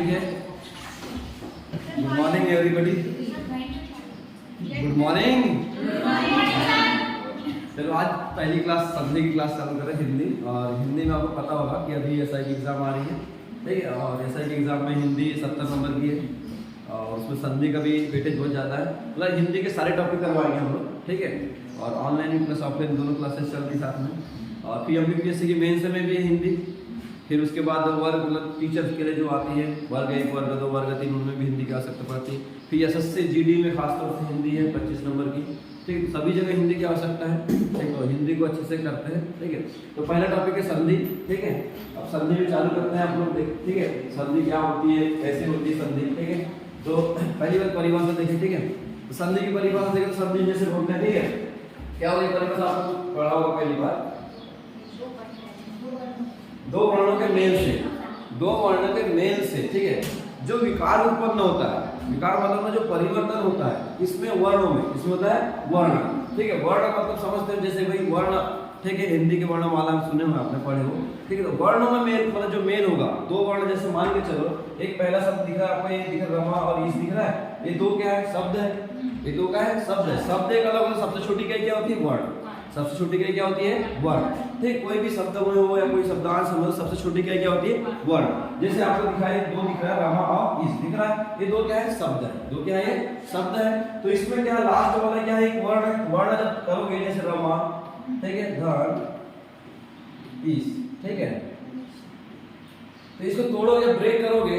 ठीक है, good morning everybody, good morning. चलो आज पहली क्लास संधि की क्लास चालू करें हिंदी। और हिंदी में आपको पता होगा कि अभी एसआई की एग्ज़ाम आ रही है, ठीक है। और एसआई की एग्ज़ाम में हिंदी 70 नंबर की है और उसमें संधि का भी वेटेज बहुत ज़्यादा है। मतलब हिंदी के सारे टॉपिक करवाएंगे हम लोग, ठीक है। और ऑनलाइन प्लस ऑफलाइन दोनों क्लासेस चल रही साथ में। और फिर MPPSC की मेंस में भी हिंदी, फिर उसके बाद वर्ग मतलब टीचर्स के लिए जो आती है वर्ग 1 वर्ग 2 वर्ग 3 उनमें भी हिंदी की आवश्यकता पड़ती है। फिर SSC GD में खासतौर से हिंदी है 25 नंबर की, ठीक है। सभी जगह हिंदी की आवश्यकता है, ठीक है। हिंदी को अच्छे से करते हैं, ठीक है। तो पहला टॉपिक है संधि, ठीक है। अब संधि में चालू करते हैं आप लोग, ठीक है। संधि क्या होती है, कैसे होती है संधि, ठीक है। तो पहली बार परिभाषा देखिए, ठीक है। तो संधि की परिभाषा देखें तो संधि जैसे बोलते हैं, ठीक है। क्या होगी परिभाषा, आपको पढ़ा होगा पहली बार, दो वर्णों के मेल से, दो वर्णों के मेल से, ठीक है, जो विकार उत्पन्न होता है, विकार मतलब में जो परिवर्तन होता है इसमें वर्णों में, इसमें होता है वर्ण, ठीक है। वर्ण मतलब समझते हैं जैसे भाई वर्ण, ठीक है। हिंदी के वर्णमाला में सुने हुए आपने, पढ़े हो, ठीक है। तो वर्णों में मेल मतलब जो मेल होगा, दो वर्ण जैसे मान के चलो, एक पहला शब्द दिख रहा है आपको, ये दिख रहा है रमा और ईस दिख रहा है, ये दो क्या है, शब्द है। ये दो क्या है, शब्द है। शब्द एक अलग होता है, सबसे छोटी क्या होती है, वर्ण। सबसे छोटी क्या होती है, वर्ण, ठीक। कोई भी शब्द हो या कोई शब्दांश हो, सबसे छोटी क्या होती है, वर्ण। जैसे आपको दिखाई दो दिख रहा है, रमा और ईस दिख रहा है, ये दो क्या है, शब्द है। दो क्या है, शब्द है। तो इसमें क्या लास्ट वाला क्या है, एक वर्ण है। वर्ण जब करोगे जैसे रमा, ठीक है, धन ईस, ठीक है। तो इसको तोड़ोगे, ब्रेक करोगे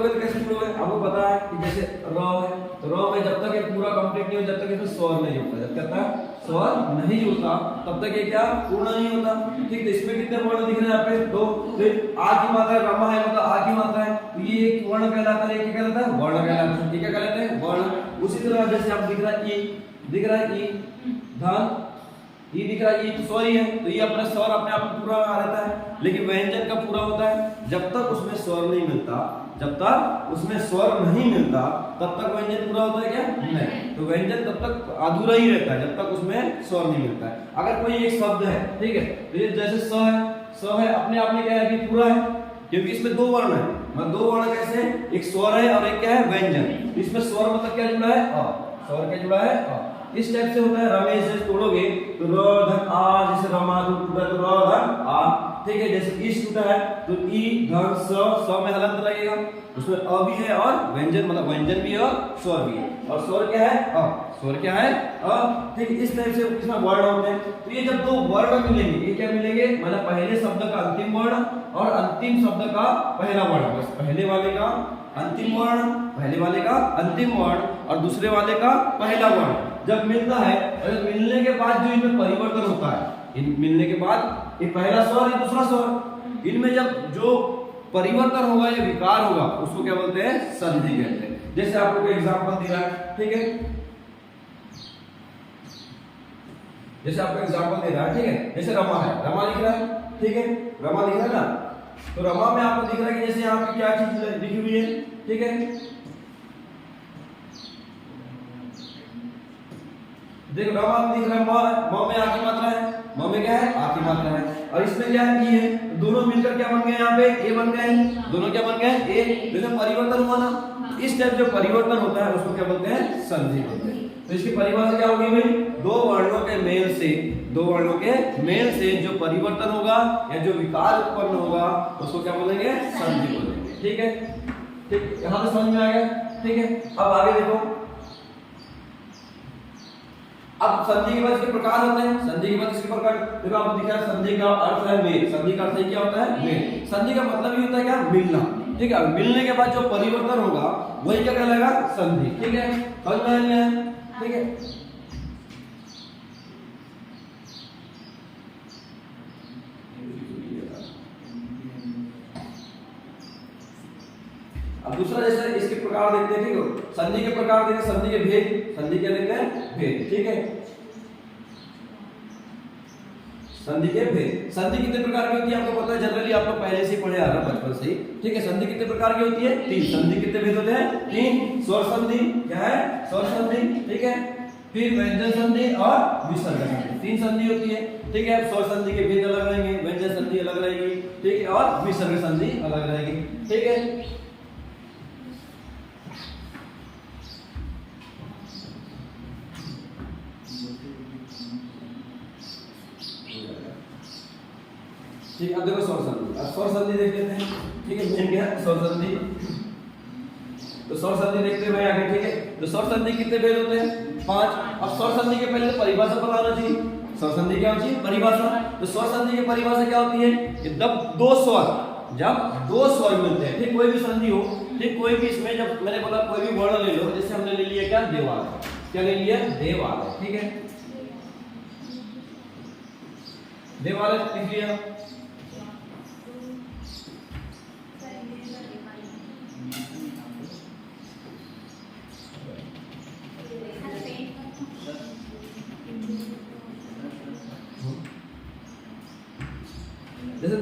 तो कैसे तोड़ोगे, आपको पता है कि जैसे र है, तो र में जब तक ये पूरा कंप्लीट नहीं हो, जब तक इसमें स्वर नहीं होता, जब तक स्वर नहीं होता तब तक ये क्या पूर्ण नहीं होता, ठीक। तो इसमें कितने वर्ण दिख रहे हैं यहाँ पे, दो। तो आ की मात्रा रमा है, मतलब आ की मात्रा है, तो ये एक वर्ण कहलाता है, क्या कहलाता है, वर्ण कहलाता है, ठीक है, कहलाते हैं वर्ण। उसी तरह जैसे आप दिख रहा है ई, दिख रहा है ई, धन ये दिख रहा है, ये स्वर ही है, तो ये अपना स्वर अपने आप में पूरा आ रहता है। लेकिन व्यंजन का पूरा होता है जब तक उसमें स्वर नहीं मिलता, जब तक उसमें स्वर नहीं मिलता तब तक व्यंजन पूरा होता है क्या, नहीं। तो व्यंजन तब तक अधूरा ही रहता है जब तक उसमें स्वर नहीं मिलता है। अगर कोई एक शब्द है, ठीक है, तो ये जैसे स है अपने आप में क्या है कि पूरा है, क्योंकि इसमें दो वर्ण है। मतलब दो वर्ण कैसे, एक स्वर है और एक क्या है, व्यंजन। इसमें स्वर मतलब क्या जुड़ा है, अ। स्वर क्या जुड़ा है, अ। इस टाइप से होता है। रमेश से तोड़ोगे तो र धन आ, जैसे रमा तो टूटा तो र धन आ, ठीक है। जैसे इस टूटा है तो ई धन स में हलंत लगेगा, उसमें अ भी है और व्यंजन मतलब व्यंजन भी है और स्वर भी है। और स्वर क्या है, अ। स्वर क्या है, अ, ठीक। इस टाइप से इसमें वर्ण होते हैं। तो ये जब दो वर्ण मिलेंगे, ये क्या मिलेंगे, मतलब पहले शब्द का अंतिम वर्ण और अंतिम शब्द का पहला वर्ण, बस पहले वाले का अंतिम वर्ण, पहले वाले का अंतिम वर्ण और दूसरे वाले का पहला वर्ण जब मिलता है, और मिलने के बाद जो इनमें परिवर्तन होता है, इन मिलने के बाद ये पहला स्वर ये दूसरा स्वर, इनमें जब जो परिवर्तन होगा या विकार होगा उसको क्या बोलते हैं, संधि कहते हैं। जैसे आपको कोई एग्जांपल दिया है, ठीक है, जैसे आपको एग्जांपल दे रहा है, ठीक है। जैसे रमा है, रमा लिख रहा है, ठीक है, रमा लिख रहा है ना। तो रमा में आपको दिख रहा है कि जैसे यहाँ पे क्या चीज लिखी हुई है, ठीक है। देखो रमा दिख रहा है, म में आ की मात्रा है, म में क्या है, आ की मात्रा है, और इसमें क्या है, ई है। तो दोनों मिलकर क्या बन गए, यहाँ पे ए बन गए, दोनों क्या बन गए, ए। जैसे परिवर्तन हुआ ना, इस टाइप जो परिवर्तन होता है उसको क्या बोलते हैं, संधि बोलते हैं। तो इसकी परिभाषा क्या होगी भाई, दो वर्णों के मेल से, दो वर्णों के मेल से जो परिवर्तन होगा या जो विकार उत्पन्न होगा उसको क्या बोलेंगे, संधि बोलेंगे, ठीक है। ठीक, यहाँ पे समझ में आ गया, ठीक है। अब आगे देखो, अब संधि के बाद इसके प्रकार होते हैं। संधि के बाद इसके प्रकार देखो, आपको दिखा है संधि का अर्थ है मेल। संधि का अर्थ क्या होता है, मेल। संधि का मतलब ही होता है क्या, मिलना, ठीक है। मिलने के बाद जो परिवर्तन होगा वही क्या कहलाएगा, संधि, ठीक है। समझ में आया, ठीक है। अब दूसरा जैसे इसके प्रकार देखते हैं, ठीक है। संधि के प्रकार देखते हैं, संधि के भेद, संधि क्या देखते हैं, भेद, ठीक है। संधि के भेद, संधि कितने प्रकार की होती है आपको पता है, जनरली आप लोग पहले से पढ़े आ रहे हैं बचपन से ही, ठीक है। संधि कितने प्रकार की होती है, तीन। संधि कितने भेद होते हैं, तीन। स्वर संधि क्या है, स्वर संधि, ठीक है। फिर व्यंजन संधि और विसर्ग संधि, तीन संधि होती है, ठीक है। स्वर संधि के भेद अलग रहेंगे, व्यंजन संधि अलग रहेगी, ठीक है, और विसर्ग संधि अलग रहेगी, ठीक है। ठीक है। अब देखो स्वर संधि, अब स्वर संधि देख लेते हैं। ठीक है, मेन क्या है स्वर संधि। तो स्वर संधि देखते हुए आगे, ठीक है। तो स्वर संधि कितने भेद होते हैं? 5। अब स्वर संधि के पहले तो परिभाषा पता होना चाहिए। स्वर संधि क्या होती है? परिभाषा। तो स्वर संधि की परिभाषा क्या होती है? जब दो स्वर मिलते हैं, ठीक, कोई भी संधि हो, ठीक, कोई भी इसमें जब मैंने बोला कोई भी वर्ण ले लो, जैसे हमने ले लिया क्या? देवाल। क्या ले लिया? देवाल। ठीक है, देवाल लिख लिया। जैसे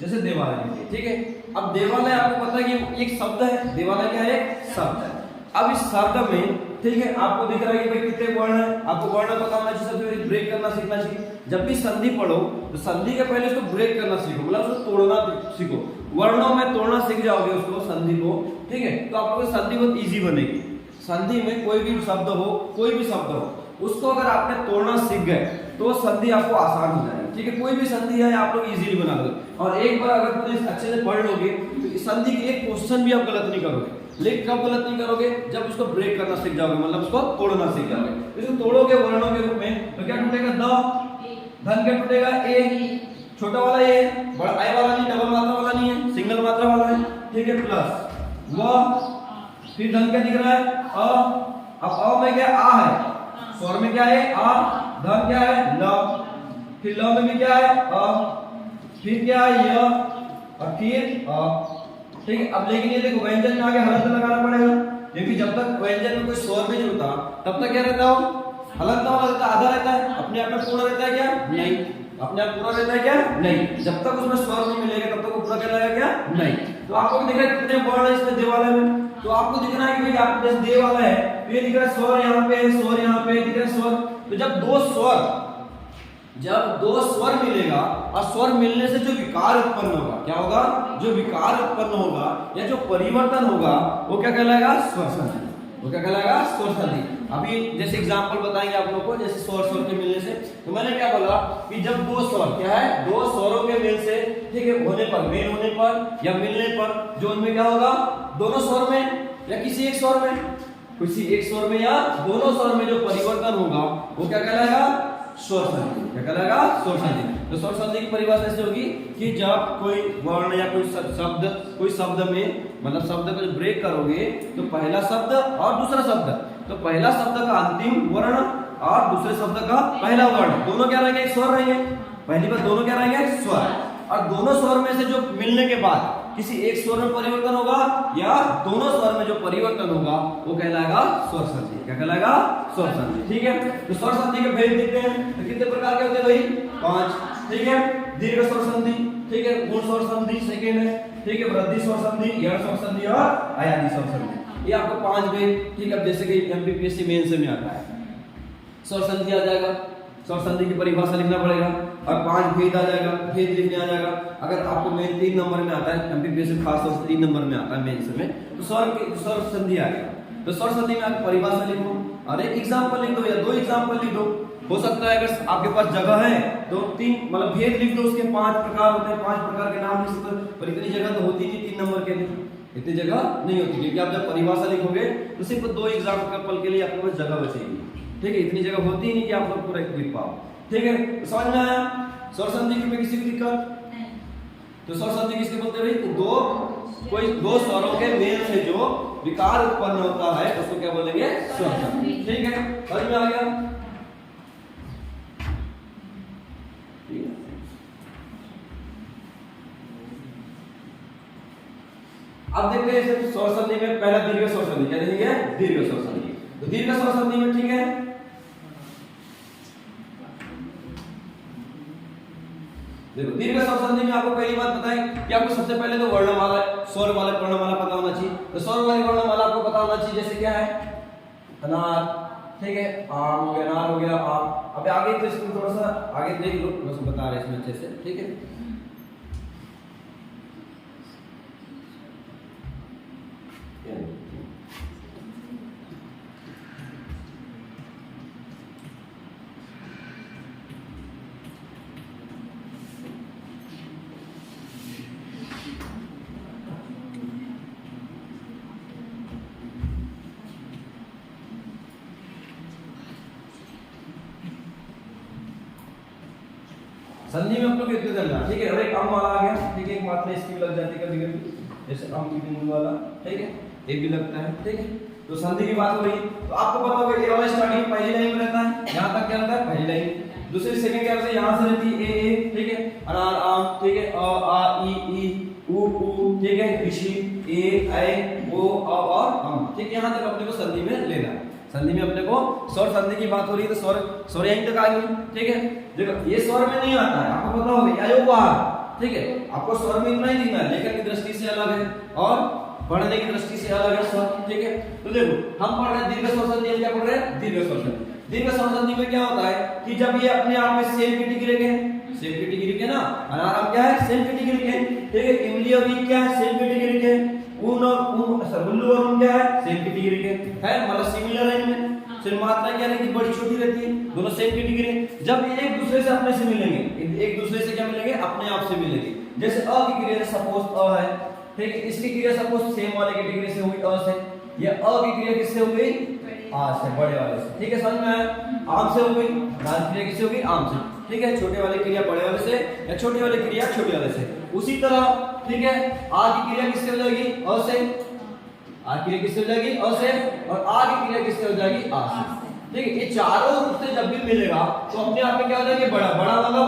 जैसे देवालय, ठीक है। अब देवालय आपको पता है कि एक शब्द है, देवालय क्या है? एक शब्द है। अब इस शब्द में, ठीक है, आपको दिख रहा है कि भाई कितने वर्ण है, आपको वर्ण पता होना चाहिए। सबसे पहले ब्रेक करना सीखना चाहिए। जब भी संधि पढ़ो तो संधि के पहले उसको ब्रेक करना सीखो, मतलब उसको तोड़ना सीखो। वर्णों में तोड़ना सीख जाओगे उसको, संधि को, ठीक है, तो आप लोगों की संधि बहुत इजी बनेगी। संधि में कोई भी शब्द हो, कोई भी शब्द हो, उसको अगर आपने तोड़ना सीख गए तो संधि आपको आसान हो जाएगी। ठीक है, कोई भी संधि है आप लोग इजीली बना लोगे। और एक बार अगर पूरे अच्छे से पढ़ लोगे तो इस संधि की एक क्वेश्चन भी आप गलत नहीं करोगे। लेकिन कब गलत नहीं करोगे? जब उसको ब्रेक करना सीख जाओगे, मतलब उसको तोड़ना सीख जाओगे। इसको तोड़ोगे वर्णों के रूप में तो क्या टूटेगा? द। धन क्या टूटेगा? ए। छोटा वाला ए, बड़ा आई वाला नहीं, डबल मात्रा वाला नहीं है, सिंगल मात्रा वाला है। ठीक है, प्लस व। फिर धन क्या दिख रहा है? अ। अब अ में क्या? आ है। स्वर में क्या है? आ। धन क्या है? ल। फिर ल में भी क्या है? अ। फिर क्या है? य। और फिर अ। ठीक है, अब लेकिन ये देखो व्यंजन में आगे हलंत लगाना पड़ेगा, क्योंकि जब तक व्यंजन में कोई स्वर नहीं जुड़ता तब तक क्या रहता हो? हलंत वाला रहता, आधा रहता है। अपने आप में पूर्ण रहता है क्या? नहीं। अपने आप पूरा रहता है क्या? नहीं। जब तक उसमें स्वर नहीं मिलेगा तब तक वो पूरा कहलाएगा क्या? नहीं। तो आपको दिख रहा है कितने वर्ण है इसमें देवालय में? तो आपको दिख रहा है कि भाई आप जैसे देव वाला है, तो ये दिख रहा है स्वर यहाँ पे है, स्वर यहाँ पे दिख रहा है स्वर। तो जब दो स्वर मिलेगा और स्वर मिलने से जो विकार उत्पन्न होगा, क्या होगा? जो विकार उत्पन्न होगा या जो परिवर्तन होगा वो क्या कहलाएगा? स्वर संधि। वो क्या कहलाएगा? स्वर संधि। अभी जैसे एग्जांपल बताएंगे आप लोगों को, जैसे स्वर के मिलने से। तो मैंने क्या बोला कि जब दो स्वर, क्या है? दो स्वरों के मेल से, ठीक है, होने पर, मेल होने पर या मिलने पर, जो उनमें क्या होगा? दोनों स्वर में या किसी एक स्वर में, किसी एक स्वर में या दोनों स्वर में जो परिवर्तन होगा वो क्या कहलाएगा? स्वर संधि। क्या कहलाएगा? स्वर संधि। तो स्वर संधि की परिभाषा ऐसे होगी कि जब कोई वर्ण या कोई शब्द में, मतलब शब्द को ब्रेक करोगे तो पहला शब्द और दूसरा शब्द, तो पहला शब्द का अंतिम वर्ण और दूसरे शब्द का पहला वर्ण, दोनों क्या रहेंगे? एक स्वर रहेंगे। पहली बात, दोनों क्या रहेंगे? स्वर। और दोनों स्वर में से जो मिलने के बाद किसी एक स्वर में परिवर्तन होगा या दोनों स्वर में जो परिवर्तन होगा वो कहलाएगा स्वर संधि। क्या कहलाएगा? स्वर संधि। ठीक है, तो स्वर संधि के भेद देखते हैं। तो कितने प्रकार के होते हैं भाई? 5। ठीक है, दीर्घ स्वर संधि, ठीक है, गुण स्वर संधि सेकंड है, ठीक है, वृद्धि स्वर संधि, यण स्वर संधि और आयादी स्वर संधि। ये आपको 5 भेद, ठीक है, जैसे कि एमपीपीएससी मेंस में आता है स्वर संधि आ जाएगा, स्वर संधि की परिभाषा लिखना पड़ेगा और 5 भेद आ जाएगा, भेद लिखने आ जाएगा। अगर आपको मेन 3 नंबर में आता है, एमपीपीएससी खास तौर से 3 नंबर में आता है मेंस में, तो स्वर संधि आ गया। तो स्वर संधि में आप परिभाषा लिखो और एक एग्जांपल लिख दो या 2 एग्जांपल लिख दो। हो सकता है अगर आपके पास जगह है तो 3 मतलब भेद लिख दो, उसके 5 प्रकार होते हैं, 5 प्रकार के नाम लिख सकते हो। पर इतनी जगह तो होती नहीं 3 नंबर के लिए, इतनी जगह नहीं होती, क्योंकि आप जब परिभाषा लिखोगे तो सिर्फ 2 एग्जांपल के लिए आपके पास जगह बचेगी। ठीक है, इतनी जगह होती ही नहीं कि आप लोग पूरा लिख पाओ। ठीक है, तो समझ में आया? स्वर संधि में किसी की दिक्कत नहीं? तो स्वर संधि किसके बोलते हैं भाई? दो स्वरों के मेल से जो विकार उत्पन्न होता है उसको क्या बोलेंगे? स्वर संधि। ठीक है, समझ में आ गया? अब देखते हैं स्वर संधि में पहला दीर्घ स्वर संधि। क्या देखेंगे? दीर्घ स्वर संधि। तो दीर्घ स्वर संधि में, ठीक है, देखो दीर्घ स्वर संधि में आपको पहली बात बताएं कि आपको सबसे पहले तो वर्णमाला, स्वर वाले वर्णमाला पता होना चाहिए। तो स्वर वाली वर्णमाला आपको पता होना चाहिए, जैसे क्या है? अनार, ठीक है, आम हो गया, अनार हो गया, आम। अब आगे तो इसको थोड़ा सा आगे देख लो, बस बता रहे इसमें अच्छे से। ठीक है, संधि में अपने को इतने चलना, ठीक है। और एक अम वाला आ गया, ठीक है, एक मात्रा इसकी भी लग जाती है कभी कभी, जैसे अम की बिंदु वाला, ठीक है, ये भी लगता है, ठीक है। तो संधि की बात हो रही, तो आपको पता होगा ये वाला स्टार्टिंग पहली लाइन में रहता है, यहाँ तक क्या रहता है पहली लाइन, दूसरी सेकंड क्या रहता है यहाँ से रहती है ए, ठीक है, अनार आम, ठीक है, अ आ ई उ ऊ, ठीक है, ऋषि ए ऐ ओ अ और अम, ठीक है। यहाँ तक अपने को संधि में लेना है। संधि में अपने को स्वर संधि की बात हो रही है, तो स्वर यहीं तक आ गई, ठीक है। देखो ये स्वर में नहीं आता है, आपको पता होगा या वो आ, ठीक है, आपको स्वर में इतना ही दिखना है, लेखन की दृष्टि से अलग है और पढ़ने की दृष्टि से अलग है स्वर, ठीक है। तो देखो हम पढ़ रहे हैं दीर्घ स्वर संधि, हम क्या पढ़ रहे हैं दीर्घ स्वर संधि। दीर्घ स्वर संधि में क्या होता है कि जब ये अपने आप में सेम कैटेगरी के हैं, सेम कैटेगरी के ना, अनार क्या है सेम कैटेगरी के, ठीक है, इमली और ईख क्या है सेम कैटेगरी के, ऊन और उल्लू और ऊन क्या है सेम कैटेगरी के है, मतलब सिमिलर है इनमें, सिर्फ मात्रा क्या है कि बड़ी छोटी रहती है, दोनों सेम कैटेगरी। जब ये एक दूसरे से अपने से मिलेंगे, एक दूसरे से क्या मिलेंगे अपने आप से मिलेंगे। जैसे अ की क्रिया सपोज अ है, ठीक है, इसकी क्रिया सपोज सेम वाले कैटेगरी से हुई अ से, ये अ की क्रिया किससे हो गई आ से, बड़े वाले से, ठीक है, समझ में आया। आम से हो गई, दाल क्रिया किससे हो गई आम से, ठीक है, छोटे वाले क्रिया बड़े वाले से या छोटे वाले क्रिया छोटे वाले से। उसी तरह, ठीक है, आ की क्रिया किससे हो जाएगी अ से, आ की क्रिया किससे हो जाएगी अ से, और आ की क्रिया किससे हो जाएगी आ से, ठीक है। ये चारों रूप से जब भी मिलेगा तो अपने आप में क्या हो जाएगा बड़ा, बड़ा मतलब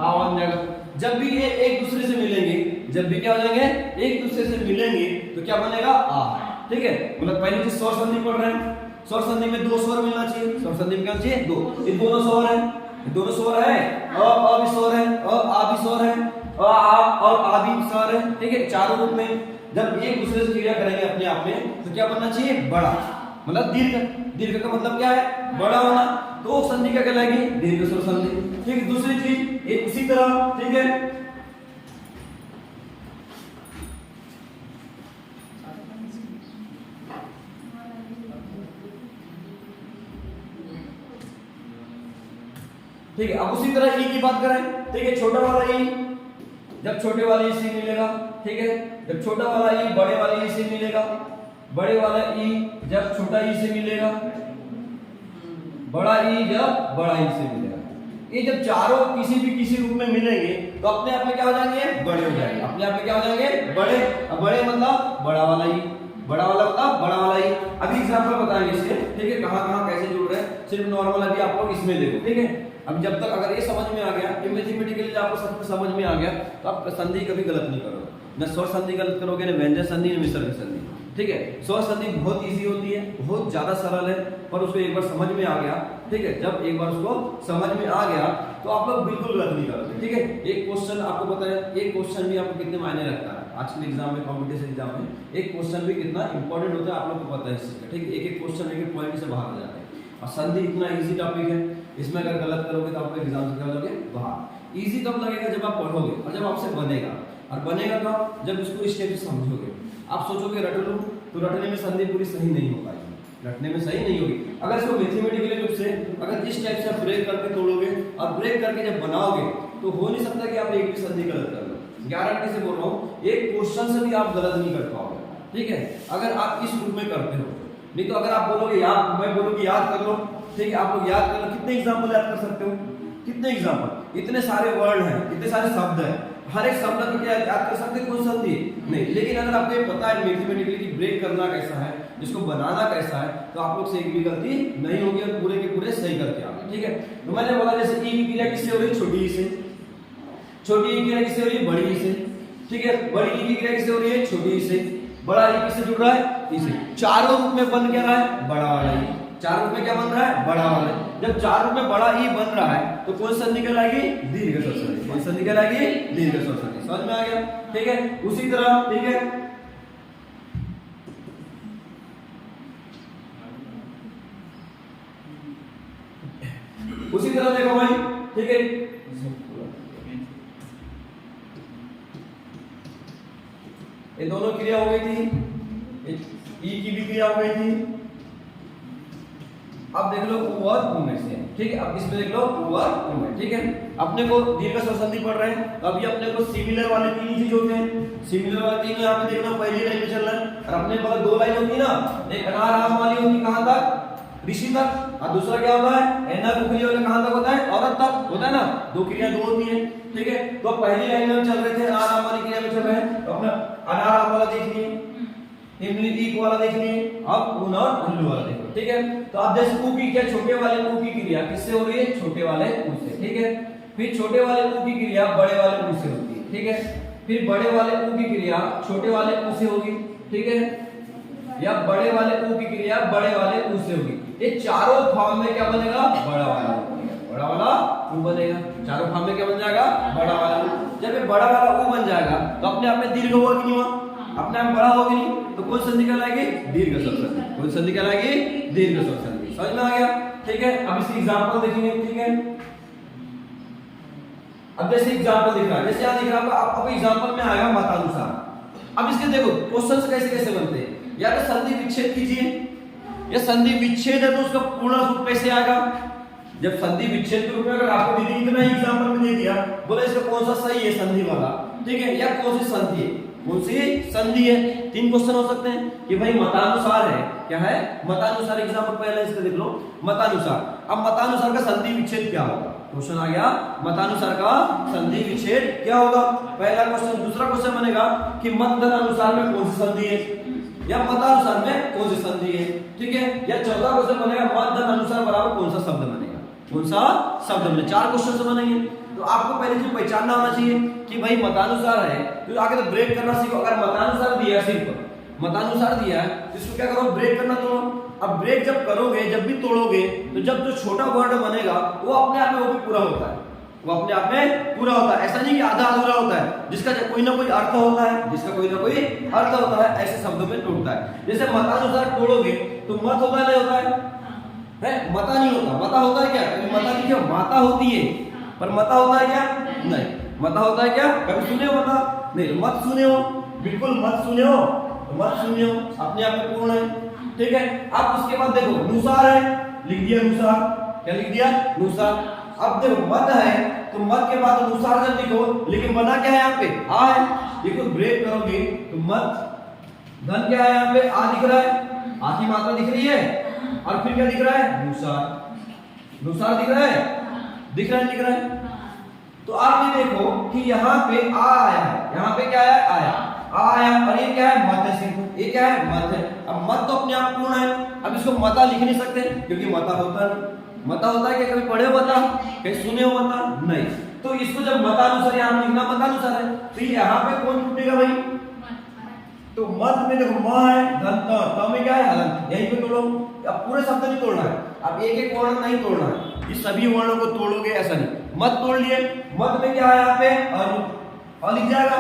आ बन जाएगा। जब भी ये एक दूसरे से मिलेंगे, जब भी क्या हो जाएंगे एक दूसरे से मिलेंगे तो क्या बनेगा आ, ठीक है। मतलब पहले चीज स्वर संधि पढ़ रहे हैं, स्वर संधि में दो स्वर मिलना चाहिए, स्वर संधि में क्या चाहिए दो, ये दोनों स्वर है, ये दोनों स्वर है, अ भी स्वर है, आ भी स्वर है, आ और आ भी स्वर है, ठीक है। चारों रूप में जब एक दूसरे से क्रिया करेंगे अपने आप में तो क्या बनना चाहिए बड़ा, मतलब दीर्घ। दीर्घ का मतलब क्या है बड़ा होना, तो संधि क्या कहलाएगी दीर्घ स्वर संधि, ठीक। दूसरी चीज एक उसी तरह, ठीक है, ठीक है। अब उसी तरह ई की बात करें, ठीक है, छोटा वाला ई जब छोटे वाले ई से मिलेगा, ठीक है, जब छोटा वाला ई बड़े वाले ई से मिलेगा, बड़े वाला ई जब छोटा ई से मिलेगा, बड़ा ई जब बड़ा ई से मिलेगा, ये जब चारों किसी भी किसी रूप में मिलेंगे तो अपने आप में क्या हो जाएंगे बड़े हो जाएंगे, अपने आप में क्या हो जाएंगे बड़े। अब बड़े मतलब बड़ा वाला ई, बड़ा वाला मतलब बड़ा वाला ही। अभी एग्जांपल बताएंगे इसके, ठीक है, कहां-कहां कैसे जुड़ रहे हैं, सिर्फ नॉर्मल अभी आप लोग इसमें देखो, ठीक है। अब जब तक अगर ये समझ में आ गया, मैथमेटिकली आपको सब कुछ समझ में आ गया, तो आप संधि कभी गलत नहीं करोगे, न स्वर संधि गलत करोगे, न व्यंजन संधि, न विसर्ग संधि, ठीक है। स्वर संधि बहुत इजी होती है, बहुत ज्यादा सरल है, पर उसको एक बार समझ में आ गया, ठीक है, जब एक बार उसको समझ में आ गया तो आप लोग बिल्कुल गलत नहीं करोगे, ठीक है। एक क्वेश्चन आपको पता है, एक क्वेश्चन भी आपको कितने मायने रखता है आज के एग्जाम में, कॉम्पिटिशन एग्जाम में एक क्वेश्चन भी कितना इंपॉर्टेंट होता है आप लोग को पता है इस चीज का, ठीक है। एक एक क्वेश्चन एक एक पॉइंट से बाहर आ जाता है, और संधि इतना इजी टॉपिक है, इसमें अगर गलत करोगे तो आपको एग्जाम से क्या लगेगा बाहर। इजी तब लगेगा जब आप पढ़ोगे और जब आपसे बनेगा, और बनेगा तब जब इसको स्टेप से समझोगे। आप सोचोगे रट लूं तो रटने में संधि पूरी सही नहीं हो पाएगी, रटने में सही नहीं होगी। अगर इसको मैथमेटिकली रूप से अगर इस टाइप से आप ब्रेक करके तोड़ोगे और ब्रेक करके जब बनाओगे तो हो नहीं सकता कि आप एक भी संधि गलत कर लो, गारंटी से बोल रहा हूँ, एक क्वेश्चन से भी आप गलत नहीं कर पाओगे, ठीक है, अगर आप इस रूप में करते हो। नहीं तो अगर आप बोलोगे याद, मैं बोलूँगी याद कर लो, ठीक है, आप लोग याद कर लो, कितने एग्जाम्पल याद कर सकते हो, कितने एग्जाम्पल, इतने सारे वर्ड हैं, इतने सारे शब्द हैं, हर एक शब्द को क्या याद कर सकते कौन संधि नहीं। लेकिन अगर आपको ये पता है मैथमेटिकली कि ब्रेक करना कैसा है, इसको बनाना कैसा है, तो आप लोग से एक भी गलती नहीं होगी और पूरे के पूरे सही करके आओगे, ठीक है। तो मैंने बोला जैसे ई की क्रिया किससे हो रही है छोटी ई से, छोटी ई की क्रिया किससे हो रही है बड़ी ई से, ठीक है, बड़ी ई की क्रिया किससे हो रही है छोटी ई से, बड़ा ई किससे जुड़ रहा है ई से। चारों रूप में बन क्या रहा है बड़ा वाला ई, चार रूप में क्या बन रहा है बड़ा वाला। जब चार रूप में बड़ा ई बन रहा है तो कौन संधि कहलाएगी दीर्घ स्वर संधि, कौन संधि कहलाएगी दीर्घ स्वर संधि, समझ में आ गया, ठीक है। उसी तरह, ठीक है, उसी तरह देखो भाई, ठीक है, ये दोनों क्रिया हो गई थी, ई की भी क्रिया हो गई थी। अब देख लो उ और उ में से, ठीक है, अब इसमें देख लो उ और उ में, ठीक है। अपने को दीर्घ स्वर संधि पढ़ रहे हैं, तो अभी अपने को सिमिलर वाले तीन चीज होते हैं, सिमिलर वाले तीन यहाँ पे देखना पहली लाइन में चल रहा है, और अपने पास दो लाइन होती है ना, एक अनार आम वाली होती कहां तक ऋषि तक, और दूसरा क्या होता है एना कुकरी वाला कहां तक होता है औरत तक होता है ना, दो क्रिया दो होती है, ठीक है। तो पहली लाइन में हम चल रहे थे आराम वाली क्रिया में चल रहे हैं, तो अपना अनाराम वाला देख लिए, इमलीक वाला देख लिए, अब उन और उल्लू वाला देखो, ठीक है। तो अब जैसे ऊ की क्या, छोटे वाले ऊ की क्रिया किससे हो रही है, छोटे वाले ऊ से, ठीक है। फिर छोटे वाले ऊ की क्रिया बड़े वाले ऊ से होती है, ठीक है। फिर बड़े वाले ऊ की क्रिया छोटे वाले ऊ से होगी, ठीक है, या बड़े वाले ऊ की क्रिया बड़े वाले ऊ से होगी। ये चारों फॉर्म में क्या बनेगा, बड़ा वाला ऊ बनेगा, बड़ा वाला ऊ बनेगा। चारों फॉर्म में क्या बन जाएगा, बड़ा वाला ऊ। जब ये बड़ा वाला ऊ बन जाएगा तो अपने आप में दीर्घ हुआ कि नहीं हुआ, अपने आप बड़ा होगी नहीं, तो कौन संधि कहलाएगी, दीर्घ स्वर संधि। कौन संधि कहलाएगी, दीर्घ स्वर संधि। समझ में आ गया, ठीक है। अब इसकी एग्जांपल देखेंगे, ठीक है। अब जैसे एग्जांपल दिख रहा है, जैसे यहां दिख रहा है, अब एग्जांपल में आएगा मतानुसार। अब इसके देखो क्वेश्चंस कैसे कैसे बनते हैं, या तो संधि विच्छेद कीजिए, या संधि विच्छेद है तो उसका पूर्ण रूप कैसे आएगा। जब संधि विच्छेद के रूप में अगर आपको दीदी इतना एग्जांपल में दे दिया, बोले इसका कौन सा सही है संधि वाला, ठीक है, या कौन सी संधि है, कौन सी संधि है। तीन क्वेश्चन हो सकते हैं कि भाई मतानुसार है, क्या है मतानुसार। एग्जांपल पहला इसका देख लो, मतानुसार। अब मतानुसार का संधि विच्छेद क्या होगा, क्वेश्चन आ गया मतानुसार का संधि विच्छेद क्या होगा, पहला क्वेश्चन। दूसरा क्वेश्चन बनेगा कि मत धन अनुसार में कौन सी संधि है, या मतानुसार में कौन सी संधि है, ठीक है। या चौथा क्वेश्चन बनेगा मत धन अनुसार बराबर कौन सा शब्द बनेगा, कौन सा शब्द बनेगा। चार क्वेश्चन बनेंगे। तो आपको पहले चीज पहचानना होना चाहिए कि भाई मतानुसार है तो आगे तो ब्रेक करना सीखो। अगर मतानुसार दिया है, सिर्फ मतानुसार दिया है तो इसको क्या करो, ब्रेक करना तोड़ो। अब ब्रेक जब करोगे, जब भी तोड़ोगे, तो जब जो छोटा वर्ड बनेगा वो अपने आप में वो भी पूरा होता है, वो अपने आप में पूरा होता है। ऐसा नहीं कि आधा अधूरा होता है, जिसका कोई ना कोई अर्थ होता है, जिसका कोई ना कोई अर्थ होता है, ऐसे शब्दों में टूटता है। जैसे मतानुसार तोड़ोगे तो मत होता है, नहीं होता है, मता नहीं होता। मता होता है क्या, मता नहीं, क्या माता होती है, पर मता होता है क्या, नहीं। मता होता है क्या, कभी सुने हो मता, नहीं। मत सुने हो, बिल्कुल मत सुने हो, मत सुने हो अपने आप में पूर्ण है, ठीक है। अब उसके बाद देखो अनुसार है, लिख दिया अनुसार, क्या लिख दिया, अनुसार। अब देखो मत है तो मत के बाद अनुसार जब लिखो, लेकिन बना क्या है यहाँ पे, आ है। देखो ब्रेक करोगे तो मत धन क्या है, यहाँ पे आ दिख रहा है, आ की मात्रा दिख रही है, और फिर क्या दिख रहा है, अनुसार। अनुसार दिख रहा है, दिख रहा है, दिख रहा है। तो आप ये देखो कि यहाँ पे आ आया है, यहाँ पे क्या है, आया, आ आया, और ये क्या है, मत है सिर्फ, ये क्या है, मत है। अब मत तो अपने आप पूर्ण है, अब इसको मता लिख नहीं सकते क्योंकि मता होता नहीं। मता होता है क्या, कभी पढ़े हो मता, कहीं सुने हो मता, नहीं। तो इसको जब मतानुसार यहाँ लिखना, मतानुसार है, तो यहाँ पे कौन टूटेगा भाई, तो मत में देखो म है, धन त में क्या है, हलन, यहीं पे तोड़ो। अब पूरे शब्द नहीं तोड़ना है, अब एक एक वर्ण नहीं तोड़ना है, इस सभी वर्णों को तोड़ोगे ऐसा नहीं। मत तोड़ लिए, मत में क्या है यहाँ पे, और लिख जाएगा,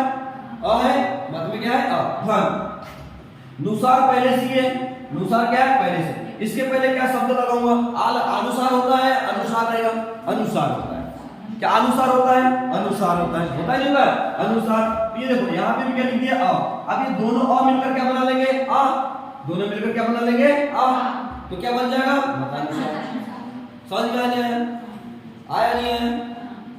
अ है, मत में क्या है, अ। धन नुसार पहले से है, नुसार क्या है, पहले से। इसके पहले क्या शब्द लगाऊंगा, अनुसार होता है, अनुसार रहेगा, अनुसार होता है, क्या अनुसार होता है, अनुसार होता है, होता ही नहीं होता है, अनुसार। ये देखो यहाँ पे भी क्या लिख दिया, अ। अब ये दोनों अ मिलकर क्या बना लेंगे, आ, दोनों मिलकर क्या बना लेंगे, आ, तो क्या बन जाएगा, मतानुसार। समझ में आया नहीं आया,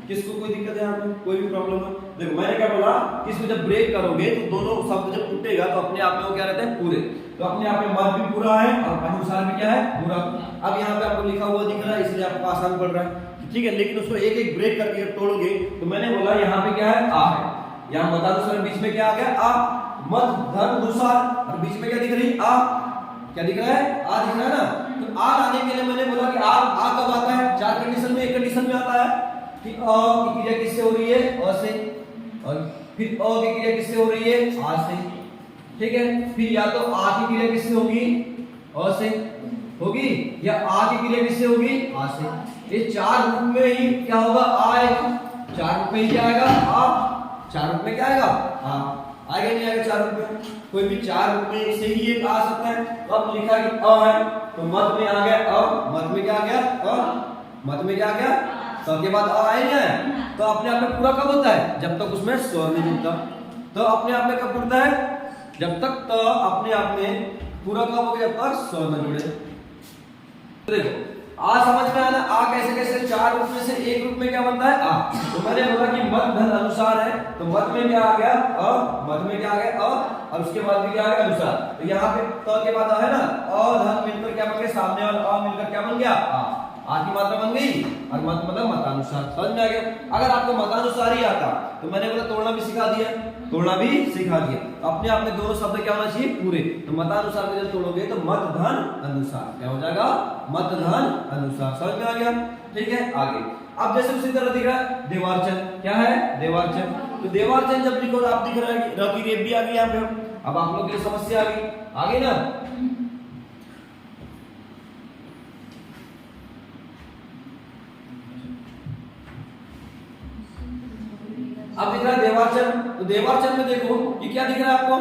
किसको कोई दिक्कत है यहाँ पे, कोई भी प्रॉब्लम है। देखो मैंने क्या बोला, इसको जब ब्रेक करोगे तो दोनों शब्द जब टूटेगा तो अपने आप में वो क्या रहते हैं, पूरे। तो अपने आप में मत भी पूरा है और अनुसार भी क्या है, पूरा। अब यहाँ पे आपको लिखा हुआ दिख रहा है, इसलिए आपको आसान पड़ रहा है, ठीक है। लेकिन उसको एक एक ब्रेक करके तोड़ोगे तो मैंने बोला यहाँ पे क्या है, आ है, यहाँ मतानुसार बीच में क्या आ गया, आ। मत धन अनुसार, और बीच में क्या दिख रही, आ, क्या दिख रहा है, आ दिख रहा है ना। तो आ लाने के लिए मैंने बोला कि आ कब आता है, चार कंडीशन में, एक कंडीशन में आता है कि अ की क्रिया किससे हो रही है, अ से, और फिर अ की क्रिया किससे हो रही है, आ से, ठीक है। फिर या तो आ की क्रिया किससे होगी, अ से होगी, या आ की क्रिया किससे होगी, आ से। ये चार रूप में ही क्या होगा, आ आएगा, चार रूप में ही क्या आएगा, आ, चार रूप में क्या आएगा, आ आएगा, नहीं आएगा चार रूप में, कोई भी चार रूप में से ही एक आ सकता है। तो अब लिखा कि अ है, तो मत में आ गया अ, मत में क्या आ गया, अ, मत में क्या आ गया, तो के बाद अ आए ना, तो अपने आप में पूरा कब होता है, जब तक उसमें स्वर नहीं जुड़ता। तो अपने आप में कब जुड़ता है, जब तक तो अपने आप में पूरा कब हो गया, जब तक स्वर न जुड़े। देखो आ समझ में आना, आ कैसे कैसे चार रूप में से एक रूप में क्या बनता है आ। तो मैंने बोला कि मत धन अनुसार है, तो मत में क्या आ गया अ, मत में क्या आ गया अ, और उसके बाद भी क्या आ गया अनुसार। तो यहाँ पे त के बाद है ना अ धन मिलकर क्या बन गया, सामने वाला अ मिलकर क्या बन गया आ की मात्रा बन गई, और मत मतलब मतानुसार। समझ में आ गया। अगर आपको मतानुसार ही आता तो मैंने बोला तोड़ना भी सिखा दिया, तोड़ना भी सिखा दिया। तो अपने आप में दोनों शब्द क्या होना चाहिए पूरे। तो मतानुसार में जब तोड़ोगे तो मत धन अनुसार क्या हो जाएगा, मत धन अनुसार। समझ में आ गया। ठीक है आगे। अब जैसे उसी तरह दिख रहा है देवार्चन, क्या है देवार्चन। तो देवार्चन जब लिखो आप दिख रहा है र की रेप भी आ गई यहाँ पे। अब आप लोग की समस्या आ गई ना। अब दिख रहा है देवार्चन। तो देवार्चन में देखो ये क्या दिख रहा है आपको,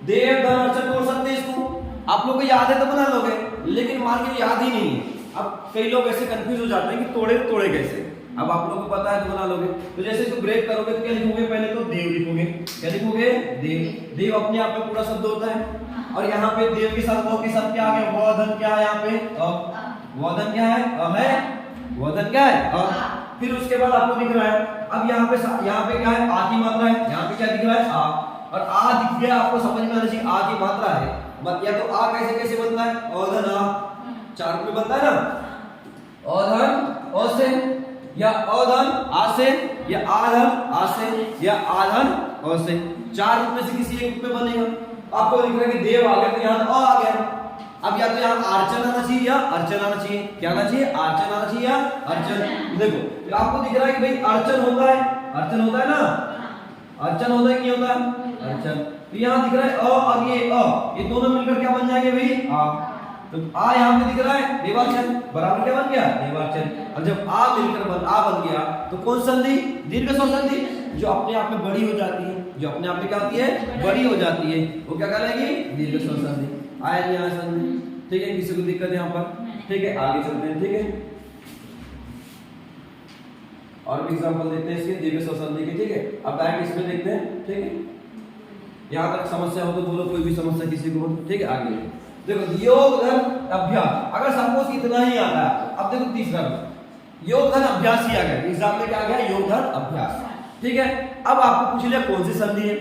देव धन अर्चन बोल सकते हैं इसको। आप लोग को याद है तो बना लोगे, लेकिन मान के याद ही नहीं है। अब कई लोग ऐसे कंफ्यूज हो जाते हैं कि तोड़े कैसे। अब आप लोगों को पता है तो बना लोगे। तो जैसे इसको ब्रेक करोगे तो क्या लिखोगे, पहले तो देव लिखोगे। क्या लिखोगे देव। देव अपने आप में पूरा शब्द होता है, और यहाँ पे देव के साथ के साथ क्या आ गया, वधन क्या है यहाँ पे वधन क्या है वधन क्या है फिर उसके बाद आपको दिख रहा है अब यहाँ पे क्या है आ की मात्रा है। यहाँ पे क्या दिख रहा है आ, और आ दिख गया आपको समझ में आना चाहिए आ की मात्रा है। या तो आ कैसे कैसे बनता है अधन आ, चार रूप में बनता है ना, अधन अ से, या अधन आ से, या आधन आ से, या आधन अ से। चार रूप में से किसी एक रूप में बनेगा। आपको दिख रहा है कि देव आ गया तो यहाँ अ आ गया। अब या तो यहाँ अर्चन आना चाहिए या अर्चन आना चाहिए। क्या आना चाहिए, अर्चन आना चाहिए या अर्चन। देखो तो आपको दिख रहा है कि भाई अर्चन होता है, अर्चन होता है ना, अर्चन होता है कि नहीं होता अर्चन। तो यहाँ दिख रहा है अ और ये दोनों मिलकर क्या बन जाएंगे भाई आ। तो आ यहाँ पे दिख रहा है देवार्चन बराबर क्या बन गया देवार्चन। और जब आ मिलकर आ बन गया तो कौन संधि, दीर्घ स्वर संधि, जो अपने आप में बड़ी हो जाती है, जो अपने आप में क्या होती है बड़ी हो जाती है, वो क्या कहलाएगी दीर्घ स्वर संधि। आया नहीं आया संधि। ठीक है, किसी को दिक्कत है यहाँ पर। ठीक है आगे चलते हैं। ठीक है और भी एग्जांपल देखते हैं इसके दीर्घ स्वर संधि के। ठीक है अब डायरेक्ट इसमें देखते हैं। ठीक है यहाँ तक समस्या हो तो बोलो, कोई भी समस्या किसी को हो। ठीक है आगे देखो योग धन अभ्यास। अगर सपोज इतना ही आता है, अब देखो तीसरा योग धन अभ्यास ही आ गया एग्जाम में, क्या आ गया योग धन अभ्यास। ठीक है अब आपको पूछ लिया कौन सी संधि है,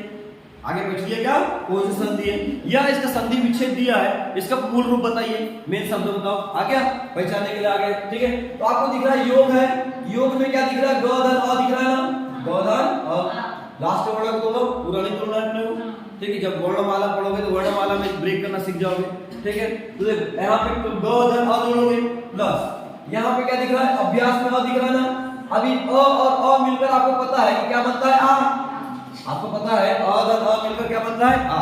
आगे पूछ लिया क्या कौन सी संधि है, या इसका संधि विच्छेद दिया है, इसका मूल रूप बताइए, मेन शब्द बताओ। आ गया पहचानने के लिए आ गया। ठीक है तो आपको दिख रहा है योग है, योग में क्या दिख रहा है ग धन अ दिख रहा है ना, ग धन अ। लास्ट वर्ण को तोड़ो, पूरा नहीं तोड़ना है अपने को। ठीक है जब वर्णमाला पढ़ोगे तो वर्णमाला में ब्रेक करना सीख जाओगे। ठीक है तो देखो यहाँ पे ग धन अ जोड़ोगे, प्लस यहाँ पे क्या दिख रहा है अभ्यास में अ दिख रहा है ना। अभी अ और अ मिलकर आपको पता है कि क्या बनता है आ। आपको पता है अधन अ मिलकर क्या बनता है आ,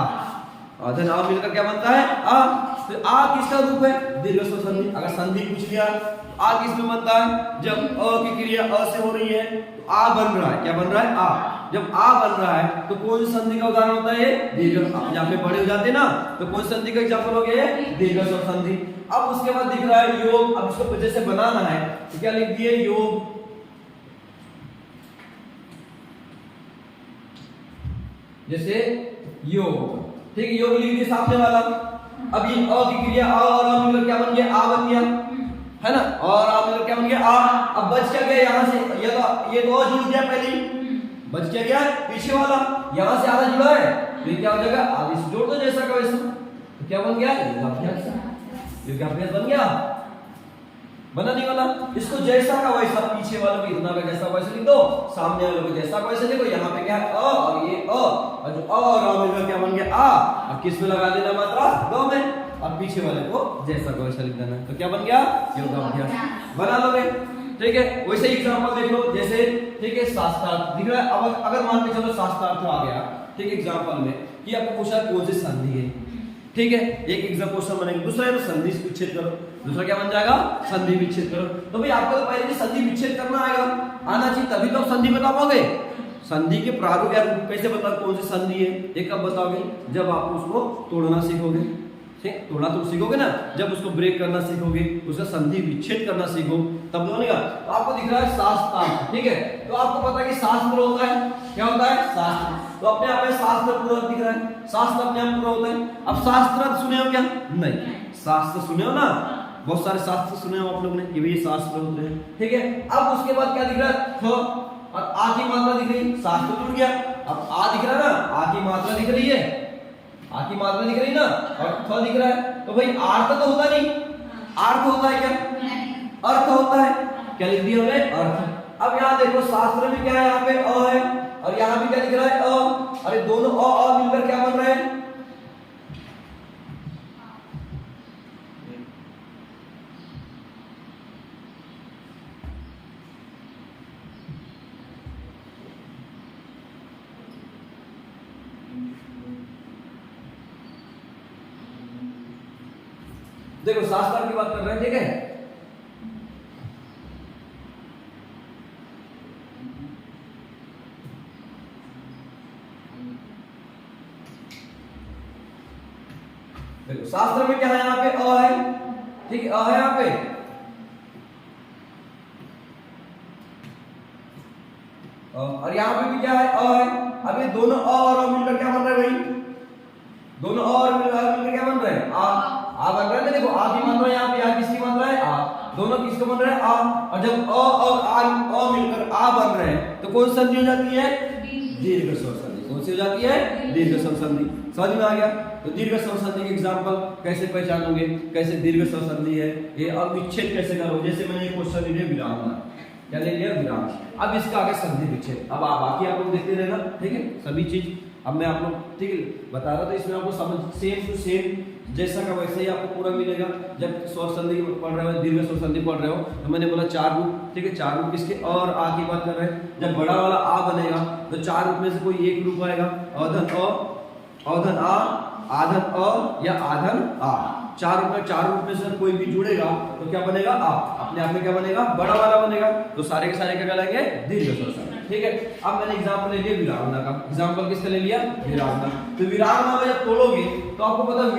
अधन अ मिलकर क्या बनता है आ। तो आ किसका रूप है दीर्घ स्वर संधि। अगर संधि पूछ लिया आ किस में बनता है, जब अ की क्रिया अ से हो रही है तो आ बन रहा है, क्या बन रहा है आ। जब आ बन रहा है तो कौन सी संधि का उदाहरण होता है ये दीर्घ। जहाँ पे बड़े हो जाते हैं ना तो कौन सी संधि का एग्जांपल हो गया ये दीर्घ स्वर संधि। अब उसके बाद दिख रहा है योग। अब इसको जैसे बनाना है तो क्या लिख दिए योग, जैसे योग। ठीक योग लिख दिया सामने वाला। अब ये अ की क्रिया अ और अ मिलकर क्या बन गया आ बन गया है ना, और आ मिलकर क्या बन गया आ। अब बच क्या गया यहाँ से, ये तो जुड़ गया पहले, बच क्या गया पीछे वाला, यहाँ से आधा जुड़ा है तो क्या हो जाएगा आगे से जोड़ दो जैसा का वैसा। तो क्या बन गया योगाभ्यास, योगाभ्यास बन गया, बना नहीं वाला। इसको जैसा का वैसा, पीछे वालों को इतना का जैसा वैसा लिख दो, सामने वालों को जैसा वैसा लिखो। यहाँ पे क्या है अ और ये अ, और जो अ और अ मिलकर क्या बन गया आ। अब किस में लगा देना मात्रा ग में, और पीछे वाले को जैसा का वैसा लिख देना। तो क्या बन गया योगाभ्यास, बना लोगे। ठीक है वैसे ही एग्जांपल देख लो जैसे। ठीक है शास्त्रार्थ दिख रहा है। अब अगर मान के चलो शास्त्रार्थ आ गया ठीक एग्जांपल में कि आपको पूछा कौन सी संधि है। ठीक है एक एग्जाम क्वेश्चन बनेगा, दूसरा है तो संधि विच्छेद करो। दूसरा क्या बन जाएगा संधि विच्छेद करो। तो भाई आपको तो पहले भी संधि विच्छेद करना आएगा, आना चाहिए, तभी तो आप संधि बता पाओगे। संधि के प्रारूप या रूप कैसे बताओ कौन सी संधि है, ये कब बताओगे जब आप उसको तोड़ना सीखोगे। ठीक तोड़ना तो सीखोगे ना, जब उसको ब्रेक करना सीखोगे, उसका संधि विच्छेद करना सीखो तब बनेगा। तो आपको दिख रहा है शास्त्रार्थ। ठीक है तो आपको पता है कि शास्त्र होता है, क्या होता है शास्त्र। तो अपने आप में शास्त्र पूरा दिख रहा है, शास्त्र अपने आप पूरा होता है। अब शास्त्र सुने हो क्या, नहीं शास्त्र सुने हो ना, बहुत सारे शास्त्र सुने हो आप लोगों ने कि भी शास्त्र होते हैं, ठीक है। अब उसके बाद क्या दिख रहा है, थ और आ की मात्रा दिख रही, शास्त्र टूट गया। अब आ दिख रहा है ना, आ की मात्रा दिख रही है, आ की मात्रा दिख रही ना, और थ दिख रहा है, तो भाई अर्थ तो होता नहीं, अर्थ होता है क्या, अर्थ होता है, क्या लिख दिया हमने, अर्थ। अब यहाँ देखो शास्त्र में क्या है, यहाँ पे अ है और यहाँ पे क्या दिख रहा है, अ। अरे दोनों अ मिलकर क्या बन रहा है, देखो शास्त्र की बात कर रहे हैं, ठीक है। देखो शास्त्र में क्या है, यहाँ पे अ है, ठीक है, अ है यहाँ पे, और यहाँ पे भी क्या है, अ है। अब ये दोनों अ और अ मिलकर क्या बन रहा है भाई, दोनों अ और मिलकर क्या बन रहा है, आ बन रहा है। देखो आ की मात्रा यहाँ पे, आ किसकी मात्रा है, आ, दोनों किसको बन रहे हैं, आ। और जब अ और आ मिलकर आ बन रहे हैं तो कौन संधि हो जाती है, दीर्घ स्वर संधि। कौन सी हो जाती है, दीर्घ स्वर संधि। समझ में आ गया। तो दीर्घ स्वर संधि के एग्जांपल कैसे पहचानोगे, कैसे दीर्घ स्वर संधि है ये, अब विच्छेद कैसे करोगे। जैसे मैंने एक क्वेश्चन ले लिया विराम, क्या ले लिया, विराम। अब इसका आगे संधि विच्छेद, अब बाकी आप लोग देखते रहना, ठीक है, सभी चीज अब मैं आप लोग, ठीक है, बता रहा था। इसमें आपको समझ सेम टू सेम जैसा का वैसा ही आपको पूरा मिलेगा। जब स्वर संधि पढ़ रहे हो, दीर्घ स्वर संधि पढ़ रहे हो, तो मैंने बोला चार रूप, ठीक है, चार रूप किसके, और आ की बात कर रहे हैं। जब बड़ा वाला आ बनेगा तो चार रूप में से कोई एक रूप आएगा, अधन अ, अधन आ, आधन अ या आधन आ। चार रूप में से कोई भी जुड़ेगा तो क्या बनेगा, आ। अपने आप में क्या बनेगा, बड़ा वाला बनेगा। तो सारे के सारे क्या कहलाएंगे, दीर्घ स्वर संधि, ठीक है। अब मैंने एग्जांपल ले लिया विरामना का। एग्जांपल किसका ले लिया, विरामना। तो विरामना में जब तोड़ोगे तो आपको पता है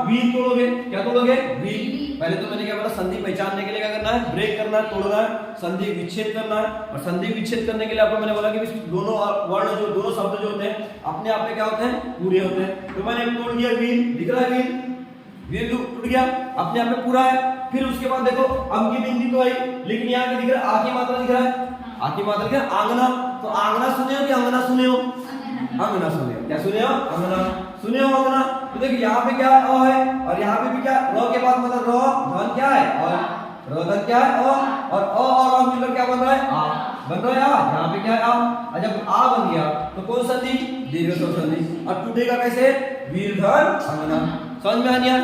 वीर तोड़ोगे, क्या तोड़ोगे, वीर। पहले तो मैंने क्या बोला, संधि पहचानने के लिए क्या करना है, ब्रेक करना है, तोड़ना है, संधि विच्छेद करना है। और संधि विच्छेद करने के लिए आपको मैंने बोला कि दोनों वर्ण जो, दोनों शब्द जो होते हैं अपने आप में क्या होते हैं, पूरे होते हैं। तो मैंने तोड़ दिया वीर, दिख रहा है वीर, वीर टूट गया, अपने आप में पूरा है। फिर उसके बाद देखो अम की बिंदी तो आई, लेकिन यहाँ क्या दिख रहा है, आ की मात्रा दिख रहा है, आ की मात्रा क्या, आंगना। तो आंगना सुने हो कि अंगना सुने हो, अंगना सुने हो, क्या सुने हो, अंगना सुने हो, अंगना। तो देखिए यहाँ पे क्या है, अ है, और यहाँ पे भी क्या, र के बाद मतलब र धन क्या है, और र धन क्या है, और अ मिलकर क्या बन रहा है, आ बन रहा है, आ। यहाँ पे क्या है, आ। और जब आ बन गया तो कौन संधि, दीर्घ स्वर संधि। और टूटेगा कैसे, वीर धन अंगना। समझ में आ गया।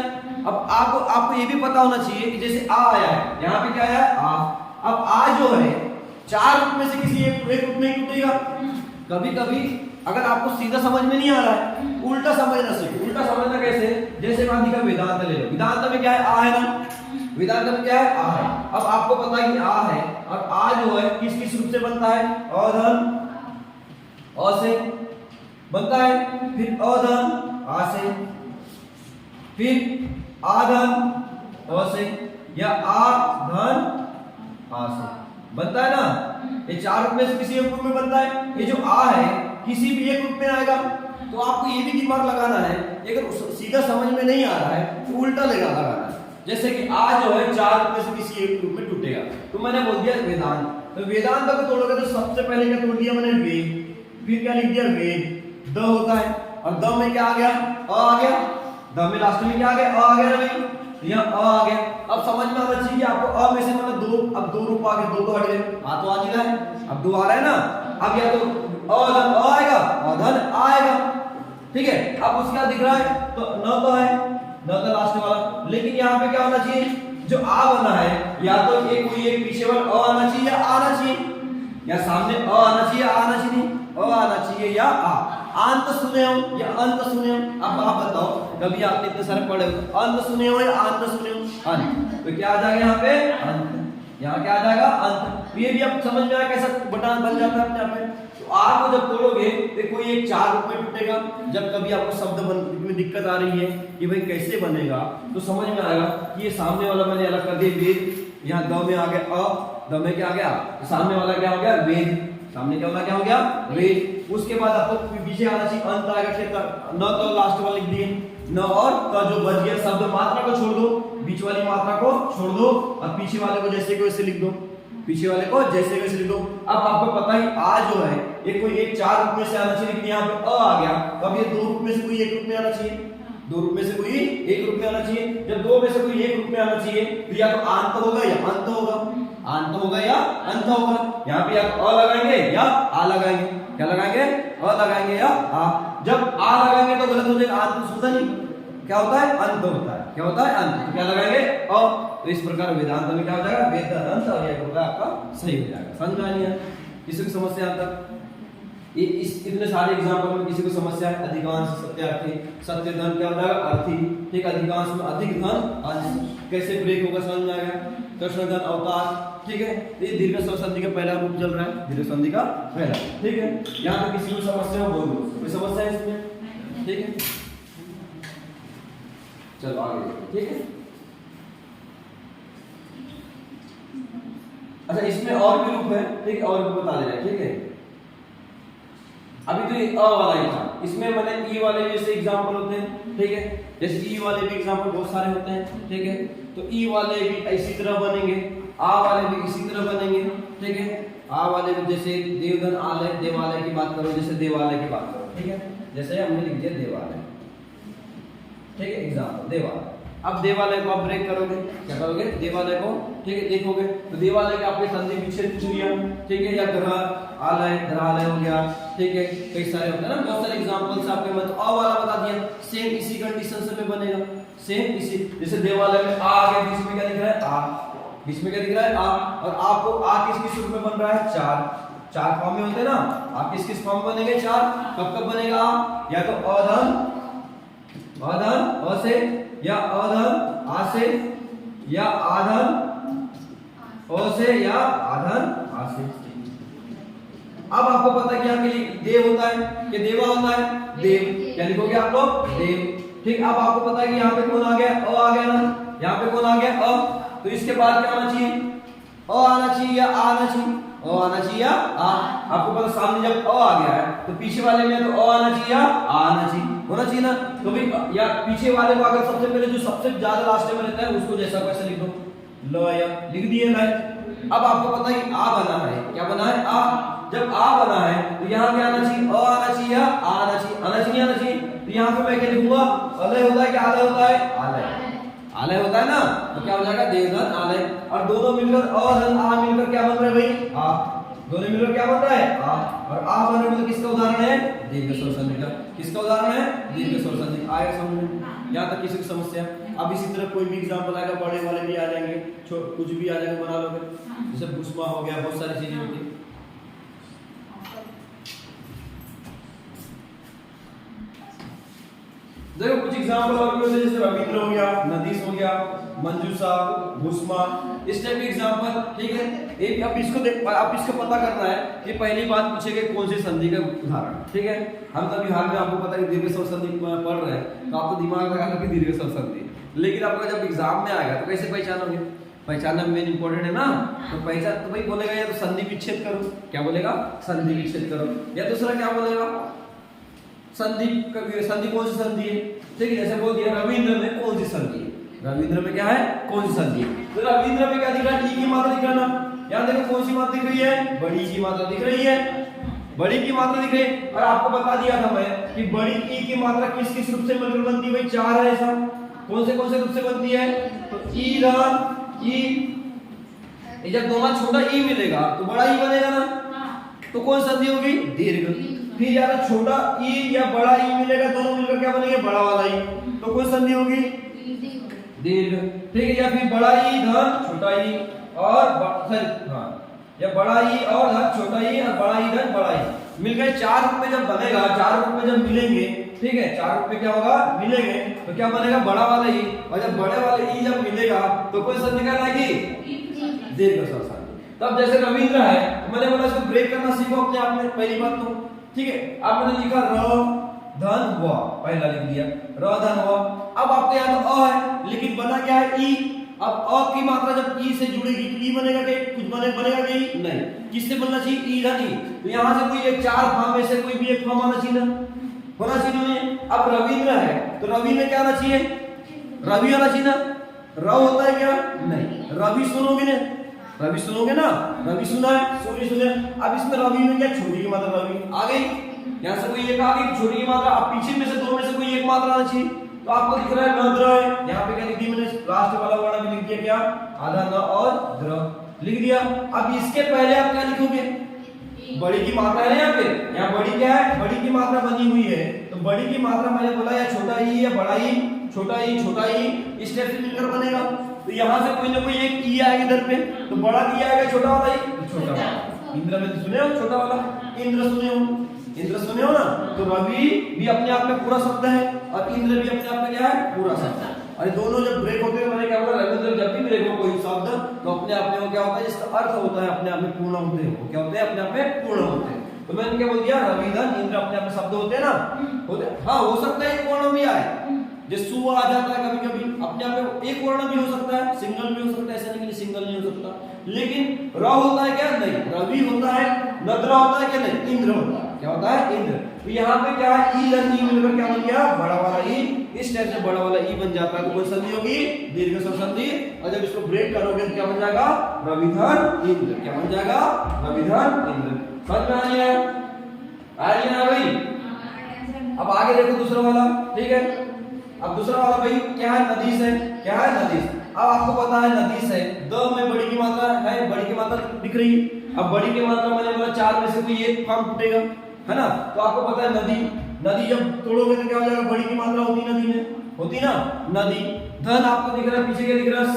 अब आपको ये भी पता होना चाहिए कि जैसे आ आया है, यहाँ पे क्या है, आ। अब आ जो है चार रूप में से किसी एक रूप में ही टूटेगा। कभी कभी अगर आपको सीधा समझ में नहीं आ रहा है, उल्टा समझना सीखो। उल्टा समझना कैसे, जैसे मान लीजिए वेदांत ले लो, वेदांत में क्या है, आ है ना, वेदांत में क्या है, आ है। अब आपको पता है कि आ है, और आ जो है किस किस रूप से बनता है, अधन अ से बनता है, फिर अधन आ से, फिर आधन अ से, या आधन आ से बनता है ना। ये चार रूप में से किसी एक रूप में बनता है। ये जो आ है किसी भी एक रूप में आएगा। तो आपको ये भी दिमाग लगाना है, अगर सीधा समझ में नहीं आ रहा है तो उल्टा लगाना है। जैसे कि आ जो है चार रूप में से किसी एक रूप में टूटेगा। तो मैंने बोल दिया वेदांत, तो वेदांत को तोड़ोगे तो सबसे पहले क्या तोड़ दिया मैंने, वेद। फिर क्या लिख दिया, वेद। द होता है, और द में क्या आ गया, अ आ गया। द में लास्ट में क्या आ गया, अ आ गया ना भाई, यहाँ अ आ गया। अब समझ में आना चाहिए आपको, अ में से मतलब दो, अब दो रूप आ गए, दो तो हट गए, आ तो आ ही रहा है, अब दो आ रहा है ना। अब या तो अधन अ आएगा, अधन आएगा, ठीक है। अब उसका दिख रहा है तो न तो है, न तो लास्ट वाला। लेकिन यहाँ पे क्या होना चाहिए, जो आ बना है या तो एक कोई एक पीछे वाला अ आना चाहिए या आना चाहिए, या सामने अ आना चाहिए, आना चाहिए, अ आना चाहिए या आ। अंत सुने हो या अंत सुने हो, अब आप बताओ, कभी आपने इतने सारे पढ़े हो, अंत सुने हो या अंत सुने हो, अंत। तो क्या आ जाएगा यहाँ पे, अंत। यहाँ क्या आ जाएगा, अंत। ये भी अब समझ में आया कैसा बटन बन जाता है अपने आप में। तो आ को जब तोड़ोगे तो कोई एक चार रूप में टूटेगा। जब कभी आपको शब्द में दिक्कत आ रही है कि भाई कैसे बनेगा, तो समझ में आएगा कि ये सामने वाला मैंने अलग कर दिया वेद, यहाँ द में आ गया अ, द में क्या आ गया, तो सामने वाला क्या हो गया, वेद। सामने क्या वाला क्या हो गया, वेद। उसके बाद आपको पीछे आना चाहिए, अंत आएगा, न तो लास्ट वाला लिख दिए, न और क जो बच गया शब्द मात्रा को छोड़ दो, बीच वाली मात्रा को छोड़ दो और पीछे वाले को जैसे को वैसे लिख दो, पीछे वाले को जैसे वैसे लिख दो। अब आपको पता ही आ जो है ये कोई एक 4 रूप में से आना चाहिए, लेकिन यहाँ पे अ आ गया, तो अब ये 2 रूप में से कोई एक रूप में आना चाहिए, 2 रूप में से कोई एक रूप में आना चाहिए। जब 2 में से कोई एक रूप में आना चाहिए तो या तो अंत होगा या अंत होगा, अंत होगा या अंत होगा। यहाँ पे या तो अ लगाएंगे या आ लगाएंगे, क्या लगाएंगे, अ लगाएंगे या आ। जब आ लगाएंगे तो गलत हो जाएगा, अंत होता नहीं, क्या होता है, अंत होता है, क्या होता है, अंत। तो क्या लगाएंगे, अ। तो इस प्रकार वेदांत में क्या हो जाएगा, वेदांत और यह होगा आपका सही हो जाएगा। समझ में नहीं है किसी को समस्या आता ये इस इतने सारे एग्जांपल में किसी को समस्या है। अधिकांश सत्यार्थी, सत्य धन क्या हो जाएगा, अर्थी, ठीक। अधिकांश में अधिक धन अंश, कैसे ब्रेक होगा समझ में आएगा। कृष्ण धन अवतार, ठीक है। ये दीर्घ स्वर संधि का पहला रूप चल रहा है, दीर्घ संधि का पहला, ठीक है। यहाँ पे किसी को समस्या हो बोल दो, कोई समस्या है इसमें, ठीक है। चलो आगे, ठीक है। अच्छा इसमें और भी रूप है, ठीक है, और भी बता दे रहे हैं, ठीक है। अभी तो ये अ वाला ही था, इसमें मैंने ई वाले भी जैसे एग्जांपल होते हैं, ठीक है। जैसे ई वाले भी एग्जांपल बहुत सारे होते हैं, ठीक है। तो ई वाले भी इसी तरह बनेंगे, आ वाले भी इसी तरह बनेंगे, ठीक है। आ वाले भी जैसे देवधन आलय, देवालय की बात करो, जैसे देवालय की बात करो, ठीक है। जैसे हमने लिख दिया देवालय, ठीक है, एग्जांपल देवालय। अब देवालय को आप ब्रेक करोगे, क्या करोगे, देवालय को, ठीक है, देखोगे तो देवालय के आपके संधि विच्छेद पूछ लिया, ठीक है। या ग्रह आलय, ग्रहालय हो गया, ठीक है। कई सारे होते हैं ना, बहुत सारे एग्जांपल्स आपके मतलब अ वाला बता दिया, सेम इसी कंडीशन से में बनेगा, सेम इसी। जैसे देवालय में आ गया, बीच में क्या दिख रहा है, आ, बीच में क्या दिख रहा है, आ। और आपको आ किस किस रूप में बन रहा है, चार फॉर्म में होते हैं ना। आप किस किस फॉर्म में बनेंगे, चार। कब कब बनेगा आ, या तो अधन, अधन अ से, या अधन आ से, या आधन अ से, या आधन आ से। अब आपको पता है कि यहाँ के लिए देव होता है कि देवा होता है, देव, क्या लिखोगे आप लोग, देव, ठीक। अब आपको पता है कि यहाँ पे कौन आ गया, अ आ गया ना, यहाँ पे कौन आ गया, अ। तो इसके बाद क्या आना चाहिए, अ आना चाहिए या आ आना चाहिए, अ आना चाहिए या आ। आपको पता सामने जब अ आ गया है तो पीछे वाले में तो अ आना चाहिए या आ आना चाहिए, होना चाहिए ना। तो भाई या पीछे वाले को अगर सबसे पहले जो सबसे ज्यादा लास्ट में रहता है उसको जैसा वैसा लिख दो, ल या लिख दिए ना। अब आपको पता है कि आ बना है, क्या बना है, आ। जब आ बना है तो यहाँ क्या आना चाहिए, अ आना चाहिए या आ आना चाहिए, आना चाहिए, आना चाहिए। तो यहाँ पे मैं क्या लिखूंगा, अलय होता है कि आलय होता है, आलय, आलय होता है ना। तो क्या हो जाएगा, देवधन आलय। और दोनों मिलकर अ धन आ मिलकर क्या बन रहा है भाई, आ। दोनों मिलकर क्या बन रहा है, आ। और आ बन रहा है किसका उदाहरण है, दीर्घ स्वर संधि का। किसका उदाहरण है, दीर्घ स्वर संधि। आएगा समझ में, यहाँ तक किसी की समस्या। अब इसी तरह कोई भी एग्जांपल आएगा, बड़े वाले भी आ जाएंगे, कुछ भी आ जाएगा, बना लोगे। जैसे भूस्मा हो गया, बहुत सारी चीजें होती है। देखो कुछ एग्जांपल और भी होते हैं, जैसे रविंद्र हो गया, नदीस हो गया, मंजूषा, भूस्मा, इस टाइप के एग्जांपल, ठीक है। एक अब इसको देख, आप इसको पता करना है कि पहली बात पूछेंगे कौन सी संधि का उदाहरण, ठीक है। हम तो बिहार में आपको पता है दीर्घ स्वर संधि पढ़ रहे हैं, तो आपको दिमाग लगा लो कि दीर्घ स्वर संधि। लेकिन आपका जब एग्जाम में आएगा तो कैसे पहचानोगे, पहचानना मेन इंपॉर्टेंट है ना। तो पहचान तो भाई बोलेगा या तो संधि विच्छेद करो, क्या बोलेगा, संधि विच्छेद करो। या दूसरा क्या बोलेगा, संधि, संधि कौन सी संधि है, ठीक है। जैसे बोल दिया रविंद्र में कौन सी संधि है, रविंद्र में क्या है, कौन सी संधि है। तो रविंद्र में क्या दिख रहा है, ई की मात्रा दिख रहा है ना। यहाँ देखो कौन सी मात्रा दिख रही है, बड़ी की मात्रा दिख रही है, बड़ी की मात्रा दिख रही है। और आपको बता दिया था मैं कि बड़ी ई की मात्रा किस किस रूप से मिलकर बनती है, भाई 4 है ऐसा। कौन से रूप से बनती है, तो ई धन ई, जब दोनों छोटा ई मिलेगा तो बड़ा ई बनेगा ना। तो कौन संधि होगी, दीर्घ। फिर या तो छोटा ई या बड़ा ई मिलेगा, दोनों मिलकर क्या बनेंगे, बड़ा वाला ई। तो कौन संधि होगी, दीर्घ, ठीक है। या फिर बड़ा ई धन छोटा ई और हाँ, या बड़ा ई और धन छोटा ई और बड़ा ई धन बड़ा ई मिल गए। 4 रूप में जब बनेगा, 4 रूप में जब मिलेंगे, ठीक है, 4 रूप में क्या होगा, मिलेंगे, तो क्या बनेगा, बड़ा वाला ई। और जब बड़े वाले ई जब मिलेगा तो कोई संधि कहलाएगी, दीर्घ स्वर संधि। तब जैसे रविंद्र है, मैंने बोला इसको ब्रेक करना सीखो अपने आप में, पहली बात तो, ठीक है। अब मैंने लिखा र धन व, पहला लिख दिया र धन व। अब आपके यहाँ तो अ है, लेकिन बना क्या है, ई। अब अ की मात्रा जब ई से जुड़ेगी तो ई बनेगा क्या, कुछ बनेगा क्या, नहीं। किससे बनना चाहिए, ई धन ई। तो यहाँ से कोई एक 4 फॉर्म में से कोई भी एक फॉर्म आना चाहिए ना, होना चाहिए। अब रविंद्र है तो रवि में क्या आना चाहिए, रवि आना चाहिए ना, र होता है क्या, नहीं, रवि सुनोगे ना, रवि सुनोगे ना, रवि सुना है, सूर्य सुने। अब इसमें रवि में क्या, छोटी की मात्रा रवि आ गई, यहाँ से कोई एक आ गई छोटी की मात्रा। अब पीछे में से दो में से कोई एक मात्रा आना चाहिए, तो आपको दिख रहा है न द्र है, यहाँ पे क्या लिख दी मैंने, लास्ट वाला वर्ण भी लिख दिया, क्या, आधा न और द्र लिख दिया। अब इसके पहले आप क्या लिखोगे, बड़ी की मात्रा है यहाँ पे, यहाँ बड़ी क्या है, बड़ी की मात्रा बनी हुई है, तो बड़ी की मात्रा मैंने बोला या छोटा ई या बड़ा ई, छोटा ई इस टाइप से मिलकर बनेगा। तो यहाँ से कोई ना कोई एक ई आएगा इधर पे, तो बड़ा ई आएगा, छोटा वाला ई, तो छोटा वाला। इंद्र में सुने हो छोटा वाला, इंद्र सुने हो ना, तो रवि भी अपने आप में पूरा शब्द है और इंद्र भी अपने आप में क्या है, पूरा शब्द है। अरे दोनों जब ब्रेक होते हैं, मैंने क्या बोला, रविंद्र जब भी ब्रेक हो कोई शब्द, तो अपने आप में वो क्या होता है, इसका अर्थ होता है अपने आप में पूर्ण होते हैं, वो क्या होते हैं, अपने आप में पूर्ण होते हैं। तो मैंने क्या बोल दिया, रवि धन इंद्र अपने आप में शब्द होते हैं ना, होते, हाँ हो सकता है एक वर्ण भी आए, जैसे सु आ जाता है कभी कभी, अपने आप में एक वर्ण भी हो सकता है, सिंगल भी हो सकता है, ऐसा नहीं कि सिंगल नहीं हो सकता, लेकिन र होता है क्या, नहीं, रवि होता है, नद्र होता है क्या, नहीं, इंद्र होता है, क्या होता है, इंद्र। तो यहाँ पे क्या है, ई और ई मिलकर क्या बन गया, बड़ा वाला ई, इस टाइप से बड़ा वाला ई बन जाता है, तो कोई संधि होगी, दीर्घ स्वर संधि, और जब इसको ब्रेक करोगे तो क्या बन जाएगा, रविधन इंद्र, क्या बन जाएगा, रविधन इंद्र। समझ में आ रही है, आ रही है ना भाई। अब आगे देखो दूसरा वाला, ठीक है, अब दूसरा वाला भाई क्या है, नदीस है, क्या है, नदीस। अब आपको पता है नदीस है, द में बड़ी की मात्रा है, बड़ी की मात्रा दिख रही है, अब बड़ी की मात्रा मैंने बोला चार में से कोई एक काम टूटेगा, है ना, तो आपको पता है नदी जब तोड़ोगे तो क्या हो जाएगा, बड़ी की मात्रा होती नदी में, होती ना, नदी। धन आपको दिख रहा है, पीछे क्या दिख रहा है,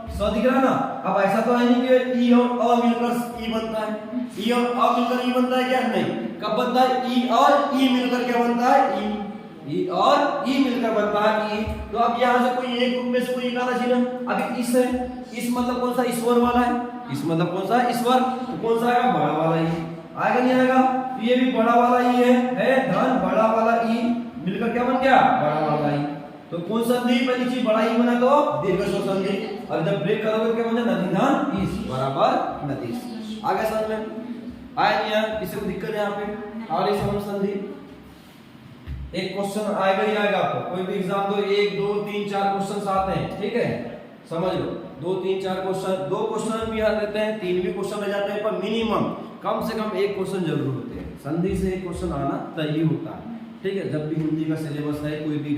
स दिख रहा है ना। अब ऐसा तो है नहीं कि ई और अ मिलकर ई बनता है, ई और अ मिलकर ई बनता है क्या, नहीं, कब बनता है, ई और ई मिलकर क्या बनता है, ई और ई मिलकर बनता है ई। तो अब यहाँ से कोई एक रूप में से कोई एक आना चाहिए ना। अभी इस है, इस मतलब कौन सा, ईश्वर वाला है, इस मतलब कौन सा, ईश्वर, तो कौन सा आएगा, बड़ा वाला ई आएगा, नहीं आएगा, तो ये भी बड़ा वाला ई है धन बड़ा वाला ई मिलकर क्या बन गया, बड़ा वाला ई। तो कौन संधि पहली चीज, बड़ा ई बना तो दीर्घ स्वर संधि, और जब ब्रेक करोगे क्या बन जाए, नदी धन ईश बराबर नदीश। आगे समझ में आया नहीं आया, किसी को दिक्कत है यहाँ पे, और ये समझ संधि। एक क्वेश्चन आएगा ही आएगा आपको, कोई भी एग्जाम दो, 1 2 3 4 क्वेश्चन आते हैं, ठीक है, समझ लो 2 3 4 क्वेश्चन, 2 क्वेश्चन भी आ जाते हैं, 3 भी क्वेश्चन रह जाते हैं, पर मिनिमम कम से कम एक क्वेश्चन जरूर होते हैं, संधि से एक क्वेश्चन आना तय होता है, ठीक है। जब भी हिंदी का सिलेबस है, कोई भी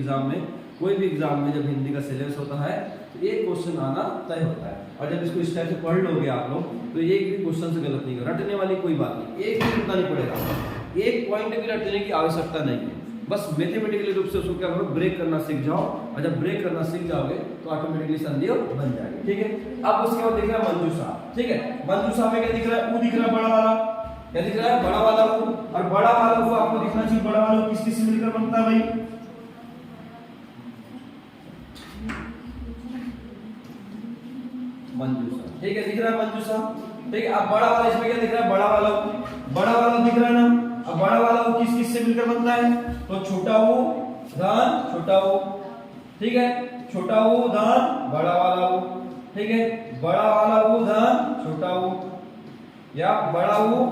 एग्जाम में जब हिंदी का सिलेबस होता है तो एक क्वेश्चन आना तय होता है, और जब इसको इस टाइप से पढ़ लोगे आप लोग तो एक भी क्वेश्चन से गलत नहीं, रटने वाली कोई बात नहीं, एक भी रटना नहीं पड़ेगा, एक पॉइंट भी रटने की आवश्यकता नहीं है, बस मैथमेटिकली रूप से उसको क्या करो, ब्रेक करना सीख जाओ, और जब ब्रेक करना सीख जाओगे तो ऑटोमेटिकली संधि बन जाएगी, ठीक है। अब उसके बाद दिख रहा है मंजूषा, ठीक है, मंजूषा में क्या दिख रहा है, ऊ दिख रहा है, बड़ा वाला क्या दिख रहा है, बड़ा वाला ऊ, और बड़ा वाला ऊ आपको दिखना चाहिए, बड़ा वाला किस किस से मिलकर बनता है भाई, मंजूषा, ठीक है, दिख रहा है मंजूषा, ठीक है। अब बड़ा वाला, इसमें क्या दिख रहा है, बड़ा वाला दिख रहा है ना। अब बड़ा वाला वो किस किस से मिलकर बनता है, तो छोटा वो धन छोटा वो, ठीक है, छोटा वो धन बड़ा वाला वो, ठीक है, बड़ा वाला वो धन छोटा वो, या बड़ा वो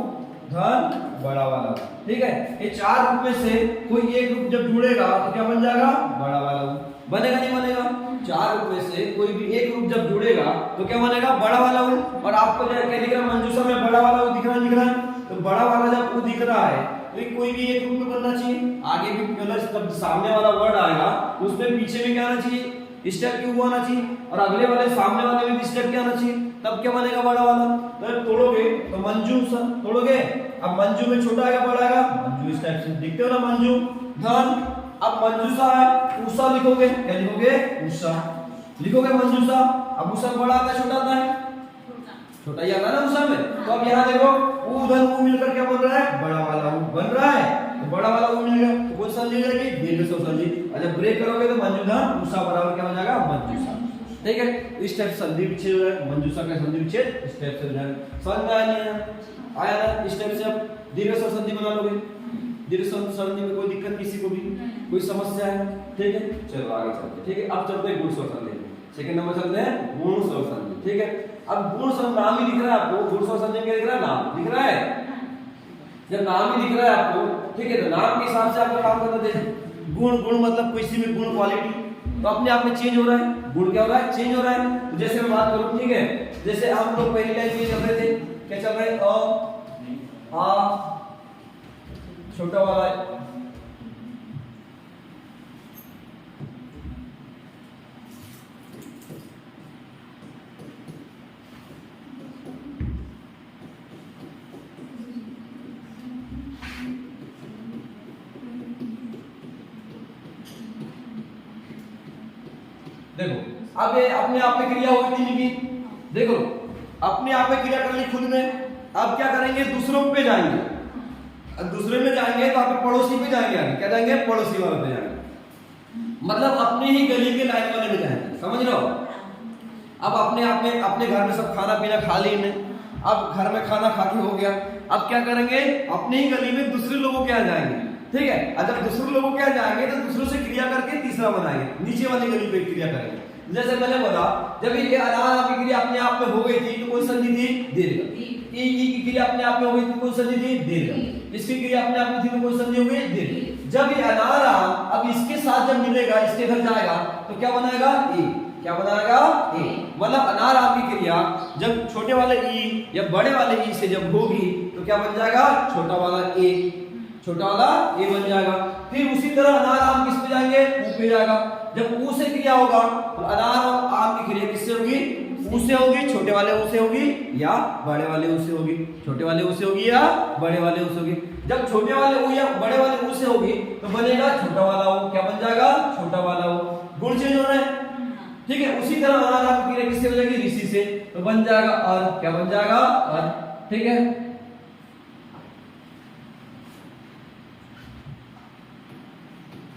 धन बड़ा वाला, ठीक है। ये चार रूप में से कोई एक रूप जब जुड़ेगा तो क्या बन जाएगा, बड़ा वाला वो, बनेगा नहीं बनेगा, चार रूप में से कोई भी एक रूप जब जुड़ेगा तो क्या बनेगा, बड़ा वाला वो। और आपको क्या दिख रहा है, मंजूषा में बड़ा वाला वो दिख रहा है, तो बड़ा वाला जब वो दिख रहा है तो कोई भी एक रूप में बनना चाहिए, आगे भी मतलब जब सामने वाला वर्ड आएगा उसमें पीछे में क्या आना चाहिए, स्टेप क्यों आना चाहिए, और अगले वाले सामने वाले में भी स्टेप क्या आना चाहिए, तब क्या बनेगा, बड़ा वाला। तो तोड़ोगे तो मंजूषा तोड़ोगे, अब मंजू में छोटा आएगा बड़ा आएगा, मंजू इस टाइप से दिखते हो ना, मंजू धन। अब मंजूषा है, उषा लिखोगे, क्या लिखोगे, उषा लिखोगे मंजूषा। अब उषा बड़ा आता है छोटा आता है, छोटा ही आता है ना उषा में। तो अब यहाँ देखो ऊ धन ऊ मिलकर क्या बन रहा है, बड़ा वाला ऊ बन रहा है, तो बड़ा वाला ऊ मिल गया, तो कौन सा संधि हो जाएगी, दीर्घ स्वर संधि। अच्छा ब्रेक करोगे तो मंजू धन उषा बराबर क्या हो जाएगा, मंजूषा, ठीक है। इस टाइप संधि विच्छेद हो जाएगा, मंजूषा का संधि विच्छेद इस टाइप से हो जाएगा। समझ में आया ना, इस टाइप से आप दीर्घ स्वर संधि बना लोगे। दीर्घ स्वर संधि में कोई दिक्कत किसी को भी, कोई समस्या है, ठीक है। चलो आगे चलते हैं, ठीक है। अब चलते हैं गुण स्वर संधि, सेकंड नंबर चलते हैं गुण स्वर संधि, ठीक है। अब गुण स्वर नाम ही दिख रहा है आपको, गुण स्वर संधि में क्या दिख रहा है, नाम दिख रहा है। जब नाम ही दिख रहा है आपको, ठीक है, तो नाम के हिसाब से आपको काम करना चाहिए। गुण, गुण मतलब किसी भी गुण, क्वालिटी, तो अपने आप में चेंज हो रहा है, गुण क्या हो रहा है, चेंज हो रहा है। तो जैसे मैं बात करूं, ठीक है, जैसे हम लोग पहली लाइन में चल रहे थे, क्या चल रहा है, अ आ छोटा वाला देखो, अब ये अपने आप में क्रिया होगी तीन की, देखो अपने आप में क्रिया कर ली खुद में। अब क्या करेंगे, दूसरों पे जाएंगे, अब दूसरे में जाएंगे तो आप पड़ोसी पे जाएंगे, आगे क्या जाएंगे, पड़ोसी वाले पे जाएंगे, मतलब अपने ही गली के लाइन वाले में जाएंगे, समझ रहे हो। अब अपने आप में अपने घर में सब खाना पीना खा ली ने, अब घर में खाना खा के हो गया, अब क्या करेंगे, अपने ही गली में दूसरे लोगों के यहाँ जाएंगे, ठीक है। अब जब दूसरे लोगों के यहाँ जाएंगे तो दूसरों से क्रिया करके तीसरा बनाएंगे, नीचे वाली गली पे क्रिया करेंगे। जैसे मैंने बोला, जब ये अनार की क्रिया अपने आप में हो गई थी तो कौन संधि थी, दीर्घ। ई की क्रिया अपने आप में हो गई तो कौन संधि थी, दीर्घ। इसकी क्रिया अपने आप में थी तो कौन संधि हो गई, दीर्घ। जब ये अनार अब इसके साथ जब मिलेगा, इसके घर जाएगा तो क्या बनाएगा, ए, क्या बनाएगा, ए। मतलब अनार आम की क्रिया जब छोटे वाले ई या बड़े वाले ई से जब होगी तो क्या बन जाएगा, छोटा वाला ए, छोटा वाला ए बन जाएगा। फिर उसी तरह अनार आम किस पे जाएंगे, ऊ पे जाएगा। जब ऊ से क्रिया होगा तो अनार और आम की क्रिया किससे होगी, ऊ से होगी, छोटे वाले ऊ से होगी या बड़े वाले ऊ से होगी, छोटे वाले ऊ से होगी या बड़े वाले ऊ से होगी। जब छोटे वाले ऊ या बड़े वाले ऊ से होगी तो बनेगा छोटा वाला ऊ, क्या बन जाएगा, छोटा वाला ऊ। गुण चेंज हो रहा है, ठीक है। उसी तरह अनार आम की क्रिया किससे हो जाएगी, ऋषि से, तो बन जाएगा अर, क्या बन जाएगा, अर, ठीक है।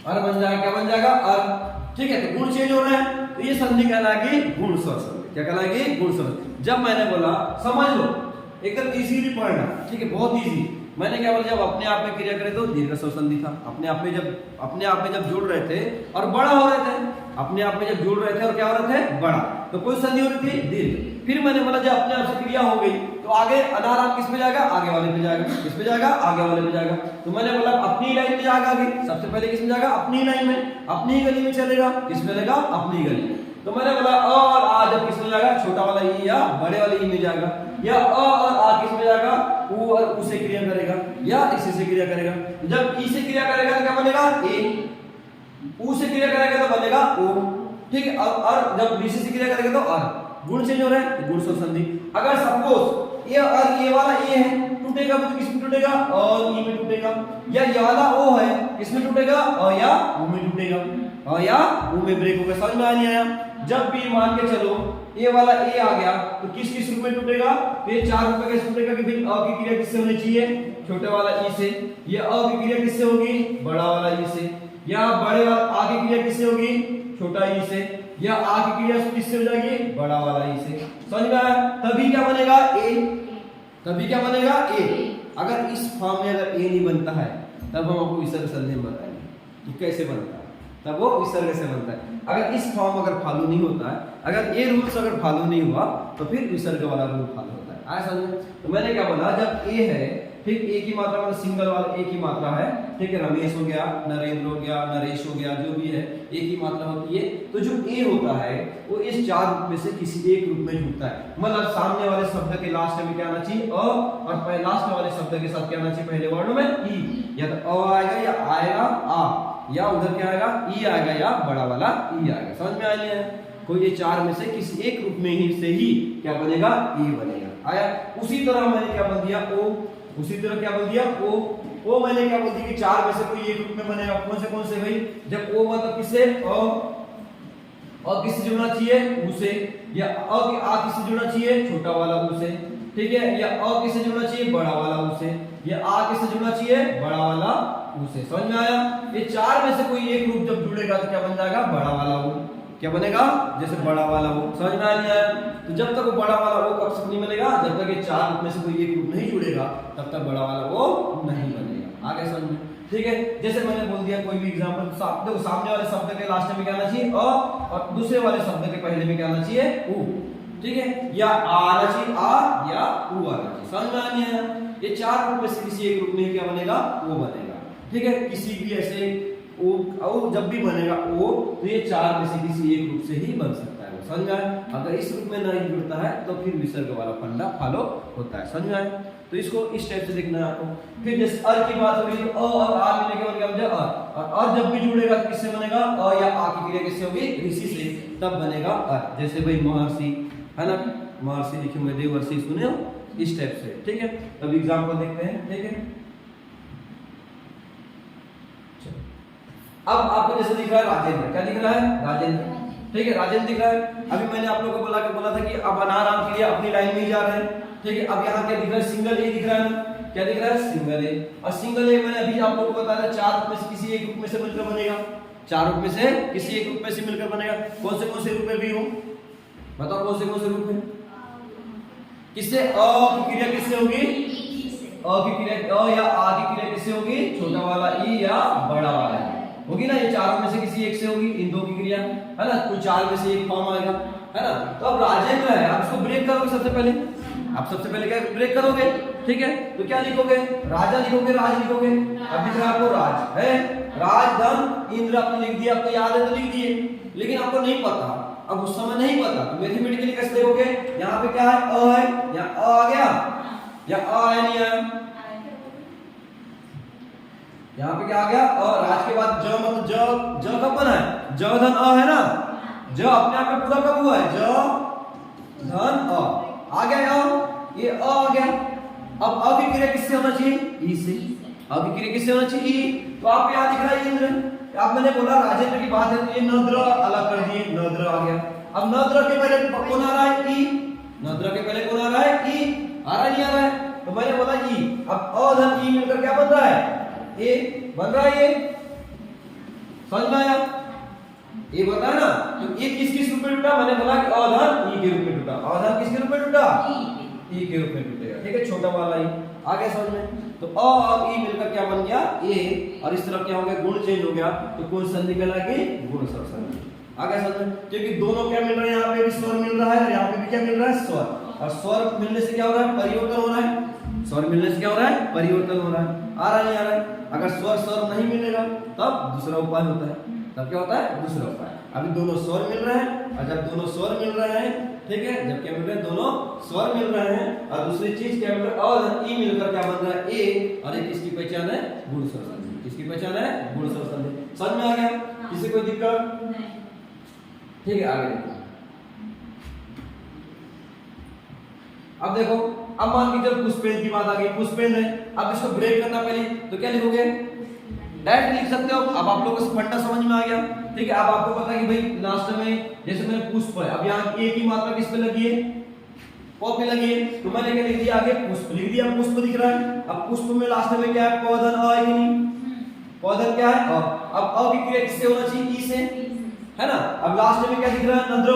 अर बन जाएगा, क्या बन जाएगा, अर, ठीक है। तो गुण चेंज हो रहे हैं तो ये संधि कहलाएगी गुण स्वर संधि, क्या कहलाएगी, गुण स्वर। जब मैंने बोला, समझ लो एकदम इजीली पढ़ना, ठीक है, बहुत इजी। मैंने क्या बोला, जब अपने आप में क्रिया करे तो दीर्घ स्वर संधि था, अपने आप में जब जुड़ रहे थे और बड़ा हो रहे थे, अपने आप में जब जुड़ रहे थे और क्या हो रहे थे, बड़ा, तो कोई संधि हो रही थी, दीर्घ। फिर मैंने बोला जब अपने आप से क्रिया हो गई तो आगे अनार आम किस पे जाएगा, आगे वाले पे जाएगा, किस पे जाएगा, आगे वाले पे जाएगा। तो मैंने बोला अपनी लाइन में जाएगा, आगे सबसे पहले किस में जाएगा, अपनी लाइन में, अपनी ही गली में चलेगा, किस में चलेगा, अपनी गली में। तो मैंने बोला अ और आ जब किस में जाएगा, छोटा वाला ई या बड़े वाले ई में जाएगा, या अ और आ किस में जाएगा, ऊ और ऊ से क्रिया करेगा या इसी से क्रिया करेगा। जब ई से क्रिया करेगा तो क्या बनेगा, ए, ऊ से क्रिया करेगा तो बनेगा ओ, ठीक है। और जब ऋषि से क्रिया करेगा तो अर। गुण चेंज हो रहा है, गुण स्वर संधि। अगर सपोज ये और ये वाला ए है, टूटेगा तो किसमें टूटेगा, और ई में टूटेगा, या ये वाला ओ है, किसमें टूटेगा, और या ऊ में टूटेगा, और या ऊ में ब्रेक होगा। समझ में आ नहीं आया। जब भी मान के चलो ये वाला ए आ गया तो किस किस रूप में टूटेगा, तो ये चार रूप में कैसे टूटेगा कि भाई अ की क्रिया किससे होनी चाहिए, छोटे वाला ई से, ये अ की क्रिया किससे होगी, बड़ा वाला ई से, या बड़े वाला आ की क्रिया किससे होगी, छोटा ई से, या आ की क्रिया किससे हो जाएगी, बड़ा वाला ई से। समझ में आया। तभी क्या बनेगा, ए, तभी क्या बनेगा, ए। अगर इस फॉर्म में अगर ए नहीं बनता है तब हम आपको विसर्ग संधि बताएंगे कि कैसे बनता है, तब वो विसर्ग से बनता है। अगर इस फॉर्म अगर फॉलो नहीं होता है, अगर ये रूल्स अगर फॉलो नहीं हुआ तो फिर विसर्ग वाला रूल फॉलो होता है। आया समझ में। तो मैंने क्या बोला, जब ए है, ठीक, ए की मात्रा मतलब सिंगल वाला ए की मात्रा है, ठीक है, रमेश हो गया, नरेंद्र हो गया, नरेश हो गया, जो भी है ए की मात्रा होती है। तो जो ए होता है वो इस चार रूप में से किसी एक रूप में जुड़ता है। मतलब सामने वाले शब्द के लास्ट में क्या आना चाहिए, अ, और लास्ट वाले शब्द के साथ क्या आना चाहिए, पहले वर्ण में ई, या तो अ आएगा या आएगा आ, या उधर क्या आएगा, ई आएगा, या बड़ा वाला ई आएगा। समझ में आ रही है। कोई ये चार में से किसी एक रूप में ही से ही क्या बनेगा, ई बनेगा। आया। उसी तरह मैंने क्या बोल दिया, ओ, उसी तरह क्या बोल दिया, ओ मैंने क्या बोल दिया कि चार में से कोई एक रूप में बनेगा। कौन से भाई, जब ओ मतलब किससे, अ किससे जुड़ना चाहिए, ऊ से, या आ किससे जुड़ना चाहिए, छोटा वाला ऊ से, ठीक है, या अ किससे जुड़ना चाहिए, बड़ा वाला ऊ से, या आ किससे जुड़ना चाहिए, बड़ा वाला ऊ से। समझ में आया। ये चार में से कोई एक रूप जब जुड़ेगा तो क्या बन जाएगा, बड़ा वाला ऊ। क्या बनेगा, जैसे बड़ा वाला ऊ। समझ में आ गया। तो जब तक वो बड़ा वाला ऊ कब तक नहीं बनेगा, जब तक ये चार रूप में से कोई एक रूप नहीं जुड़ेगा तब तक बड़ा वाला वो नहीं बनेगा। आगे समझ में, ठीक है। जैसे मैंने बोल दिया कोई भी एग्जांपल, देखो सामने वाले शब्द के लास्ट में क्या आना चाहिए, अ, और दूसरे वाले शब्द के पहले में क्या आना चाहिए, ऊ, ठीक है, या आ आना चाहिए, आ या ऊ आना चाहिए। समझ में आ नहीं आया। ये चार रूप में से किसी एक रूप में क्या बनेगा, वो बनेगा, ठीक है। किसी भी ऐसे ओ जब भी बनेगा ओ, तो ये चार में से किसी एक रूप से ही बन सकता है। समझ में आया? अगर इस रूप में नहीं जुड़ता है तो फिर विसर्ग वाला फंडा फॉलो होता है। समझ में आया? तो इसको इस टाइप से देखना है आपको। फिर जैसे अ की बात हो रही है तो अ और आ मिलने के बन गया अ, और जब भी जुड़ेगा तो किससे बनेगा? अ या आ की क्रिया किससे होगी? ऋषि से, तब बनेगा अ। जैसे भाई महर्षि है ना, महर्षि लिखे हुए देवर्षि सुने हो, इस टाइप से। ठीक है, अब एग्जांपल देखते हैं। ठीक है, अब आपको जैसे दिख रहा है राजेंद्र, क्या दिख रहा है? राजेंद्र। ठीक है, राजेंद्र दिख रहा है। अभी मैंने आप लोगों को बोला था कि अब अनाराम के लिए अपनी लाइन में ही जा रहे हैं। ठीक है, अब यहाँ क्या दिख रहा है? सिंगल ए दिख रहा है ना, क्या दिख रहा है? सिंगल ए। और सिंगल ए मैंने अभी आप लोगों को बताया चार रूप में से किसी एक रूप में से मिलकर बनेगा। चार रूप में से किसी एक रूप में से मिलकर बनेगा। कौन से रूप में भी हो बताओ? कौन से रूप में? किससे? अ की क्रिया किससे होगी? अ की क्रिया अ या आ की क्रिया किससे होगी? छोटा वाला ई या बड़ा वाला होगी ना। ये चारों में से किसी एक से होगी, इन दो की क्रिया है ना। कोई चार में से एक फॉर्म आएगा है ना। तो अब राजेंद्र है, आप इसको ब्रेक करोगे सबसे पहले। आप सबसे पहले क्या ब्रेक करोगे? ठीक है, तो क्या लिखोगे? राजा लिखोगे, राज लिखोगे। अब दिख रहा है आपको राज है, राज धन इंद्र आपने लिख दिया, आपको याद है तो लिख दिए। लेकिन आपको नहीं पता, अब उस समय नहीं पता, तो मैथमेटिकली कैसे देखोगे? यहाँ पे क्या है? अ है, यहाँ अ आ गया या अ आया नहीं आया? यहाँ पे क्या आ गया? और राज के बाद ज, मतलब ज कब बना है? ज धन अ है ना। ज अपने आप में पूरा कब हुआ है? ज धन अ आ गया, ये अ आ गया। अब अ की क्रिया किससे होना चाहिए? ई से। अ की क्रिया किससे होना चाहिए? ई। तो आप यहाँ दिख रहा है इंद्र। अब मैंने बोला राजेंद्र की बात है तो ये नद्र अलग कर दिए, नद्र आ गया। अब नद्र के पहले कौन आ रहा है? ई। नद्र के पहले कौन आ रहा है? ई। आ रहा नहीं आ रहा है? तो मैंने बोला ई। अब अ धन ई मिलकर क्या बन रहा है? ए बन रहा है। ये समझ में आया? ये बन रहा है ना। तो ये किस रूप में टूटा? मैंने बोला कि अधन ई के रूप में टूटा। अधन किसके रूप में टूटा? ई के रूप में टूटेगा। ठीक है, छोटा वाला ई आ गया समझ में। तो अ और ई मिलकर क्या बन गया? ए। और इस तरफ क्या हो गया? गुण चेंज हो गया। तो कौन संधि कहलाएगी? गुण स्वर संधि। आ गया समझ में? क्योंकि दोनों क्या मिल रहा है? यहाँ पे भी स्वर मिल रहा है और यहाँ पे भी क्या मिल रहा है? स्वर। और स्वर मिलने से क्या हो रहा है? परिवर्तन हो रहा है। स्वर मिलने से क्या हो रहा है? परिवर्तन हो रहा है। आ रहा नहीं आ रहा है? अगर स्वर नहीं मिलेगा तब दूसरा उपाय होता है। तब क्या होता है? दूसरा उपाय। अभी दोनों स्वर मिल रहे हैं, और जब दोनों स्वर मिल रहे हैं, ठीक है, जब क्या मिल रहे हैं? दोनों स्वर मिल रहे हैं। और दूसरी चीज क्या मिल रहा है? और ई मिलकर क्या बन रहा है? ए। और एक किसकी पहचान है? गुण स्वर संधि। किसकी पहचान है? गुण स्वर संधि। समझ में आ गया? किसी कोई दिक्कत नहीं? ठीक है, आगे देखो। अब देखो, अब मान लीजिए पुष्पेंद्र की बात आ गई। पुष्पेंद्र है, अब इसको ब्रेक करना पहले, तो क्या लिखोगे? डायरेक्ट लिख सकते हो। अब आप लोगों को फंडा समझ में आ गया। ठीक है, अब आपको पता है कि भाई लास्ट में जैसे मैंने पुष्प है, अब यहाँ ए की मात्रा किस पे लगी है? प पे लगी है। तो मैंने क्या लिख दिया? आगे पुष्प लिख दिया। पुष्प दिख रहा है। अब पुष्प में लास्ट में क्या है? पौधन अ है कि नहीं? पौधन क्या है? अ। अब अ की क्रिया किससे होना चाहिए? ई से, है ना। अब लास्ट में क्या दिख रहा है? नद्र।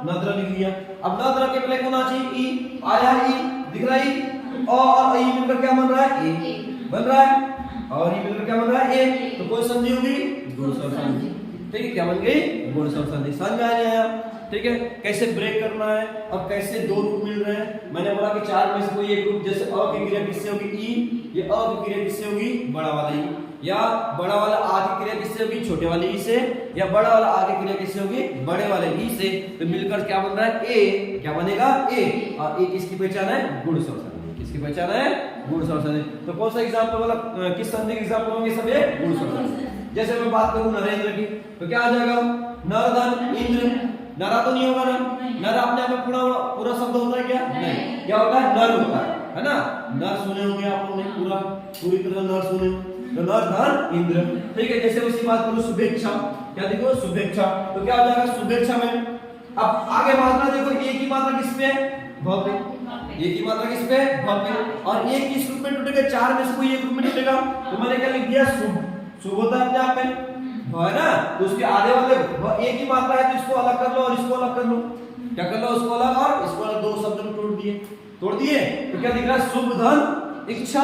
नद्र लिख दिया। अब नद्र के पहले कौन आना चाहिए? ई। आया ई, दिख रहा है ई। तो अ और ई मिलकर क्या बन रहा है? ए बन रहा है। और ई मिलकर क्या बन रहा है? ए। तो कौन संधि होगी? गुण स्वर संधि। ठीक है, क्या बन गई? गुण स्वर संधि। समझ में आया? ठीक है, कैसे ब्रेक करना है और कैसे दो रूप मिल रहे हैं। मैंने बोला कि चार में से कोई एक रूप, जैसे अ की क्रिया किससे होगी? ई। ये अ की क्रिया किससे होगी? बड़ा वाला ई। या बड़ा वाला आ की क्रिया किससे होगी? छोटे वाले ई से। या बड़ा वाला आ की क्रिया किससे होगी? बड़े वाले ई से। तो मिलकर क्या बन रहा है? ए। क्या बनेगा? ए। और ए किसकी पहचान है? गुण स्वर संधि। किसकी पहचान है? गुण स्वर संधि। तो कौन सा एग्जांपल वाला, किस संधि के एग्जांपल होंगे? सब ये गुण स्वर संधि। जैसे मैं बात करूं नरेंद्र की, तो क्या आ जाएगा? नर धन इंद्र। नरा तो नहीं होगा ना। नर अपने आप में पूरा शब्द होता है क्या? नहीं। क्या होता है? नर होता है ना। नर सुने होंगे आप लोगों ने, पूरी तरह नर सुने। तो नर धन इंद्र। ठीक है, जैसे उसी बात करूं शुभेच्छा, क्या देखो? शुभेच्छा। तो क्या हो जाएगा? शुभेच्छा में अब आगे मात्रा देखो, ए की मात्रा किस पे? भ पे। ए की मात्रा किस पे? भ पे। और ए किस रूप में टूटेगा? चार में से कोई एक रूप में टूटेगा। तो मैंने क्या लिख दिया? शुभ। शुभ होता है अपने आप में, है ना। तो उसके आधे वाले ए की मात्रा है, तो इसको अलग कर लो और इसको अलग कर लो। क्या कर लो? उसको अलग और इसको अलग, दो शब्द में तोड़ दिए। तो क्या दिख रहा है? शुभ धन इच्छा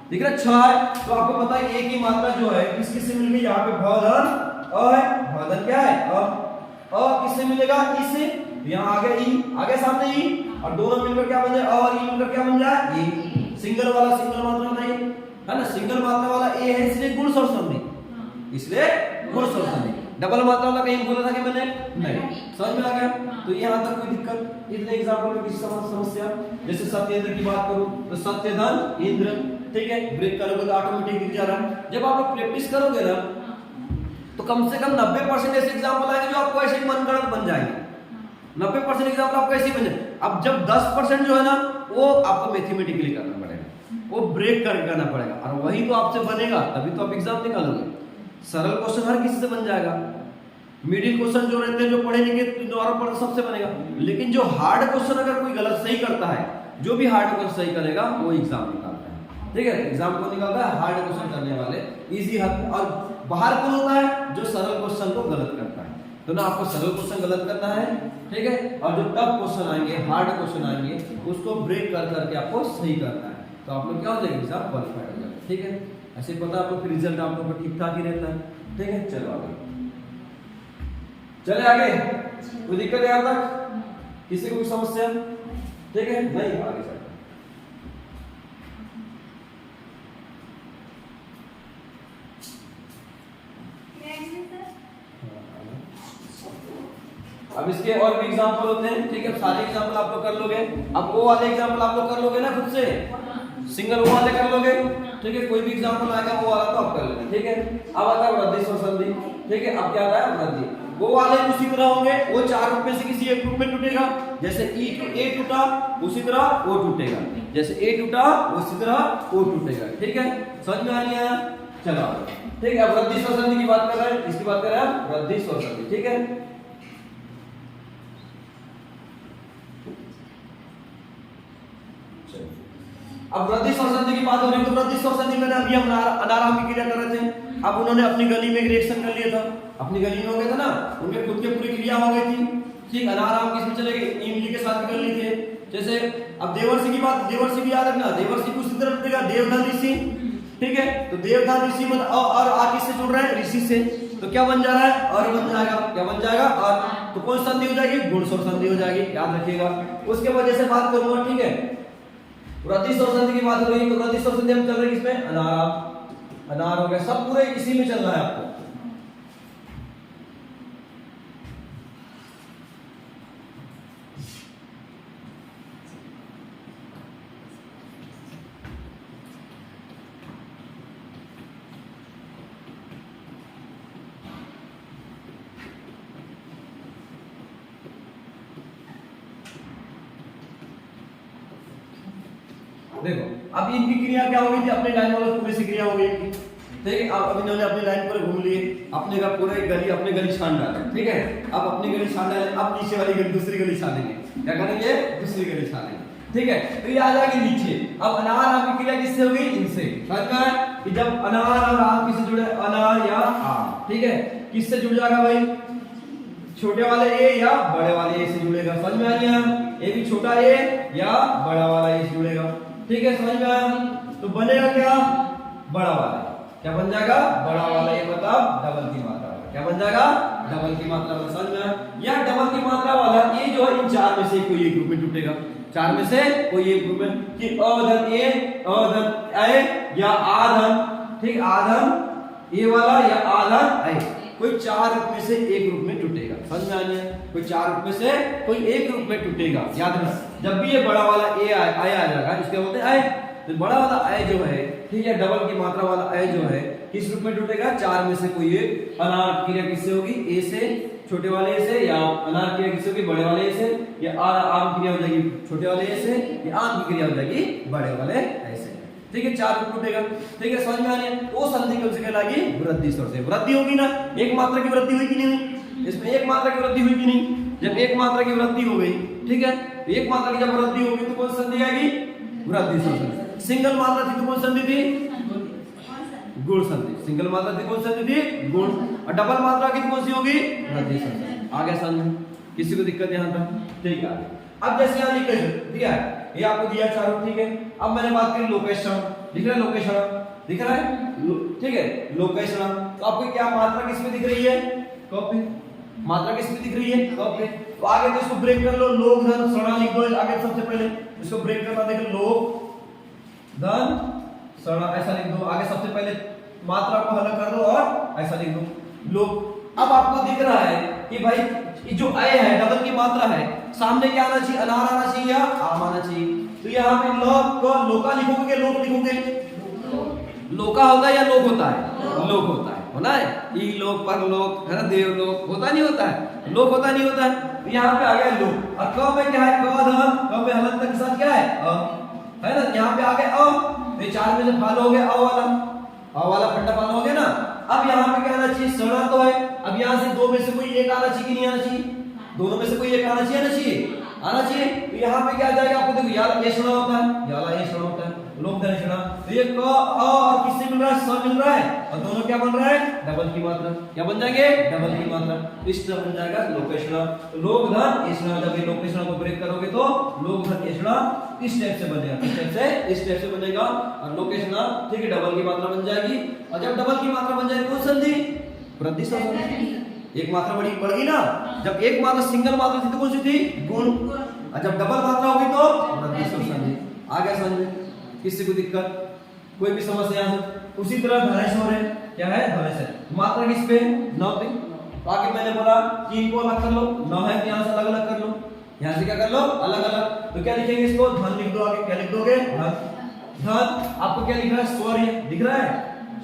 दिख रहा है। छ है, तो आपको पता है ए की मात्रा जो है किस किस से मिल गई? यहाँ पे भ धन अ है। भ धन क्या है? अ किससे मिलेगा? ई से। यहाँ आ गया ई, आ गया सामने ई, और दोनों मिलकर क्या बन जाए? अ और ई मिलकर क्या बन जाए? ए। सिंगल वाला सिंगल मात्रा नहीं है ना, सिंगल मात्रा वाला ए है, इसलिए गुण स्वर संधि। इसलिए गुण स्वर संधि। डबल मात्रा वाला कहीं बोला था कि मैंने नहीं, समझ में आ गया? तो यहाँ तक कोई दिक्कत? इतने एग्जाम्पल में किसी समस्या? जैसे सत्येंद्र की बात करूं तो सत्यधन इंद्र, ठीक है, ब्रेक करोगे तो ऑटोमेटिक दिख जा रहा है। जब आप लोग प्रैक्टिस करोगे ना तो कम से कम 90% ऐसे एग्जाम्पल आएंगे जो आपको ऐसे ही मनगढ़ंत बन जाएंगे। 90% एग्जाम्पल आपको ऐसे ही बन जाए। अब जब 10% जो है ना वो आपको मैथमेटिकली करना पड़ेगा, वो ब्रेक करके करना पड़ेगा, और वही तो आपसे बनेगा, तभी तो आप एग्जाम निकालोगे। सरल क्वेश्चन हर किसी से बन जाएगा, मिडिल क्वेश्चन जो रहते हैं जो पढ़े लिखे नॉर्मल पढ़े सबसे बनेगा, लेकिन जो हार्ड क्वेश्चन अगर कोई गलत सही करता है, जो भी हार्ड क्वेश्चन सही करेगा वो एग्जाम निकालता है, ठीक है। एग्जाम को निकालता है हार्ड क्वेश्चन करने वाले, इजी, और बाहर कौन होता है? जो सरल क्वेश्चन को गलत करता है। तो ना आपको सरल क्वेश्चन गलत करना है, ठीक है, और जो टफ क्वेश्चन आएंगे, हार्ड क्वेश्चन आएंगे, उसको ब्रेक कर करके आपको सही करना है। तो आप लोग क्या हो जाएगा, एग्जाम क्वालिफाइड हो जाएगा, ठीक है। ऐसे पता है आपको फिर रिजल्ट आप लोग का ठीक ठाक ही रहता है, ठीक है। चलो आगे, चले आगे, कोई दिक्कत है यहाँ तक? किसी को कोई समस्या? ठीक है, नहीं आगे चलते। अब इसके और भी एग्जांपल होते हैं, ठीक है, सारे एग्जांपल आप लोग कर लोगे। अब वो वाले एग्जांपल आप लोग कर लोगे ना खुद से, सिंगल वो वाले कर लोगे, ठीक है। कोई भी एग्जांपल आएगा वो वाला तो आप कर लेना, ठीक है। अब आता है वृद्धि स्वर संधि, ठीक है। अब क्या आता है वृद्धि, वो वाले उसी तरह होंगे, वो चार रूप में से किसी एक रूप में टूटेगा। जैसे ए टूटा उसी तरह ओ टूटेगा, जैसे ए टूटा उसी तरह ओ टूटेगा, ठीक है। समझ में आ नहीं आया? चलो ठीक है। अब वृद्धि स्वर संधि की बात कर रहे हैं, इसकी बात कर रहे हैं वृद्धि स्वर संधि, ठीक है। अब वृद्धि स्वर संधि की बात हो रही है, तो वृद्धि स्वर संधि में अभी हम अनाराम की क्रिया कर रहे थे। अब उन्होंने अपनी गली में एक रिएक्शन कर लिया था, अपनी गली में हो गया था ना, उनके खुद के पूरी क्रिया हो गई थी, ठीक। अनाराम किसमें चले गए, इमली के साथ कर ली थे। जैसे अब देवर्षि की बात, देवर्षि भी याद रखना, देवर्षि को उसी तरह टूटेगा, देवधन ऋषि, ठीक है। तो देवधन ऋषि मतलब और आ किससे जुड़ रहा है, ऋषि से, तो क्या बन जा रहा है, और बन जाएगा, क्या बन जाएगा, और। तो कौन संधि हो जाएगी, गुण स्वर संधि हो जाएगी, याद रखिएगा। उसके वजह से बात करूंगा, ठीक है। वृद्धि स्वर संधि की बात हो रही है, तो वृद्धि स्वर संधि हम चल रहे हैं किसमें, अनाराम, अनार हो गया, सब पूरे इसी में चल रहा है आपको। देखो अब इनकी क्रिया क्या हो गई थी, अपने लाइन वालों पूरी सी क्रिया हो गई थी, ठीक है। अब इन्होंने अपनी लाइन पर घूम लिए, अपने का पूरे गली, अपने गली छान डाले, ठीक है। अब अपनी गली छान डाले, अब नीचे वाली गली, दूसरी गली छानेंगे, क्या करेंगे, दूसरी गली छानेंगे, ठीक है। तो ये आ जाएगी नीचे। अब अनार आम की क्रिया किससे होगी, इनसे। समझ में आया कि जब अनार और आम किससे जुड़े, अनार या आम, ठीक है, किससे जुड़ जाएगा भाई, छोटे वाले ए या बड़े वाले ए से जुड़ेगा। समझ में आ गया, ए भी छोटा ए या बड़ा वाला ए से जुड़ेगा, ठीक है। समझ में आया? तो बनेगा क्या, बड़ा वाला, क्या बन जाएगा, बड़ा वाला, ये मतलब डबल की मात्रा वाला, क्या बन जाएगा, डबल की मात्रा वाला। समझ में आया? या डबल की मात्रा वाला ये जो है इन चार में से कोई एक ग्रुप में टूटेगा, चार में से कोई एक ग्रुप में, कि अधन ए, अधन ए या आधन, ठीक, आधन ए वाला या आधन ए, कोई चार रूप में से एक रूप में टूटेगा। समझ में आ गया? कोई चार रूप में से कोई एक रूप में टूटेगा, याद रखना। जब भी ये बड़ा वाला ए आया आ जाएगा, इसके बोलते हैं आए, तो बड़ा वाला आय जो है, ठीक है, डबल की मात्रा वाला आय जो है किस रूप में टूटेगा, चार में से कोई एक। अनार क्रिया किससे होगी, ए से, छोटे वाले ए से, या अनार क्रिया किससे होगी, बड़े वाले ए से, या आम क्रिया हो जाएगी छोटे वाले ए से, या आम की क्रिया हो जाएगी बड़े वाले ए से, ठीक है। चार रूप टूटेगा, ठीक है। समझ में आ रही है? वो संधि कौन से कहलाएगी, वृद्धि स्वर से। वृद्धि होगी ना, एक मात्रा की वृद्धि हुई कि नहीं हुई, इसमें एक मात्रा की वृद्धि हुई कि नहीं। जब एक मात्रा की वृद्धि हो गई, ठीक है, एक मात्रा की जब वृद्धि होगी तो कौन सी संधि आएगी, वृद्धि स्वर संधि। सिंगल मात्रा थी तो कौन संधि थी, गुण संधि। सिंगल मात्रा थी कौन संधि थी, गुण। और डबल मात्रा की कौन सी होगी, वृद्धि स्वर संधि। आगे समझ, किसी को दिक्कत यहाँ तक, ठीक है। अब जैसे यहाँ लिख दिया है, ये आपको दिया चारों, ठीक है। अब मैंने बात करी लोकेशन, दिख रहा है लोकेशन, दिख रहा है, ठीक है, लोकेशन। तो आपको क्या मात्रा किसमें दिख रही है, कॉपी, मात्रा किसमें दिख रही है, कॉपी। तो आगे तो इसको ब्रेक कर लो, लोग धन सड़ा लिख दो आगे, सबसे पहले इसको ब्रेक करना, देखो लोग धन सड़ा ऐसा लिख दो आगे, सबसे पहले मात्रा को अलग कर दो और ऐसा लिख दो, लोग। अब आपको दिख रहा है कि भाई ये जो अय है डबल की मात्रा है, सामने क्या आना चाहिए, अनार आना चाहिए या आम आना चाहिए। तो यहाँ पे लोका लिखोगे, लोक लिखोगे, लोका होगा या लोक होता है, लोक होता है, होना है। ई लोक, परलोक, है ना, देवलोक, होता नहीं होता है, लोक होता नहीं होता है। तो यहाँ पे आ गया लोक। और क में क्या है, क धन, क में हलंत के साथ क्या है, है ना। यहाँ पे आ गया अ, ये चार में से फाल हो गया अ वाला खंडा फाल हो गया ना। अब यहाँ पे क्या आना चाहिए, सड़ा तो है। अब यहाँ से दो में से कोई एक आना चाहिए कि नहीं आना चाहिए, दोनों में से कोई एक आना चाहिए, आना चाहिए, आना चाहिए। तो यहाँ पे क्या आ जाएगा, आपको देखो यार ये सड़ा होता है, याला ये सड़ा होता है, लोक धन सड़ा। तो ये क अ और किससे मिल रहा है, स मिल रहा है, और दोनों क्या बन रहा है, डबल की मात्रा। क्या बन जाएंगे, डबल की मात्रा। तो इस तरह बन जाएगा लोकेशना। तो लोक धन एषणा, जब ये लोकेशना को ब्रेक करोगे तो लोक धन एषणा इस टाइप से बनेगा, इस टाइप से बनेगा। और लोकेशना ठीक है, डबल की मात्रा बन जाएगी। और जब डबल की मात्रा बन जाएगी कौन संधि, वृद्धि संधि। एक मात्रा बड़ी बढ़ गई ना, जब एक मात्रा सिंगल मात्रा थी तो कौन सी थी, गुण। और जब डबल मात्रा होगी तो वृद्धि संधि। आ गया समझ में, किसी को दिक्कत, कोई भी समस्या यहाँ से। उसी तरह धनेश हो रहे, क्या है, धनेश है, मात्रा किस पे, 9 पे। तो आगे मैंने बोला कि इनको अलग कर लो, 9 है तो यहाँ से अलग अलग कर लो, यहाँ से क्या कर लो, अलग अलग। तो क्या लिखेंगे इसको, धन लिख दो। आगे क्या लिख दोगे, धन। धन आपको क्या लिख रहा है, शौर्य दिख रहा है,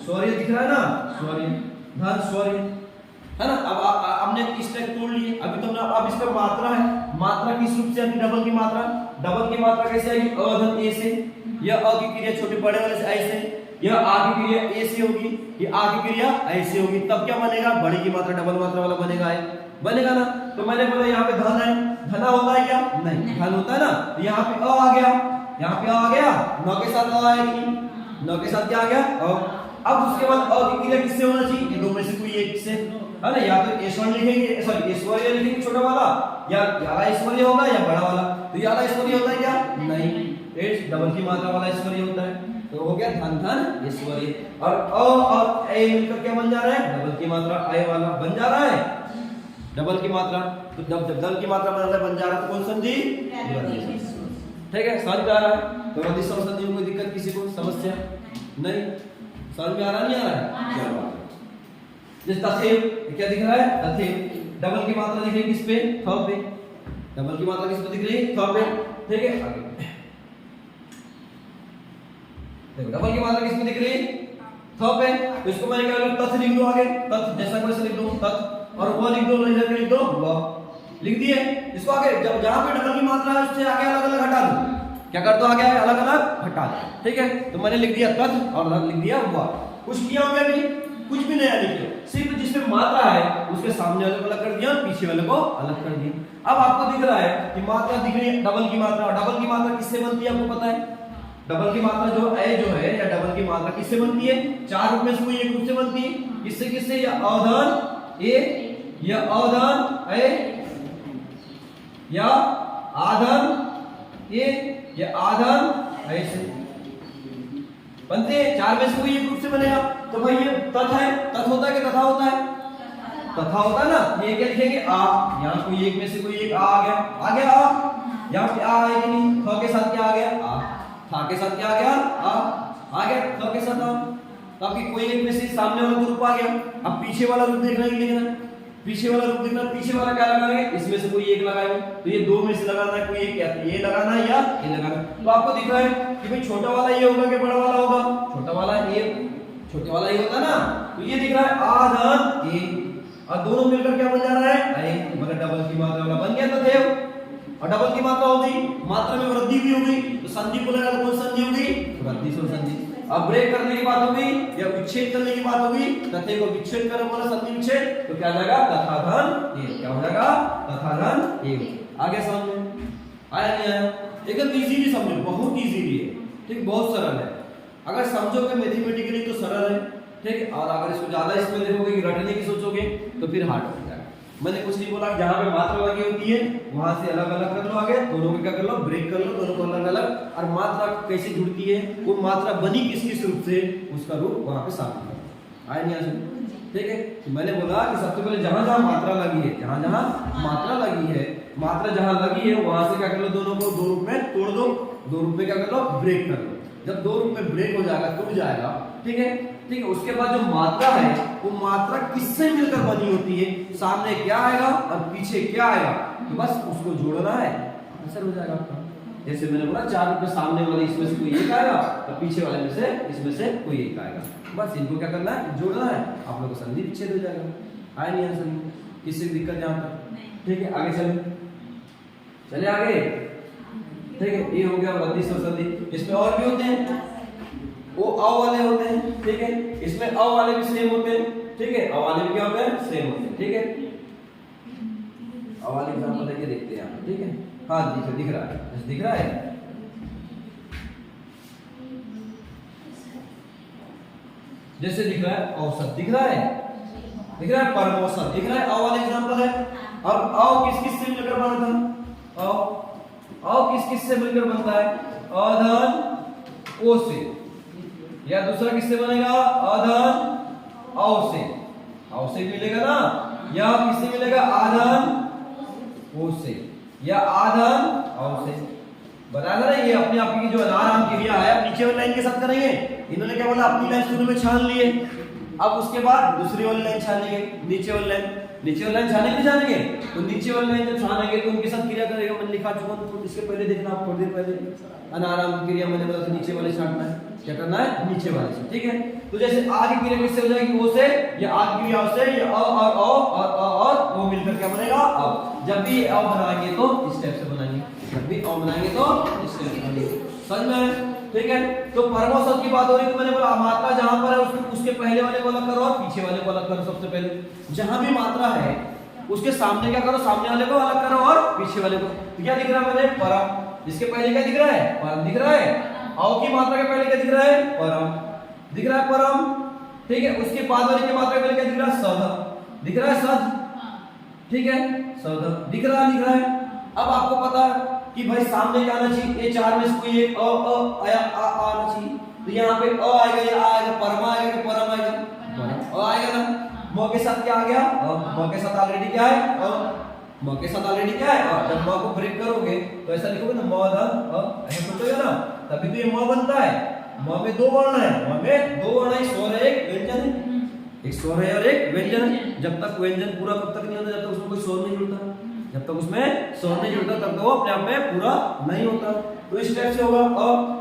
शौर्य दिख रहा है ना, शौर्य, धन शौर्य, है ना। अब आपने इस टाइप तोड़ लिए। अभी तुमने अब इस पर मात्रा है, मात्रा किस रूप से आती, डबल की मात्रा। डबल की मात्रा कैसे आएगी, अ धन ए से। यह अ की क्रिया छोटे बड़े वाले से ऐसे, यह आ की क्रिया ए से होगी, ये आ की क्रिया ऐसे होगी। तब क्या बनेगा, बड़ी की मात्रा डबल मात्रा वाला बनेगा, बनेगा ना। तो मैंने बोला यहाँ पे धन है, धना होता है क्या, नहीं, धन होता है ना। तो यहाँ पे अ आ गया, यहाँ पे आ गया, 9 के साथ अ आएगी, 9 के साथ क्या आ गया, अ। अब उसके बाद अ की क्रिया किससे होना चाहिए, ये दो में से कोई एक से, है ना। या तो ऐश्वर्य लिखेंगे, सॉरी ऐश्वर्य लिखेंगे छोटा वाला, या याला ऐश्वर्य होगा या बड़ा वाला। तो याला ऐश्वर्य होता है क्या, नहीं, इट्स डबल की मात्रा वाला ऐश्वर्य होता है। तो हो गया धन धन ऐश्वर्य। और अ और ए मिलकर क्या बन जा रहा है, डबल की मात्रा, ए वाला बन जा रहा है डबल की मात्रा। तो जब डबल की मात्रा बन जा रहा है तो कौन संधि, ठीक है, समझ में आ रहा है। तो वृद्धि संधि में कोई दिक्कत, किसी को समस्या नहीं, समझ में आ रहा, नहीं आ रहा है, चलो। जैसे तथैव, क्या दिख रहा है, तथैव डबल की मात्रा दिख रही है किस पे, थ पे। डबल की मात्रा किस पे दिख रही है, थ पे, ठीक है। आगे देखो डबल की मात्रा किस पे दिख रही है, थ पे। तो इसको मैंने क्या लिखा, तथ लिख दो आगे, तथ जैसा वैसा लिख दो, तथ। और वह लिख दो, इधर लिख दो, वह लिख दिए। इसको आगे जब जहां पे डबल की मात्रा है उससे आगे अलग अलग हटा दो, क्या कर दो, आगे अलग अलग हटा दो, ठीक है। तो मैंने लिख दिया तथ और लिख दिया वह। कुछ किया होगा भी, कुछ भी नया लिखे, सिर्फ जिसमें मात्रा है उसके सामने अलग अलग कर दिया, पीछे वाले को अलग कर दिया। अब आपको दिख रहा है कि मात्रा दिख रही है डबल की मात्रा। डबल की मात्रा किससे बनती है, आपको पता है। डबल की मात्रा जो है या डबल की मात्रा किससे बनती है, चार रूप में से कोई एक रूप से बनती है। किससे किससे, या अधन ए, या अधन ए, या आधन ए, या आधन ऐसे बनते हैं। चार में से कोई एक रूप से बनेगा। तो भाई ये तथ है, तथ होता है कि तथा होता है, तथा होता है ना। ये क्या लिखेंगे, आ, यहाँ कोई एक में से कोई एक आ गया, आ गया आ, यहाँ पे आ आएगी नहीं, ख के साथ क्या आ गया, आ, था के साथ क्या आ गया, आ गया, ख के साथ आ। तो आपकी कोई एक में से सामने वाला ग्रुप आ गया। अब पीछे वाला रूप देखना है, लिखना पीछे वाला रूप देखना, पीछे वाला क्या लगाएंगे, इसमें से कोई एक लगाएंगे। तो ये दो में से लगाना है, कोई एक, या तो ये लगाना है या ये लगाना। तो आपको दिख रहा है कि भाई छोटा वाला ये होगा कि बड़ा वाला होगा, छोटा वाला ये, छोटे वाला ये होता ना। तो ये दिख रहा है आधन ए, और दोनों मिलकर क्या बन जा रहा है, ए, मतलब डबल की मात्रा वाला बन गया तथैव। और डबल की मात्रा हो गई, मात्रा में वृद्धि भी हो गई, तो संधि बोलेगा तो कौन संधि होगी, वृद्धि से संधि। अब ब्रेक करने की बात होगी या विच्छेद करने की बात होगी, तथैव को विच्छेद करना बोला, संधि विच्छेद, तो क्या जाएगा, तथाधन ए, क्या हो जाएगा, तथाधन ए। आगे समझ में आया नहीं आया, एकदम इजीली समझो, बहुत इजीली है, ठीक, बहुत सरल है। अगर समझोगे मैथमेटिकली तो सरल है, ठीक। और अगर इसको ज्यादा इसमें देखोगे कि रटने की सोचोगे तो फिर हार्ड हो जाएगा। मैंने कुछ नहीं बोला, जहां पे मात्रा लगी होती है वहां से अलग अलग कर लो, आगे दोनों में क्या कर लो, ब्रेक कर लो, दोनों को अलग अलग। और मात्रा कैसे जुड़ती है, वो मात्रा बनी किस किस रूप से, उसका रूप वहां पे साबित करो। आया नहीं आया, ठीक है। तो मैंने बोला कि सबसे पहले जहां जहां मात्रा लगी है, जहां जहां मात्रा लगी है, मात्रा जहां लगी है वहां से क्या कर लो, दोनों को दो रूप में तोड़ दो, दो रूप में क्या कर लो, ब्रेक कर लो। जब दो रूप में ब्रेक हो जाएगा, टूट जाएगा, ठीक है, ठीक है, उसके बाद जो मात्रा है वो मात्रा किससे मिलकर बनी होती है, सामने क्या आएगा और पीछे क्या आएगा, तो बस उसको जोड़ना है, आंसर हो जाएगा आपका। जैसे मैंने बोला 4 रूप में सामने वाले इसमें से कोई एक आएगा और पीछे वाले में से इसमें से कोई एक आएगा, बस इनको क्या करना है, जोड़ना है, आप लोगों को संधि विच्छेद हो जाएगा। आए नहीं आंसर में, किसी को दिक्कत यहाँ पर, ठीक है, आगे चले आगे, ठीक है, ये हो गया रद्दी संधि। इसमें और भी होते हैं, वो अ वाले होते हैं, ठीक है, इसमें अ वाले भी सेम होते हैं, ठीक है, अ वाले भी क्या होते हैं, सेम होते हैं, ठीक है। अ वाले एग्जांपल लेके देखते हैं यहाँ, ठीक है, हाँ दिख रहा है, दिख रहा है, जैसे दिख रहा है औसत, दिख रहा है, दिख रहा है परम औसत, दिख रहा है, अ वाले एग्जांपल है। अब अ किस से मिलकर बना था, अ किस से मिलकर बनता है, अ धन ओ से, या दूसरा किससे बनेगा, अधन औ से मिलेगा ना, या किससे मिलेगा, आधन ओ से या आधन औ से, बताया ना ये अपने आप की जो अनाराम क्रिया है नीचे वाली लाइन के साथ करेंगे। इन्होंने क्या बोला, अपनी लाइन शुरू में छान लिए, अब उसके बाद दूसरी वाली लाइन छानेंगे, नीचे वाली लाइन छानेंगे, जानेंगे तो नीचे वाली लाइन जब छानेंगे तो उनके साथ क्रिया करेगा, मैंने लिखा चुका हूं, तो इसके पहले देखना आप थोड़ी देर पहले अनाराम क्रिया मैंने बोला था नीचे वाले छांटना है, क्या करना है, नीचे वाले से, ठीक है। तो जैसे आ की क्रिया किससे हो जाएगी, ओ से, या आ की क्रिया से, या अ और ओ मिलकर क्या बनेगा, अ। जब भी अ बनाएंगे तो इस टाइप से बनाएंगे, जब भी अ बनाएंगे तो इस टाइप से बनाएंगे, समझ में, ठीक है। तो परम औसत की बात हो रही है, तो मैंने बोला मात्रा जहां पर है उसके पहले वाले को अलग करो और पीछे वाले को अलग करो। सबसे पहले जहां भी मात्रा है उसके सामने क्या करो, सामने वाले को अलग करो और पीछे वाले को, तो क्या दिख रहा है मैंने, परम, इसके पहले क्या दिख रहा है, परम दिख रहा है, औ की मात्रा के पहले क्या दिख रहा है, परम दिख रहा है, परम, ठीक है। उसके बाद वाले की मात्रा के पहले क्या दिख रहा है, सध दिख रहा है, सध, ठीक है, सध दिख रहा है। अब आपको पता है कि भाई सामने क्या आना चाहिए, ये 4 में से कोई एक अ आया, आ आना चाहिए, तो यहाँ पे अ आएगा या आ आएगा, परम आएगा कि परम आएगा, परम आएगा ना। म के साथ क्या आ गया, म के साथ ऑलरेडी क्या है, म के साथ ऑलरेडी क्या है, और जब म को ब्रेक करोगे तो ऐसा लिखोगे ना, म ध ऐसा सोचोगे ना, तभी तो ये म बनता है। म में 2 वर्ण है, म में 2 वर्ण है, स्वर है, एक व्यंजन है, एक स्वर है और एक व्यंजन है। जब तक व्यंजन पूरा कब तक नहीं होता, जब तक उसमें कोई स्वर नहीं जुड़ता, जब तक उसमें स्वर नहीं जुड़ता तब तक वो अपने आप में पूरा नहीं होता। तो इस टाइप से होगा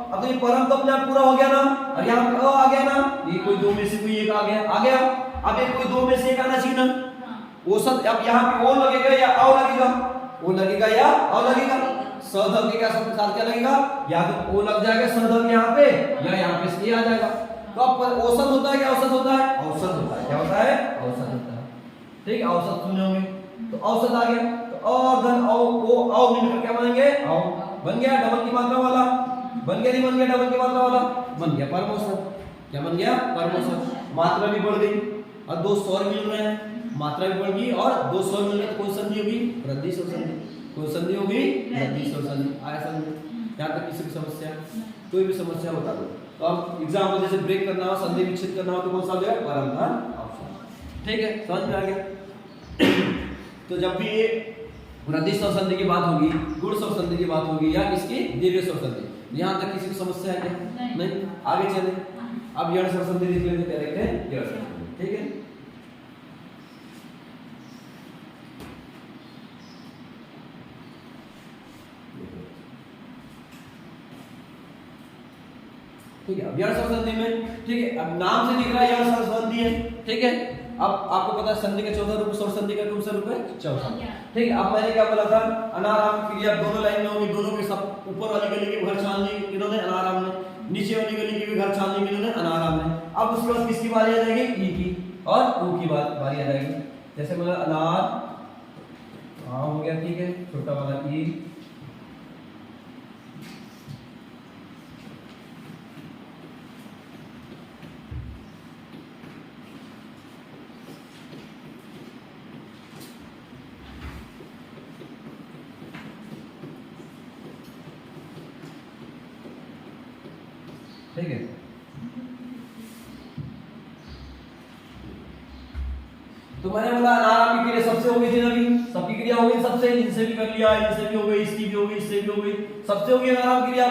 अब तो ये परम तो अपने आप पूरा हो गया ना, और यहाँ पे आ गया ना, ये कोई 2 में से कोई एक आ गया, अब ये कोई 2 में से एक आना चाहिए ना, औसत। अब यहाँ पे ओ लगेगा या औ लगेगा, ओ लगेगा या औ लगेगा, सध के क्या साथ क्या लगेगा, या तो ओ लग जाएगा सध यहाँ पे, या यहाँ पे से आ जाएगा। तो अब औसत होता है, क्या औसत होता है, औसत होता है, क्या होता है, औसत होता है, ठीक है। औसत सुने होंगे, तो औसत आ गया, तो और धन औ मिलकर क्या बनेंगे, औ बन गया, डबल की मात्रा वाला बन गया, नहीं बन गया, डबल की मात्रा वाला बन गया, परम औसत, क्या बन गया, परम औसत। मात्रा भी बढ़ गई और 2 स्वर मिल रहे हैं, मात्रा भी बढ़ गई और 2 स्वर मिल गए, तो कौन संधि होगी, रद्दी स्वर संधि, कौन संधि होगी, रद्दी स्वर संधि। आया समझ, यहाँ तक किसी भी समस्या, कोई भी समस्या बता दो। तो अब एग्जाम्पल जैसे ब्रेक करना हो, संधि विच्छेद करना हो, तो कौन सा हो जाएगा, परम धन औसत, ठीक है, समझ में आ गया। तो जब भी ये वृद्धि स्वर संधि की बात होगी, गुण स्वर संधि की बात होगी, या इसकी दीर्घ स्वर संधि, यहाँ तक किसी को समस्या है क्या, नहीं। आगे चले, अब यण स्वर संधि देख लेते, क्या देखते हैं, यण स्वर संधि, ठीक है। ठीक है, अब यण स्वर संधि में, ठीक है, अब नाम से दिख रहा है यण स्वर संधि है, ठीक है। अब आपको पता है संधि का चौथा रूप स्वर संधि का कौन सा रूप है, चौथा, ठीक है। अब मैंने क्या बोला था, अनाराम क्रिया दोनों लाइन में होगी, दोनों के सब ऊपर वाली गली की घर छान ली इन्होंने, अनाराम ने, नीचे वाली गली की भी घर छान ली इन्होंने, अनाराम ने। अब उसके बाद किसकी बारी आ जाएगी, ई की और ऊ की बारी आ जाएगी। जैसे मतलब अनार हो गया, ठीक है, छोटा वाला ई, ठीक है। तो मैंने बोला अनाराम की क्रिया सबसे हो गई थी, अभी सबकी क्रिया हो गई सबसे, इनसे भी कर लिया, इनसे भी हो गई, इसकी भी हो गई, इससे भी हो गई, सबसे हो गई अनाराम क्रिया,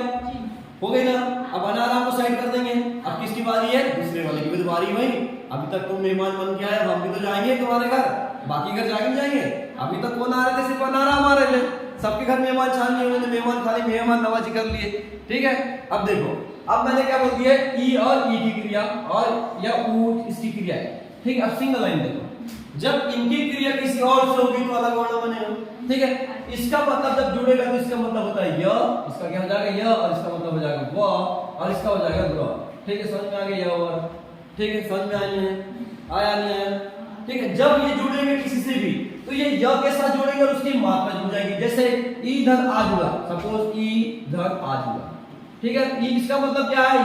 हो गई ना। अब अनारा को साइड कर देंगे। अब किसकी बारी है? दूसरे वाले की भी तो बारी भाई। अभी तक तुम मेहमान बन के आए, हम भी तो जाएंगे तुम्हारे घर, बाकी घर जाके जाएंगे। अभी तक कौन आ रहे थे? सिर्फ अनारा हमारे लिए। सबके घर मेहमान छान लिए, उन्होंने मेहमान खाली मेहमान नवाजी कर लिए। ठीक है, अब देखो, अब मैंने क्या बोल दिया? ई और ई की क्रिया और या ऊ इसकी क्रिया है। ठीक है, अब सिंगल लाइन देखो, जब इनकी क्रिया किसी और से होगी तो अलग वर्ण बनेगा। ठीक है, इसका मतलब जब जुड़ेगा तो इसका मतलब होता है य, इसका क्या हो जाएगा? य, और इसका मतलब हो जाएगा व, और इसका हो जाएगा ग्र। ठीक है, समझ में आ गया? य और ठीक है, समझ में आया नहीं आया? ठीक है, जब ये जुड़ेंगे किसी से भी तो ये य के साथ जुड़ेंगे और उसकी मात्रा जुड़ जाएगी। जैसे ई धन आ जुड़ा, सपोज ई धन आ जुड़ा। ठीक है, ई इसका मतलब क्या है?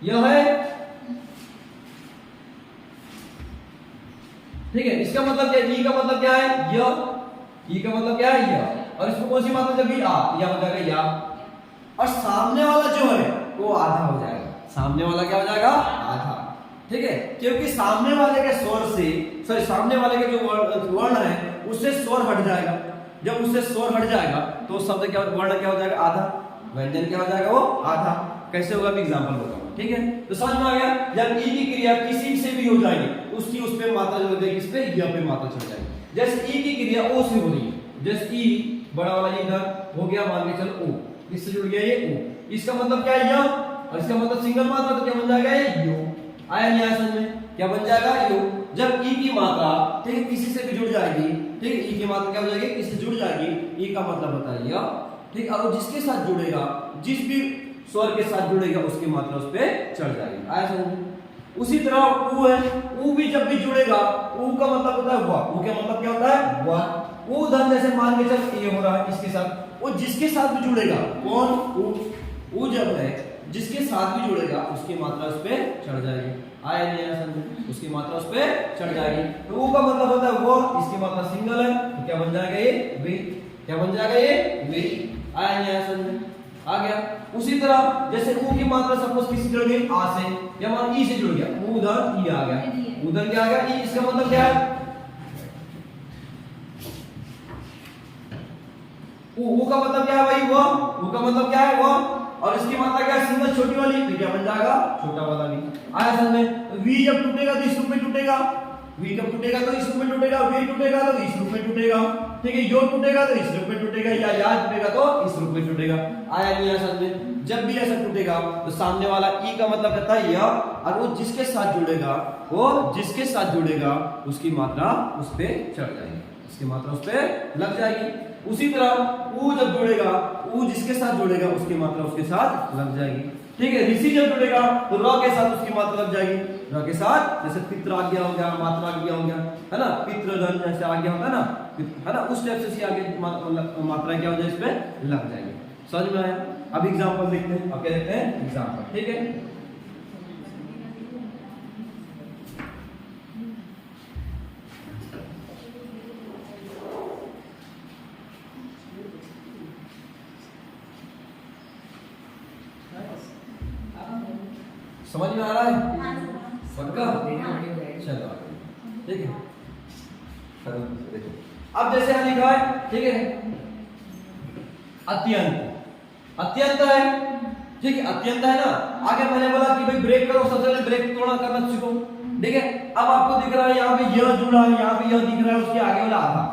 य है। ठीक है, इसका मतलब क्या है? ई का मतलब क्या है? य। ई का मतलब क्या है? य। और इसमें कौन सी मात्रा जब आ, या हो जाएगा या। और सामने वाला जो है वो आधा हो जाएगा। सामने वाला क्या हो जाएगा? आधा। ठीक है, क्योंकि सामने वाले के स्वर से, सॉरी, सामने वाले के जो वर्ण है उससे स्वर हट जाएगा। जब उससे स्वर हट जाएगा तो शब्द क्या, वर्ण क्या हो जाएगा? आधा। व्यंजन क्या हो जाएगा? वो आधा। कैसे होगा? अभी एग्जांपल बताऊंगा। ठीक है, तो समझ में आ गया? जब ई की क्रिया किसी से भी हो जाएगी, उसकी उस पे मात्रा जो देगी, इस पे य पे मात्रा चढ़ जाएगी। जैसे ई की क्रिया ओ से हो रही है, जैसे ई बड़ा वाला इधर हो गया, मान के चलो ओ, इससे जुड़ गया ये ओ, इसका मतलब क्या है? य, और इसका मतलब सिंगल मात्रा, तो क्या बन जाएगा? ये यो। आया नहीं आया समझ में? क्या बन जाएगा? यो। जब ई की मात्रा, ठीक है, किसी से भी जुड़ जाएगी, ठीक है, ई की मात्रा क्या हो जाएगी? किसी से जुड़ जाएगी, ई का मतलब होता है य। ठीक, और जिसके साथ जुड़ेगा, जिस भी स्वर के साथ जुड़ेगा, उसकी मात्रा उस पे चढ़ जाएगी। आया समझ में? उसी तरह ऊ है, ऊ भी जब भी जुड़ेगा, ऊ का मतलब होता है व। ऊ का मतलब क्या होता है? व। ऊ धन, जैसे मान के चल ये हो रहा है, इसके साथ, वो जिसके साथ भी जुड़ेगा, कौन? ऊ। ऊ जब है, जिसके साथ भी जुड़ेगा, उसकी मात्रा उस पे चढ़ जाएगी। आया नहीं आया समझ में? उसकी मात्रा उस पे चढ़ जाएगी। तो ऊ का मतलब होता है वो, इसकी मात्रा सिंगल है, तो क्या बन जाएगा? ये वे। क्या बन जाएगा? ये वे। आया नहीं आया समझ में? आ गया। उसी तरह जैसे ऊ की मात्रा सपोज किसी जुड़ गई आ से, या मान ई से जुड़ गया, ऊ धन ई आ गया। उधर क्या आ गया? ई। इसका मतलब क्या है? ऊ का मतलब क्या है भाई? वो। ऊ का मतलब क्या है? वो। और इसकी मात्रा क्या है? सिंगल छोटी वाली, तो क्या बन जाएगा? छोटा वाला वी। आया समझ में? वी जब टूटेगा तो इस रूप में टूटेगा, वी कब टूटेगा तो इस रूप में टूटेगा, वे टूटेगा तो इस रूप में टूटेगा। ठीक है, यो टूटेगा तो इस रूप में टूटेगा, या टूटेगा तो इस रूप में टूटेगा। आया नहीं आया समझ में? जब भी ऐसा टूटेगा तो सामने वाला ई का मतलब कहता है य, और वो जिसके साथ जुड़ेगा, वो जिसके साथ जुड़ेगा, उसकी मात्रा उस पे चढ़ जाएगी, उसकी मात्रा उस पे लग जाएगी। उसी तरह ऊ जब जुड़ेगा, ऊ जिसके साथ जुड़ेगा, उसकी मात्रा उसके साथ लग जाएगी। ठीक है, ऋषि जब जुड़ेगा तो र के साथ उसकी मात्रा लग जाएगी, र के साथ। जैसे पित्र आ गया हो गया, मात्रा आ गया हो गया, है ना, पित्र धन जैसे आ गया होता है ना, उस टाइप से आगे मात्रा क्या हो जाए, इस पे लग जाएगी। समझ में आया? अब एग्जांपल देखते हैं। अब क्या देखते हैं? एग्जांपल। ठीक है, समझ में आ रहा है? पक्का? चलो ठीक है। देखो अब जैसे यहाँ लिखा है, ठीक है, अत्यंत। अत्यंत है, ठीक है, अत्यंत है ना। आगे मैंने बोला कि भाई ब्रेक करो, सबसे पहले ब्रेक तोड़ना करना सीखो। ठीक है, अब आपको दिख रहा है यहाँ पे यह जुड़ा है, यहाँ पे यह दिख रहा है, उसके आगे वाला आधा।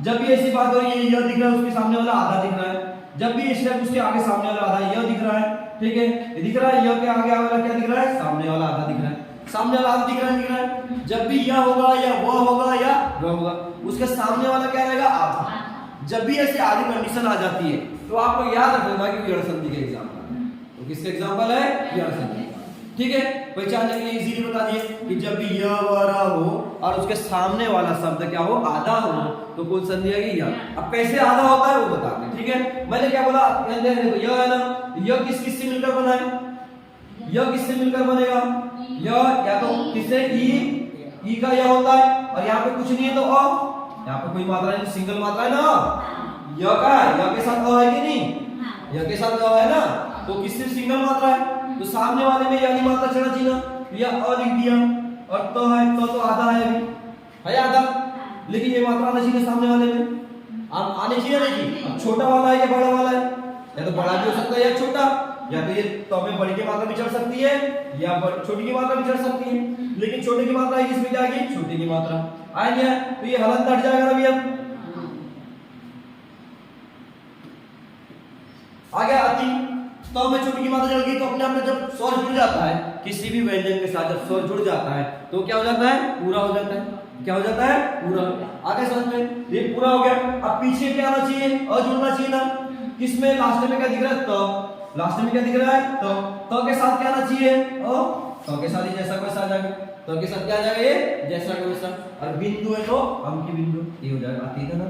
जब भी ऐसी बात हो रही है, यह दिख रहा है, उसके सामने वाला आधा दिख रहा है। जब भी इस टाइप उसके आगे सामने वाला आधा, यह दिख रहा है, ठीक है, ये दिख रहा है, यह के आगे वाला क्या दिख रहा है? सामने वाला आधा दिख रहा है। सामने वाला आधा दिख रहा है। जब भी यह होगा या वह होगा या वह होगा, उसके सामने वाला क्या रहेगा? आधा। जब भी ऐसी आधी कंडीशन आ जाती है तो आपको याद रखना कि यण संधि का एग्जांपल है। तो किसका एग्जांपल है? यण संधि। ठीक है, पहचानने के लिए इजीली बता दिए कि जब भी यह वह हो और उसके सामने वाला शब्द क्या हो? आधा हो, तो कौन संधि आएगी? यह। अब कैसे आधा होता है वो बता दें। ठीक है, मैंने क्या बोला? देखो यह है ना, यह किस किस से मिलकर बना है? यह किससे मिलकर बनेगा? यह या तो किससे? ई का यह होता है, और यहाँ पे कुछ नहीं है तो अ, यहाँ पे कोई मात्रा नहीं, सिंगल मात्रा है ना। यह का यह के साथ अ है कि नहीं? यह के साथ अ है ना, तो किससे सिंगल मात्रा है, तो सामने वाले में यानी मात्रा चढ़ा चाहिए ना। यह अ लिख दिया और तो है, तो आधा है, अभी है आधा, लेकिन ये मात्रा आना चाहिए सामने वाले में। आने चाहिए नहीं। अब छोटा वाला है या बड़ा वाला है? या तो बड़ा भी हो सकता है या छोटा, या तो ये तो में बड़ी की मात्रा भी चढ़ सकती है या छोटी की मात्रा भी चढ़ सकती है, लेकिन छोटे की मात्रा इसमें जाएगी छोटी की मात्रा आ गया, तो ये हलन हट जाएगा अभी अब आ गया अति। तो में छोटी की मात्रा चढ़ गई तो अपने आप में जब स्वर जुड़ जाता है किसी भी व्यंजन के साथ, जब स्वर जुड़ जाता है तो क्या हो जाता है, पूरा हो जाता है। क्या हो जाता है, पूरा। आगे समझ में, ये पूरा हो गया। अब पीछे क्या आना चाहिए, अ जुड़ना चाहिए ना। किसमें लास्ट में क्या दिख रहा है, तो लास्ट में क्या दिख रहा है, तो के साथ क्या आना चाहिए, अ तो के साथ ही जैसा वैसा आ जाएगा, तो के साथ क्या आ जाएगा, ये जैसा का वैसा। और बिंदु है तो हम की बिंदु, ये हो जाएगा अतिधन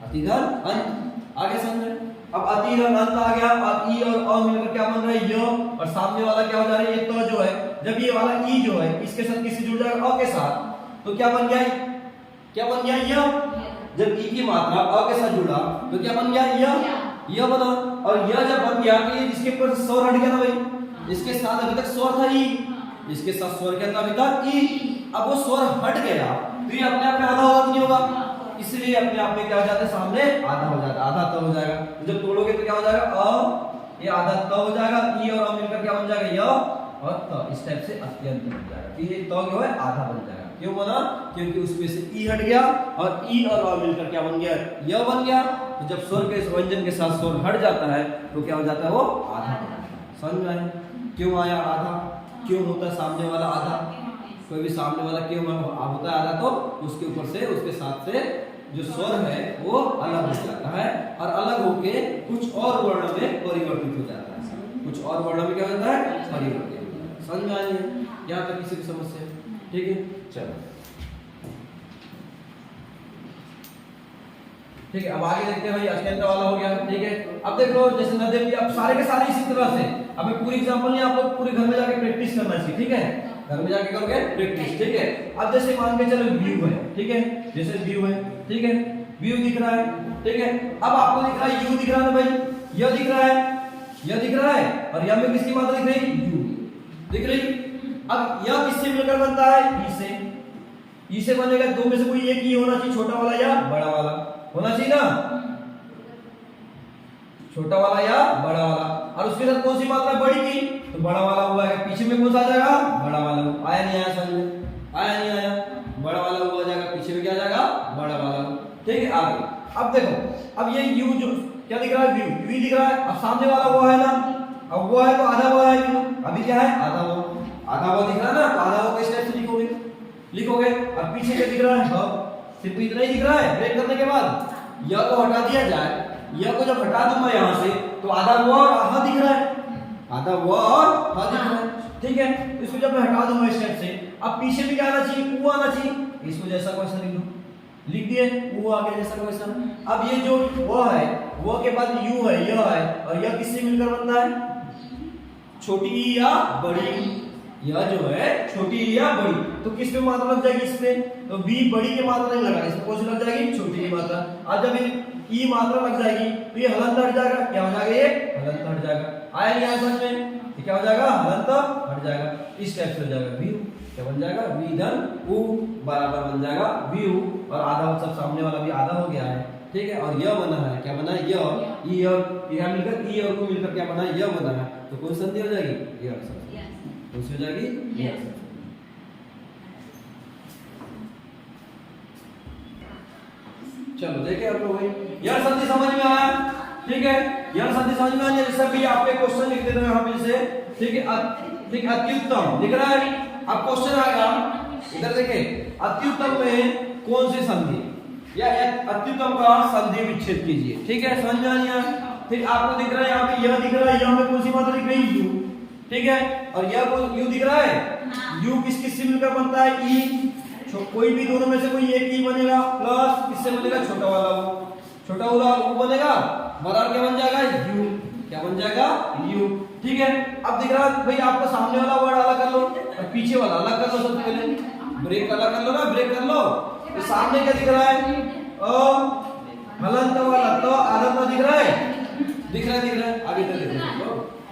अतिधन अंत। आगे समझ। अब अतिधन अंत आ गया। अब ई और अ मिलकर क्या बन रहा है, य, और सामने वाला क्या हो जा रहा है, ये तो जो है, जब ये वाला ई जो है इसके साथ किसी जुड़ जाएगा अ के साथ, तो क्या बन गया, क्या बन गया, य। जब ई की मात्रा अ के साथ जुड़ा तो क्या बन गया, य बना। और य जब बन गया तो ये इसके ऊपर स्वर हट गया ना भाई, इसके साथ अभी तक स्वर था ई, इसके साथ स्वर क्या था अभी तक ई। अब वो स्वर हट गया तो ये अपने आप में आधा होगा नहीं होगा, इसलिए अपने आप में क्या हो जाता है, सामने आधा हो जाता है, आधा तो हो जाएगा। जब तोड़ोगे तो क्या हो जाएगा, अ, ये आधा तो हो जाएगा, ई और अ मिलकर क्या बन जाएगा, य और त। इस टाइप से अत्यंत बन जाएगा कि ये तो जो है आधा बन जाएगा। क्यों बना, क्योंकि उसमें से ई हट गया और ई और अ मिलकर क्या बन गया, य बन गया। तो जब स्वर के व्यंजन के साथ स्वर हट जाता है तो क्या हो जाता है, वो आधा बन जाता है। समझ में आया, क्यों आया आधा, क्यों होता है सामने वाला आधा, कोई भी सामने वाला क्यों होता है आधा, तो उसके ऊपर से उसके साथ से जो स्वर है वो अलग हो जाता है और अलग होके कुछ और वर्ण में परिवर्तित हो जाता है, कुछ और वर्ण में क्या होता है, परिवर्तित हो जाता है। समझ में आई है, यहाँ तक किसी की समस्या, ठीक है। चलो ठीक है, अब आगे देखते हैं भाई, अत्यंत वाला हो गया, ठीक है। अब देख लो जैसे नदेव की, अब सारे के सारे इसी तरह से, अब पूरी एग्जांपल नहीं, आप लोग पूरे घर में जाके प्रैक्टिस करना चाहिए, ठीक है, घर में जाके करोगे प्रैक्टिस, ठीक है। अब जैसे मान के चलो व्यू है, ठीक है, जैसे व्यू है, ठीक है, व्यू दिख रहा है, ठीक है। अब आपको दिख रहा है, यू दिख रहा है भाई, यह दिख रहा है, यह दिख रहा है, और यह में किसकी मात्रा दिख रही, यू दिख रही। अब यह किससे मिलकर बनता है, ई से, ई से बनेगा, दो में से कोई एक ई होना चाहिए, छोटा वाला या बड़ा वाला होना चाहिए ना, छोटा वाला या बड़ा वाला। और उसके साथ कौन सी मात्रा बड़ी की, तो बड़ा वाला हुआ है। पीछे में कौन सा आ जाएगा, बड़ा वाला। आया नहीं आया, समझ में आया नहीं आया, बड़ा वाला हुआ जाएगा, पीछे में क्या जाएगा, बड़ा वाला, ठीक है। आगे अब देखो, अब ये यू जो क्या दिख रहा है, व्यू यू दिख रहा है। अब सामने वाला वो है ना, अब वो है तो आधा वो है यू, अभी क्या है, आधा वो, आधा वो दिख रहा है ना, तो आधा वो किस टाइप से लिखोगे, लिखोगे। और पीछे क्या दिख रहा है, हब, सिर्फ इतना ही दिख रहा है। ब्रेक करने के बाद यह को हटा दिया जाए, यह को जब हटा दूं मैं यहां से, तो आधा वो और आधा दिख रहा है, आधा वो और आधा दिख रहा है, ठीक है। इसको जब मैं हटा दूंगा इस टाइप से, अब पीछे भी क्या आना चाहिए, ऊ आना चाहिए। इसको जैसा को वैसा लिख दो, लिख दिए, ऊ आ गया जैसा को वैसा। अब ये जो वो है, वो के बाद यू है, यह है, और यह किससे मिलकर बनता है, छोटी ई या बड़ी। यह जो है छोटी या बड़ी, तो किस पे मात्रा लग जाएगी, इसमें तो बी बड़ी की मात्रा नहीं लगा, इसमें कौन सी लग जाएगी, छोटी की मात्रा। अब जब ई मात्रा लग जाएगी तो ये हलंत हट जाएगा, क्या हो जाएगा, ये हलंत हट जाएगा। आया नहीं आया समझ में, क्या हो जाएगा, हलंत हट जाएगा। इस टाइप से हो जाएगा, व्यू क्या बन जाएगा, वी धन ऊ बराबर बन जाएगा व्यू, और आधा सब सामने वाला भी आधा हो गया है, ठीक है। और यह बना है, क्या बना है, यह ई और यह मिलकर ई और को मिलकर क्या बना है, यह बना है। तो कौन संधि हो जाएगी, यह कौन सी हो जाएगी, चलो देखें आप लोग, यह संधि समझ में आया, ठीक है। यह संधि समझ में आया, जैसे भी आप एक क्वेश्चन लिख देते हैं यहाँ पे से, ठीक है, ठीक है, अत्युत्तम दिख रहा है। अब क्वेश्चन आएगा, इधर देखें, अत्युत्तम में कौन सी संधि या अत्युत्तम का संधि विच्छेद कीजिए, ठीक है, समझ में आ गया। फिर आपको दिख रहा है यहाँ पे, यह दिख रहा है, यह में कौन सी मात्रा दिख रही है, यू, ठीक है। और यह कौन, यू दिख रहा है, यू किस किस से मिलकर बनता है, ई। कोई भी दोनों में से कोई एक ई बनेगा, प्लस किससे बनेगा, छोटा वाला वो, छोटा वाला वो बनेगा, बराबर क्या बन जाएगा, यू, क्या बन जाएगा, यू, ठीक है। अब दिख रहा है भाई, आपको सामने वाला वर्ड अलग कर लो और पीछे वाला अलग कर लो, सबसे पहले ब्रेक अलग कर लो ना, ब्रेक कर लो। तो सामने क्या दिख रहा है, हलंत वाला, तो आधा तो दिख रहा है, दिख रहा है, दिख रहा है, आगे तक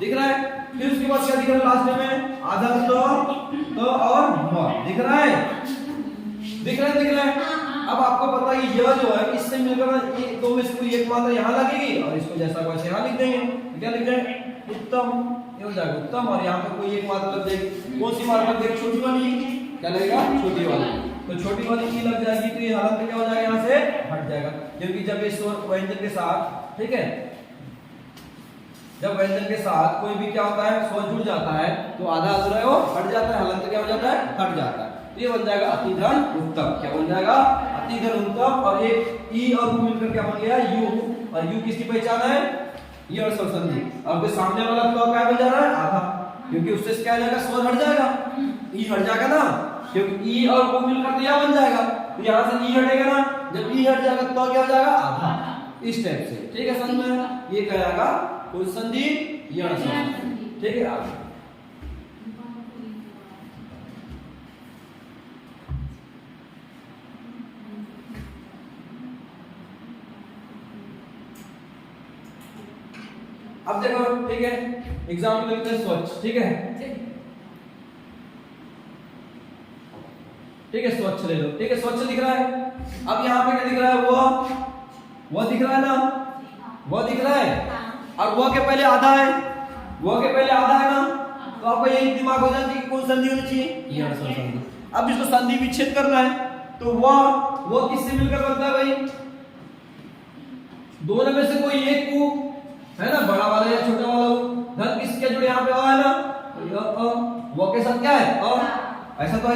दिख रहा है। फिर उसके बाद क्या दिख रहा है, लास्ट में आधा तो और म दिख रहा है, दिख रहा है, दिख रहा है। अब आपको पता है कि यह जो है इससे मिलकर ये दो में से कोई एक मात्रा यहाँ लगेगी और इसको जैसा वैसे यहाँ लिख देंगे, क्या लिख देंगे, उत्तम, ये हो जाएगा उत्तम, और यहाँ पे कोई एक मात्रा लग जाएगी। कौन सी मात्रा लग जाएगी? छोटी वाली, क्या लगेगा? छोटी वाली। तो छोटी वाली की लग जाएगी तो ये हालत में क्या हो जाएगा? यहाँ से हट जाएगा, क्योंकि जब ये स्वर व्यंजन के साथ, ठीक है, जब व्यंजन के साथ कोई भी क्या होता है, स्वर जुड़ जाता है तो आधा अधूरा है वो हट जाता है, हालत क्या हो जाता है? हट जाता है। तो ये बन जाएगा अतिधन उत्तम। क्या बन जाएगा? अतिधन उत्तम। और एक ई और यू मिलकर क्या बन गया? यू। और यू किसकी पहचान है? ये और स्वर संधि। अब जो सामने वाला तो क्या बन जा रहा है? आधा, क्योंकि उससे क्या हो जाएगा? स्वर हट जाएगा, ई हट जाएगा ना, क्योंकि ई और ओ मिलकर तो यह बन जाएगा, तो यहाँ से ई हटेगा ना, जब ई हट जाएगा तो क्या हो जाएगा? आधा। इस टाइप से, ठीक है, समझ में? ये कहलाएगा कोई संधि, यण संधि, ठीक है। आगे अब देखो, ठीक है, एग्जाम्पल लेते हैं स्वच्छ, ठीक है, ठीक है, स्वच्छ ले लो, ठीक है, स्वच्छ दिख रहा है। अब यहाँ पे क्या दिख रहा है? वो दिख रहा है ना, वो दिख रहा है, और वो के पहले आधा है, वो के पहले आधा है ना, तो आपको यही दिमाग हो जाना चाहिए कि कौन संधि होनी चाहिए? यण स्वर संधि। अब इसको संधि विच्छेद करना है, तो वो किससे मिलकर बनता है भाई? दोनों में से कोई एक को, है ना, बड़ा वाला या छोटा वाला धन किसके जुड़े यहाँ पे है ना, वो के साथ क्या है? ऐसा तो है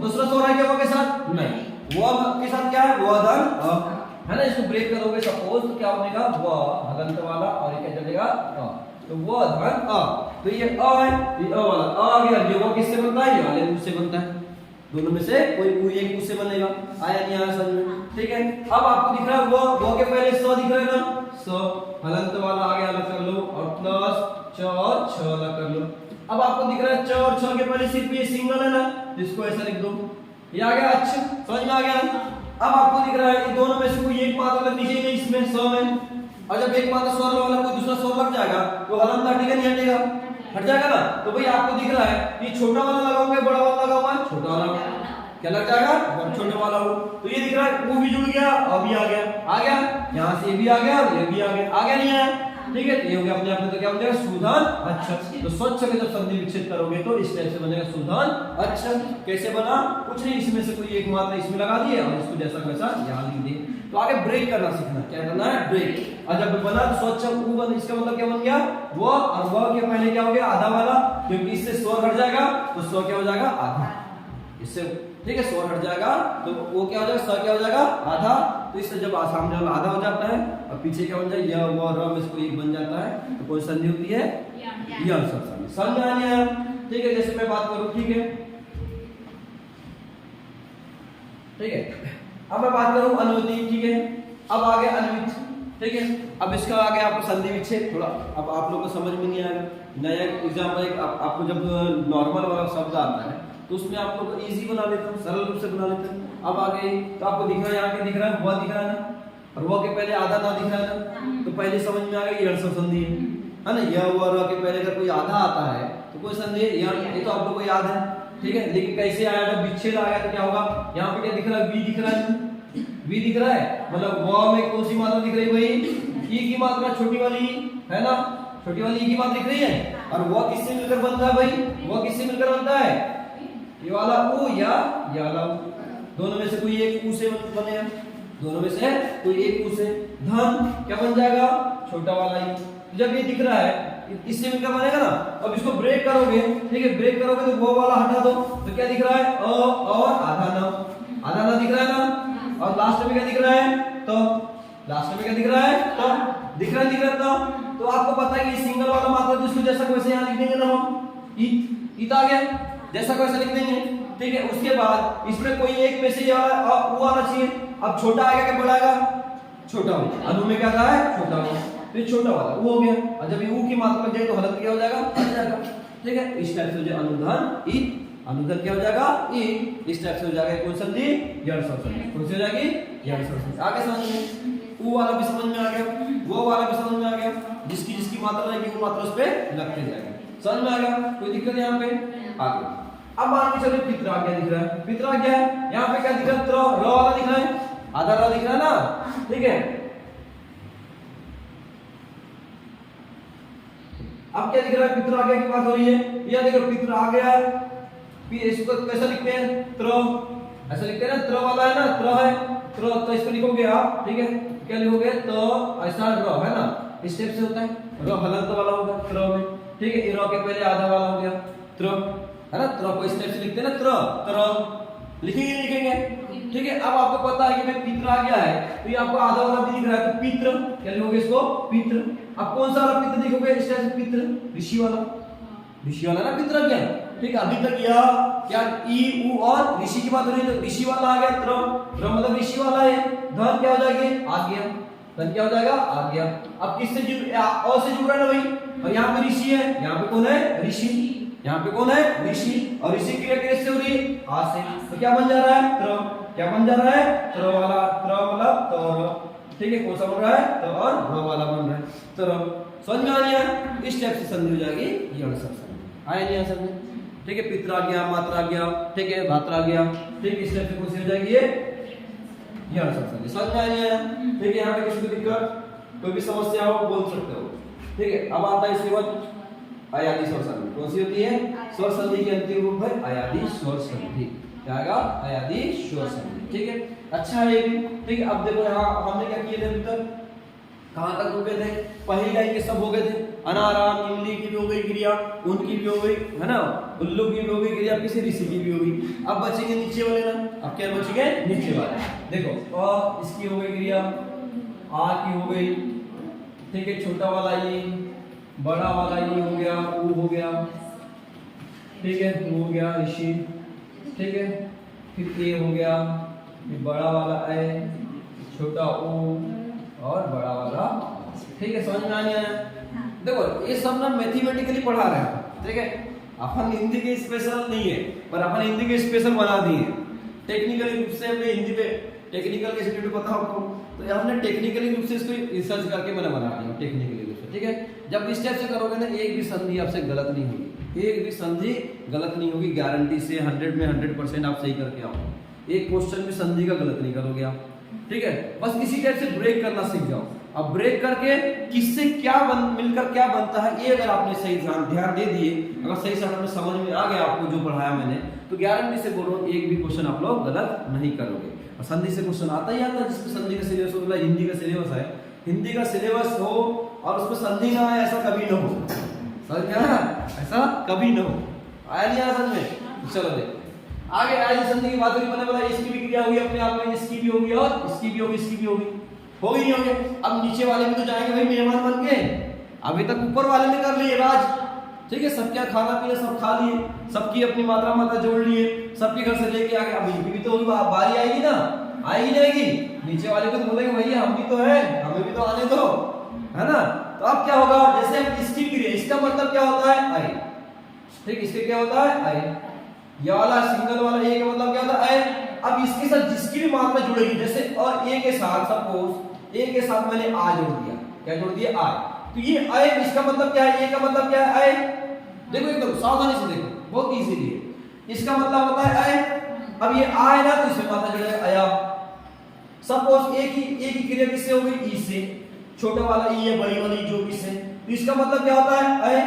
दूसरा स्वर है क्या वो के साथ? नहीं, वो के साथ क्या है? वो धन है ना। इसको ब्रेक करोगे सपोज तो क्या बनेगा? वो हलंत वाला, और ये क्या चलेगा? तो वो धन तो ये अ है, ये अ वाला आ गया। ये वो किससे बनता है? ये वाले उ से बनता है। दोनों में से कोई एक उ से बनेगा। आया नहीं आया समझ में? ठीक है। अब आपको दिख रहा है वो के पहले स दिख रहा है ना, स हलंत वाला आगे अलग कर लो, और प्लस च और छ अलग कर लो। अब आपको दिख रहा है च और छ के पहले सिर्फ ये सिंगल है ना, इसको ऐसा लिख दो, ये आ गया। अच्छा, समझ में आ गया? अब आपको दिख रहा है कि दोनों में से कोई एक मात्रा लगनी चाहिए इसमें स में, और जब एक मात्रा स्वर वाला कोई दूसरा स्वर लग जाएगा तो हलंत हटेगा नहीं हटेगा? हट जाएगा ना। तो भाई आपको दिख रहा है कि छोटा वाला लगाओगे, बड़ा वाला लगा हुआ है, छोटा वाला क्या लग जाएगा? छोटा वाला हो। तो ये दिख रहा है वो भी जुड़ गया, अभी आ गया, यहाँ से ये भी आ गया, ये भी आ गया नहीं आया? ठीक है, ये हो गया अपने आप में। तो क्या हो जाएगा? सुधन अच्छा। तो स्वच्छ के जब संधि विच्छेद करोगे तो इस टाइप से बनेगा सुधन अच्छा। कैसे बना? कुछ नहीं, इसमें से कोई एक मात्रा इसमें लगा दिए और इसको जैसा वैसा यहाँ लिख दिए। तो आगे ब्रेक करना सीखना, क्या करना है? ब्रेक। और जब बना स्वच्छ उ बन, इसका मतलब क्या बन गया? वो, और वो के पहले क्या हो गया? आधा वाला, क्योंकि इससे स्वर हट जाएगा तो स्वर क्या हो जाएगा? आधा। इससे ठीक है, स्वर हट जाएगा तो वो क्या हो जाएगा? स क्या हो जाएगा? आधा। तो इससे जब सामने वाला आधा हो जाता है और पीछे क्या बन जाएगा? य व र में से कोई एक बन जाता है, तो कौन सी संधि होती है? यण स्वर संधि। समझ में आ गया? ठीक है, जैसे मैं बात करूं, ठीक है, ठीक है, अब मैं बात करूं अनुवृत्ति, ठीक है, अब आगे अनुवृत्त, ठीक है। अब इसका आगे आपको संधि विच्छेद थोड़ा अब आप लोगों को समझ में नहीं आएगा। नया एग्जाम्पल आपको जब नॉर्मल वाला शब्द आता है तो उसमें आप लोग इजी बना लेते हैं, सरल रूप से बना लेते हैं। अब आगे तो आपको दिख रहा है, यहाँ पे दिख रहा है, वह दिख रहा है ना, और वह के पहले आधा ना दिख रहा है ना, तो पहले समझ में आ गया यण स्वर संधि है ना। यह व र के पहले अगर कोई आधा आता है तो कोई संधि यण, ये तो आप लोग को याद है, ठीक है। लेकिन कैसे आया? जब विच्छेद आया तो क्या होगा? यहाँ पे क्या दिख रहा है? वी दिख रहा है, वी दिख रहा है, मतलब व में कौन सी मात्रा दिख रही है भाई? ई की मात्रा, छोटी वाली है ना, छोटी वाली ई की मात्रा दिख रही है। और वह किससे मिलकर बनता है भाई? वह किससे मिलकर बनता है? ये वाला उ या ये वाला उ, दोनों में से कोई एक उ से बनेगा, दोनों में से कोई एक उ से। धन क्या बन जाएगा? छोटा वाला ही। जब ये दिख रहा है इससे मिलकर बनेगा ना। अब इसको ब्रेक करोगे, ठीक है, ब्रेक करोगे तो वो वाला हटा दो, तो क्या दिख रहा है? अ और आधा ना दिख रहा है ना। और लास्ट में क्या दिख रहा है? तो लास्ट में क्या दिख रहा है? तो दिख रहा है। तो आपको पता है कि सिंगल वाला मात्रा तो इसको जैसा वैसे यहाँ लिख देंगे ना हम, ई आ गया, जैसा वैसा लिख देंगे, ठीक है। उसके बाद इसमें कोई एक में से वो आना चाहिए। अब छोटा आएगा क्या बड़ा आएगा? छोटा वाला। अनु में क्या रहा है? छोटा वाला, तो ये छोटा वाला वो हो गया। और जब ये ऊ की मात्रा लग जाए तो हलंत क्या हो जाएगा? हट जाएगा, ठीक है। इस टाइप से जो अनुधन ई, अनुधन क्या हो जाएगा? ई। इस टाइप से हो जाएगा कौन संधि? यण स्वर संधि। कौन सी हो जाएगी? यण स्वर संधि। आगे समझ में, ऊ वाला भी समझ में आ गया, वो वाला भी समझ में आ गया, जिसकी मात्रा रहेगी वो मात्रा उस पे लगते जाएगा। समझ में आ गया? कोई दिक्कत यहाँ पे? आगे अब मान के चलो पितरा क्या दिख रहा है? पितरा क्या है? यहाँ पे क्या दिख रहा है? र वाला दिख रहा है, आधा र दिख रहा है ना, ठीक है। अब क्या दिख रहा है, पित्र आ गया की बात हो रही है। यह देखो पित्र आ गया, इसको कैसा लिखते हैं, त्र, ऐसा लिखते हैं ना, त्र वाला है ना, त्र है, त्र, तो इसको लिखोगे आप, ठीक है, क्या लिखोगे, तो ऐसा र है ना, इस स्टेप से होता है, र हलंत वाला होगा त्र में, ठीक है, र के पहले आधा वाला हो गया त्र, है ना, त्र को इस स्टेप से लिखते हैं ना, त्र, त्र लिखेंगे, ठीक है। अब आपको पता है कि भाई पित्र आ गया है, तो ये आपको आधा वाला भी दिख रहा है, तो पित्र क्या लिखोगे इसको, पित्र। अब कौन सा वाला पित्र लिखोगे, इस टाइप से पित्र, ऋषि वाला, ऋषि वाला ना पित्र क्या, ठीक है। अभी तक यह क्या ई उ और ऋषि की बात हो रही है, तो ऋषि वाला आ गया, त्र मतलब ऋषि वाला है, धन क्या हो जाएगा, आ गया, धन क्या हो जाएगा, आ गया। अब किससे जुड़, और से जुड़ रहा है ना भाई, और यहाँ पे ऋषि है, यहाँ पे कौन है, ऋषि, यहाँ पे कौन है, ऋषि, और ऋषि क्रिया किससे हो रही है, आ से, तो क्या बन जा रहा है, त्र, क्या बन जा रहा है, त्र वाला, त्र मतलब तो, ठीक है, कौन सा बन रहा है, तो और र वाला बन रहा है, त्र, समझ में आ गया, इस टाइप से संधि हो जाएगी, ये वाला सब संधि आया नहीं, समझ में, ठीक है। पित्र आ गया, मात्रा आ गया, ठीक है, भात्रा आ गया, ठीक है, इस टाइप से कौन सी हो जाएगी ये वाला सब संधि, समझ में आ गया, ठीक है। यहाँ पे किसी को दिक्कत, कोई भी समस्या हो बोल सकते हो, ठीक है। अब आता है इसके बाद अयादि स्वर संधि, कौन सी होती है, स्वर संधि की अंतिम रूप है अयादि स्वर संधि, क्या आएगा, अयादि स्वर संधि, ठीक है। अच्छा है ये भी, ठीक है। अब देखो यहाँ हमने क्या किए थे अभी तक, कहाँ तक रुके थे, पहली लाइन के सब हो गए थे, अनाराम, इमली की भी हो गई क्रिया, उनकी भी हो गई, है ना, उल्लू की भी हो गई क्रिया, किसी ऋषि की भी हो गई। अब बचेंगे नीचे वाले ना, अब क्या बचेंगे, नीचे वाले, देखो अ इसकी हो गई क्रिया, आ की हो गई, ठीक है, छोटा वाला ये, बड़ा वाला ये हो गया, ऊ हो गया, ठीक है, ऊ हो गया ऋषि, ठीक है, फिर ए हो गया, फिर बड़ा वाला ए, छोटा ऊ और बड़ा वाला, ठीक है, समझ में आ गया। देखो ये सब ना मैथमेटिकली पढ़ा रहे हैं, ठीक है, अपन हिंदी के स्पेशल नहीं है, पर अपन हिंदी के स्पेशल बना दिए टेक्निकली रूप से, हमने हिंदी पे टेक्निकल के सब्जेक्ट पता हो तो हमने टेक्निकली रूप से इसको रिसर्च करके मैंने बना दिया टेक्निकली रूप से, ठीक है। जब इस टाइप से करोगे ना, एक भी संधि आपसे गलत नहीं होगी, एक भी संधि गलत नहीं होगी, गारंटी से 100 में 100% आप सही करके आओ, एक क्वेश्चन भी संधि का गलत नहीं करोगे आप, ठीक है। बस इसी टाइप से ब्रेक करना सीख जाओ। अब ब्रेक करके किससे क्या मिलकर क्या बनता है, ये अगर आपने सही ध्यान दे दिए, अगर सही समझ में आ गया आपको जो पढ़ाया मैंने, तो गारंटी से बोलो एक भी क्वेश्चन आप लोग गलत नहीं करोगे। और संधि से क्वेश्चन आता ही आता है, जिसमें संधि का सिलेबस होता है, हिंदी का सिलेबस है, हिंदी का सिलेबस हो और उसमें संधि ना आए, ऐसा कभी ना हो, समझ गया ना, ऐसा कभी ना हो, आया नहीं आया समझ में। तो चलो देखते आगे, आज संधि की बात हुई, मैंने बोला इसकी भी क्रिया हुई अपने आप में, इसकी भी होगी और इसकी भी होगी, इसकी भी होगी, होगी नहीं होगी। अब नीचे वाले भी तो जाएंगे भाई मेहमान बन के, अभी तक ऊपर वाले ने कर लिए राज, ठीक है, सब क्या खाना पीना सब खा लिए, सबकी अपनी मात्रा जोड़ लिए, सबके घर से लेके आ गए, अब इनकी भी तो बारी आएगी ना, आएगी जाएगी, नीचे वाले को तो बोलेंगे भैया हम भी तो है, हमें भी तो आने दो, है ना। तो अब क्या होगा, जैसे हम इसकी क्रिया, इसका मतलब क्या होता है, आई, ठीक, इसके क्या होता है, आई, ये वाला सिंगल वाला ए का मतलब क्या होता है, अब इसके साथ जिसकी भी मात्रा जुड़ेगी, जैसे और ए के साथ सपोज ए के साथ मैंने आ जोड़ दिया, क्या जोड़ दिया, आ, तो ये आए, इसका मतलब क्या है, ए का मतलब क्या है, आए, देखो एकदम सावधानी से देखो, बहुत इजीली है, इसका मतलब होता है आए। अब ये आए ना, तो इसमें मात्रा जुड़ेगा आया। सपोज ए की क्रिया किससे हो गई, ई से, छोटा वाला ई है, बड़ी वाली जो किससे, तो इसका मतलब क्या होता है, आए,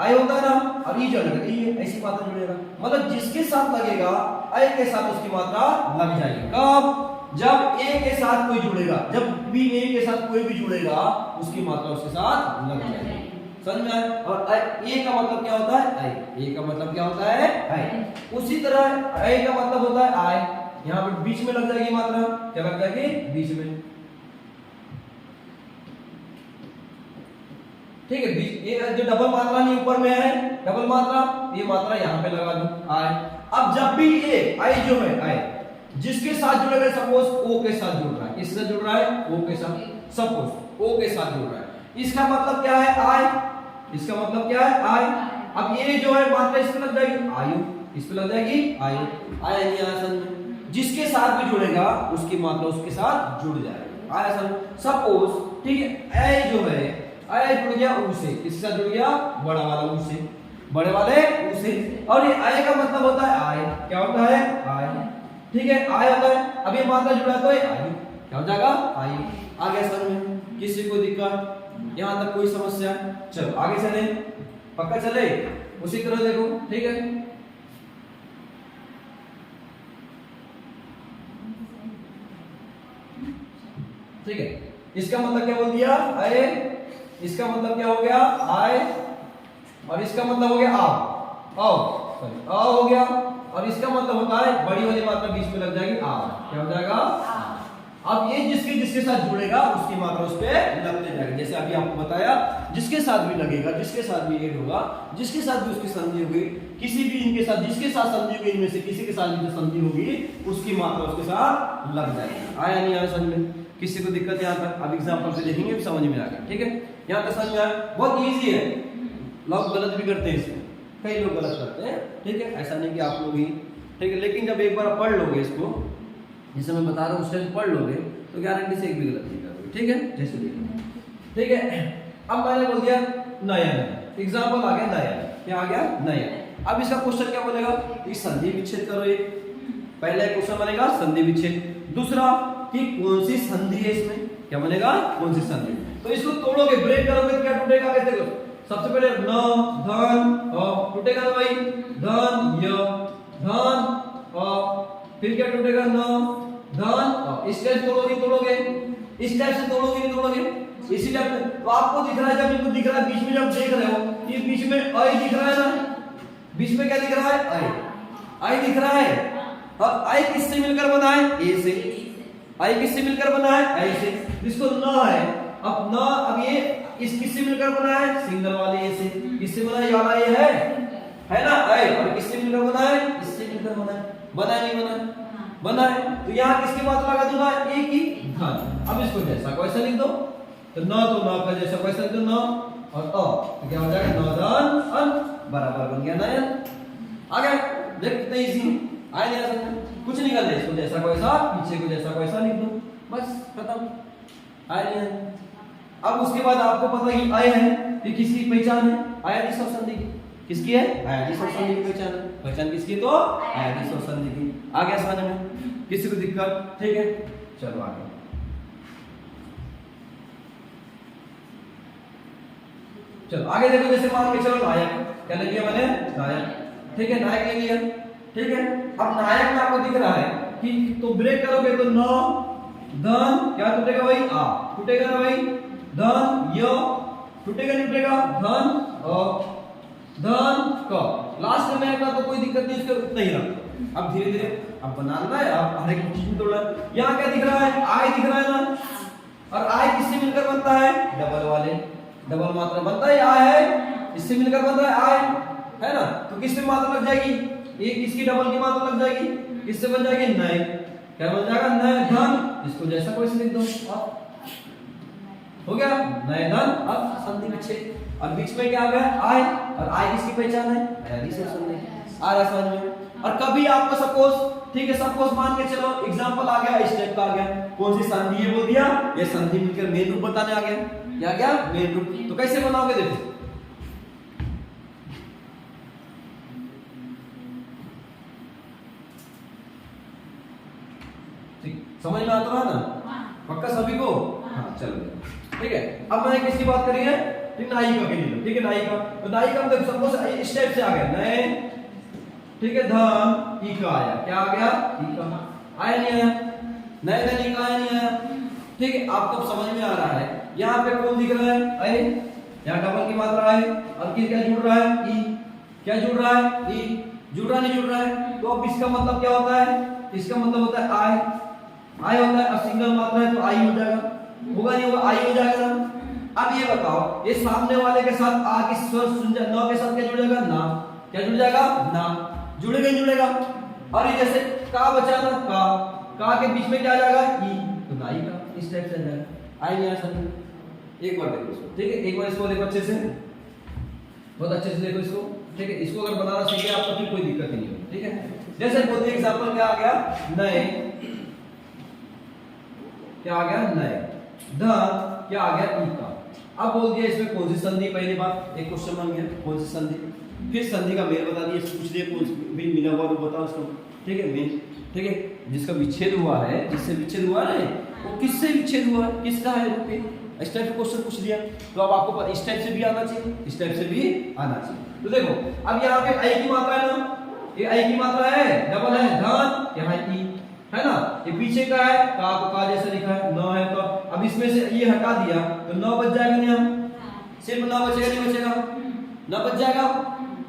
आय होता है ना, और ई जुड़ेगा, ई है, ऐसी मात्रा जुड़ेगा, मतलब जिसके साथ लगेगा आय के साथ उसकी मात्रा लग जाएगी। कब, जब ए के साथ कोई जुड़ेगा, जब भी ए के साथ कोई भी जुड़ेगा उसकी मात्रा उसके साथ लग जाएगी, समझ में आया। और ए का मतलब क्या होता है, आय, ए का मतलब क्या होता है, आय। उसी तरह आय का मतलब होता है आय, यहाँ पे बीच में लग जाएगी मात्रा, क्या लग जाएगी, बीच में, ठीक है, ये जो डबल मात्रा नहीं ऊपर में है, डबल मात्रा, ये मात्रा यहाँ पे लगा दो, आय। अब जब भी ये आई जो है, आय, जिसके साथ जुड़ेगा, सपोज ओ के साथ जुड़ रहा है, किससे जुड़ रहा है, ओ के साथ, सपोज ओ के साथ जुड़ रहा है, इसका मतलब क्या है, आय, इसका मतलब क्या है, आय। अब ये जो है मात्रा इस पे लग जाएगी, आयु, इस पे लग जाएगी, आयु, आया नहीं आया समझ, जिसके साथ भी जुड़ेगा उसकी मात्रा उसके साथ जुड़ जाएगी, आया समझ। सपोज, ठीक है, ए जो है, आय जुड़ गया ऊ से, किसके साथ जुड़ गया, बड़ा वाला ऊ से, बड़े वाले ऊ से, और ये आय का मतलब होता है आय, क्या होता है, आय, ठीक है, आय होता है। अब ये मात्रा जुड़ा तो आयु, क्या हो जाएगा, आयु, आ गया समझ में, किसी को दिक्कत यहाँ तक कोई समस्या? चलो आगे चले, पक्का चले, उसी तरह देखो, ठीक है। ठीक है, इसका मतलब क्या बोल दिया? आए, इसका मतलब क्या हो गया? आए, और इसका मतलब हो गया आओ, सॉरी आओ हो गया, और इसका मतलब होता है बड़ी वाली मात्रा बीच में लग जाएगी आ, क्या हो जाएगा? अब ये जिसके जिसके साथ जुड़ेगा उसकी मात्रा उस पे लगते जाएगा। जैसे अभी आपको बताया, जिसके साथ भी लगेगा, जिसके साथ भी ऐड होगा, जिसके साथ भी उसकी संधि होगी, किसी भी इनके साथ जिसके साथ संधि होगी, इनमें से किसी के साथ भी जो संधि होगी उसकी मात्रा उसके साथ लग जाएगी। आया नहीं आया समझ में? किसी को दिक्कत यहाँ तक? अब एग्जाम्पल से देखेंगे समझ में आ गया, ठीक है। यहाँ तक समझ में आया? बहुत ईजी है, लोग गलत भी करते हैं इसमें, कई लोग गलत करते हैं, ठीक है। ऐसा नहीं कि आप लोग ही, ठीक है, लेकिन जब एक बार पढ़ लोगे इसको, जैसे मैं बता रहा हूँ, उस टाइम पढ़ लोगे तो गारंटी से एक भी गलत नहीं करोगे, ठीक है। जैसे देखो, ठीक है। अब मैंने बोल दिया नया, एग्जाम्पल आ गया नया, क्या आ गया? नया। अब इसका क्वेश्चन क्या बोलेगा? इस संधि विच्छेद करो। एक पहला क्वेश्चन बनेगा संधि विच्छेद, दूसरा कि कौन सी संधि है इसमें, क्या बनेगा? कौन सी संधि। तो इसको तोड़ोगे, ब्रेक करोगे, क्या टूटेगा? कैसे करो? सबसे पहले न धन टूटेगा ना भाई, धन य धन फिर क्या टूटेगा? न धन। इस टाइप तोड़ोगे, इस टाइप से तोड़ोगे नहीं तोड़ोगे, इसी टाइप से। तो आपको दिख रहा है, जब इनको दिख रहा है बीच में, जब देख रहे हो ये बीच में आई दिख रहा है ना, बीच में क्या दिख रहा है? आई दिख रहा है। और आई किससे मिलकर बना है? ए से। आई किससे मिलकर बना है? आई से। इसको न है, अब न, अब ये इस किससे मिलकर बना है? सिंगल वाले ए से। किससे बना है? ये वाला ए है ना, आई। और किससे मिलकर बना है? इससे मिलकर बना है। बना नहीं बना? बना है। तो यहाँ किसकी मात्रा लगा दूंगा? ए की धन। अब इसको जैसा वैसा लिख दो, तो न तो न का जैसा वैसा लिख दो, न और तो क्या हो जाएगा? न धन अन बराबर बन गया नयन। आ गया? देख कितना इजी, आए नहीं समझ, कुछ नहीं करना, इसको जैसा को वैसा, पीछे को जैसा को वैसा लिख दो, बस खत्म। आए नहीं। अब उसके बाद आपको पता कि आए है कि किसकी पहचान है? आयादी संधि की। किसकी है? आयादी संधि की पहचान है। पहचान किसकी? तो आयादी संधि की। आ गया समझ में? किसी को दिक्कत? ठीक है, चलो आगे। चलो आगे देखो, जैसे मान के चलो नायक, क्या ले लिया मैंने? नायक, ठीक है, नायक ले लिया, ठीक है। अब नायक में आपको दिख रहा है कि, तो ब्रेक करोगे तो न धन, क्या टूटेगा भाई? आ टूटेगा ना भाई, धन य टूटेगा नहीं टूटेगा? धन धन क, लास्ट में आएगा तो कोई दिक्कत नहीं, उसके उतना ही रखो। अब धीरे धीरे अब बनाना है, अब हर एक चीज में तोड़ना है। यहाँ क्या दिख रहा है? आई दिख रहा है ना, और आई किससे मिलकर बनता है? डबल वाले, डबल मात्रा बनता है, आई है, इससे मिलकर बनता है आई, है ना। तो किससे मात्रा लग जाएगी? ये किसकी डबल की मात्रा लग जाएगी? किससे बन जाएगी? नए, क्या बन जाएगा? नए धन। इसको जैसा कोई से लिख दो, हो गया नए धन। अब संधि विच्छेद, और बीच में क्या आ गया? आई, और आई किसकी पहचान है? आयादी संधि। आ रहा समझ में? और कभी आपको सपोज, ठीक है, सपोज मान के चलो एग्जांपल आ गया, इस टाइप का आ गया, कौन सी संधि है बोल दिया, ये संधि मिलकर मेन रूप बताने आ गया। क्या आ गया? मेन रूप। तो कैसे बनाओगे? देखो, ठीक, समझ में आता है ना? पक्का सभी को? हाँ चलो, ठीक है। अब मैंने किसकी बात करी है? नायिका के लिए, ठीक है, नायिका। तो नायिका में देखो, सपोज इस टाइप से आ गया नए, ठीक है, धन ई का आया, क्या आ गया? ई का आया नहीं आया? नए धन ई का आया नहीं आया? ठीक है, आपको समझ में आ रहा है। यहाँ पे कौन दिख रहा है? आई, यहाँ डबल की मात्रा है, और क्या जुड़ रहा है? ई, क्या जुड़ रहा है? ई, जुड़ रहा नहीं जुड़ रहा है? तो अब इसका मतलब क्या होता है? इसका मतलब होता है आई, आई होता है, और सिंगल मात्रा है तो आई हो जाएगा, होगा नहीं होगा? आई हो जाएगा ना। अब ये बताओ, ये सामने वाले के साथ आ के स्वर सुन जा, न के साथ क्या जुड़ेगा? ना, क्या जुड़ जाएगा? ना, जुड़ेगा नहीं जुड़ेगा? और ये जैसे का बचा ना, का के बीच में क्या आ जाएगा? ई, तो नाई का, इस टाइप से आ जाएगा। आई नहीं आया समझ? एक बार देखो इसको, ठीक है, एक बार इसको देखो अच्छे से, बहुत अच्छे से देखो इसको, ठीक है। इसको अगर बनाना सीखे आप तो फिर कोई दिक्कत नहीं होगी, ठीक है। जैसे बोलते एग्जांपल क्या आ गया? नए, क्या आ गया? नए धन, क्या आ गया? ई का। अब बोल दिया इसमें कौन सी संधि, पहली बात एक क्वेश्चन बन गया, कौन सी संधि। फिर संधि का मेल बता दिया, पूछ दिया कौन सी मिला हुआ, तो बताओ उसको, ठीक है, मेल, ठीक है। जिसका विच्छेद हुआ है, जिससे विच्छेद हुआ है, वो किससे विच्छेद हुआ है? किसका है? इस टाइप से क्वेश्चन पूछ दिया तो अब आपको इस टाइप से भी आना चाहिए, इस टाइप से भी आना चाहिए। तो देखो अब यहाँ पे आई की मात्रा है ना, ये आई की मात्रा है, डबल है धन, यहाँ ई है ना, ये पीछे का है का जैसा लिखा है 9 है, तो अब इसमें से ये हटा दिया तो 9 बच जाएगा नहीं, हम सिर्फ 9 बचेगा नहीं बचेगा, 9 बच जाएगा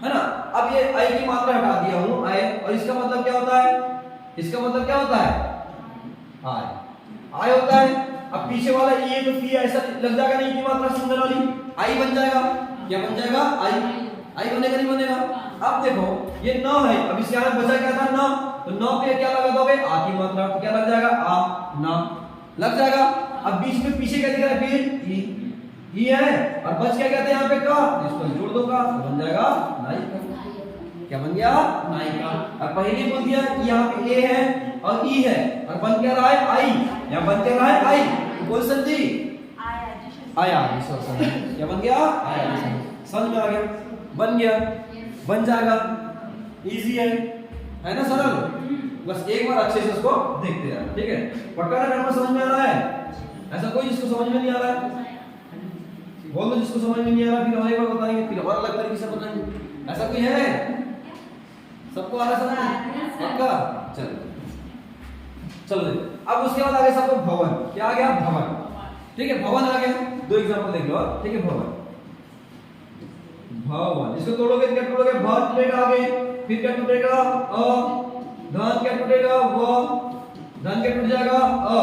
है ना। अब ये आई की मात्रा हटा दिया हूँ आई, और इसका मतलब क्या होता है, इसका मतलब क्या होता है आई होता है। अब पीछे वाला ये तो पी ऐसा लग जाएगा नहीं की मात्रा सिंगल वाली, आई बन जाएगा, क्या बन जाएगा आई बनेगा नहीं बनेगा। अब देखो ये 9 है, अब इस यहाँ बचा क्या था 9, तो 9 पे क्या लगा दोगे आ की मात्रा, तो क्या लग जाएगा आ ना लग जाएगा। अब बीच में पीछे क्या दिख रहा है फिर ई है, और बच क्या कहते हैं यहाँ पे का, इसको जोड़ दो का, तो बन जाएगा नायिका, क्या बन गया नायिका। अब पहले बोल दिया कि यहाँ पे ए है और ई है, और बन क्या रहा है आई, यहाँ बन क्या रहा है आई, कौन संधि आया, क्या बन गया आया, समझ में आ गया, बन गया, बन जाएगा, इजी है ना सरल। बस एक बार अच्छे से उसको देखते रहना, ठीक है। पक्का ना करना, समझ में आ रहा है, ऐसा कोई जिसको समझ में नहीं आ रहा है बोल दो, जिसको समझ में नहीं आ रहा फिर और एक बार बताएंगे, फिर और अलग तरीके से बताएंगे, ऐसा कोई है, सबको आ रहा है पक्का। चलो अब उसके बाद आगे सबको भवन, क्या आ गया भवन, ठीक है, भवन आ गया, दो एग्जांपल देख लो, ठीक है। भवन इसको तोड़ोगे क्या टूटेगा, भ टूटेगा आगे, फिर क्या टूटेगा अ, धन क्या टूटेगा व, धन क्या टूट जाएगा अ,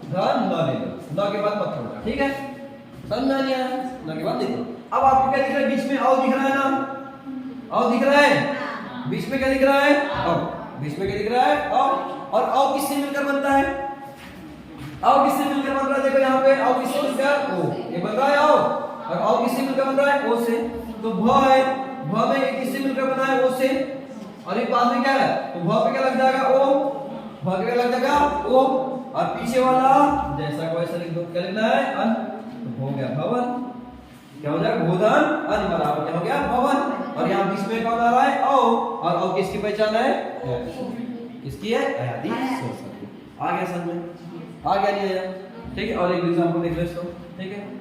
धन न लेगा, न के बाद पत्थर होगा, ठीक है, समझ में आ गया, न के बाद देखो। अब आपको क्या दिख रहा है, बीच में औ दिख रहा है ना, औ दिख रहा है, बीच में क्या दिख रहा है औ, बीच में क्या दिख रहा है औ, और औ किससे मिलकर बनता है, औ किससे मिलकर बन रहा है, देखो यहाँ पे औ किससे मिलकर ओ, ये बन रहा है औ, और औ किससे मिलकर बन रहा है ओ से, तो भ है, भ में एक किससे मिलकर बना है ओ से, और ये बाद में क्या है, तो भ पे क्या लग जाएगा ओ, भ पे क्या लग जाएगा ओ, और पीछे वाला जैसा को वैसा लिख दो, क्या लिखना है अन, तो हो गया भवन, क्या हो जाएगा भोधन अन बराबर क्या हो गया भवन, और यहाँ बीच में कौन आ रहा है औ, और औ किसकी पहचान है, इसकी है अयादी सोच, आ गया समझ में, आ गया नहीं आया, ठीक है। और एक एग्जांपल देख लो इसको, ठीक है।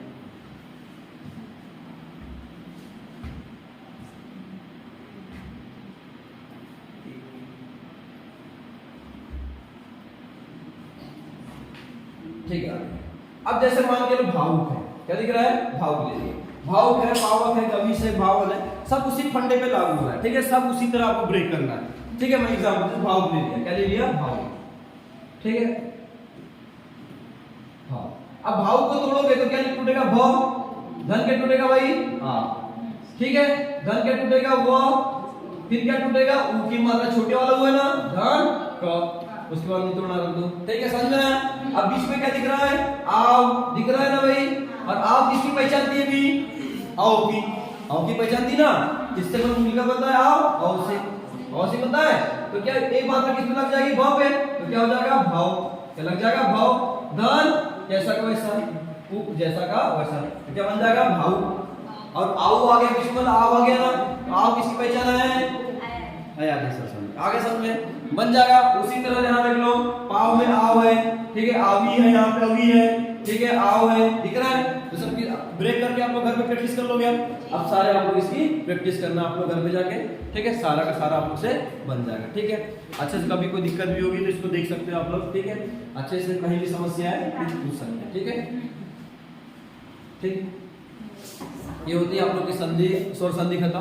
ठीक है, अब जैसे मान के लो भावुक है, क्या दिख रहा है भावुक ले लिया, भावुक है, पावक है, कवि से भावल है, सब उसी फंडे पे लागू हो रहा है, ठीक है, सब उसी तरह आपको ब्रेक करना है, ठीक है। मैं एग्जांपल भावुक ले लिया, क्या ले लिया भावुक, ठीक है। हाँ अब भावुक को तोड़ोगे तो क्या टूटेगा भ, धन क्या टूटेगा भाई हाँ, ठीक है, धन क्या टूटेगा वो, फिर क्या टूटेगा ऊ की मात्रा छोटे वाला हुआ है ना धन क, उसके बाद नहीं तोड़ना रख दो, ठीक है, समझ में। अब बीच में क्या दिख रहा है आव, दिख रहा है ना भाई, और आव किसकी पहचान थी अभी आओ की पहचान थी ना, किससे मिलकर बनता है आओ से, औ से बनता है, तो क्या एक मात्रा किसमें लग जाएगी भाव पे, तो क्या हो जाएगा भाव, क्या लग जाएगा भाव, धन जैसा का वैसा, उप जैसा का वैसा, तो क्या बन जाएगा भाव, और आओ आ गया किसमें आव आ गया ना, तो आव किसकी पहचान है आगे समझ में बन जाएगा। उसी तरह यहाँ देख लो पाव में आव है, ठीक है, आवी है, यहाँ पे अवी है, ठीक है, आव है, दिख रहा है, तो सबकी ब्रेक करके आप लोग घर पे प्रैक्टिस कर लोगे। अब सारे आप लोग इसकी प्रैक्टिस करना आप लोग घर पे जाके, ठीक है, सारा का सारा आप लोग से बन जाएगा, ठीक है। अच्छे से कभी कोई दिक्कत भी होगी तो इसको देख सकते हो आप लोग, ठीक है, अच्छे से कहीं भी समस्या है पूछ सकते हैं, ठीक है, ठीक। ये होती है आप लोग की संधि, स्वर संधि खत्म।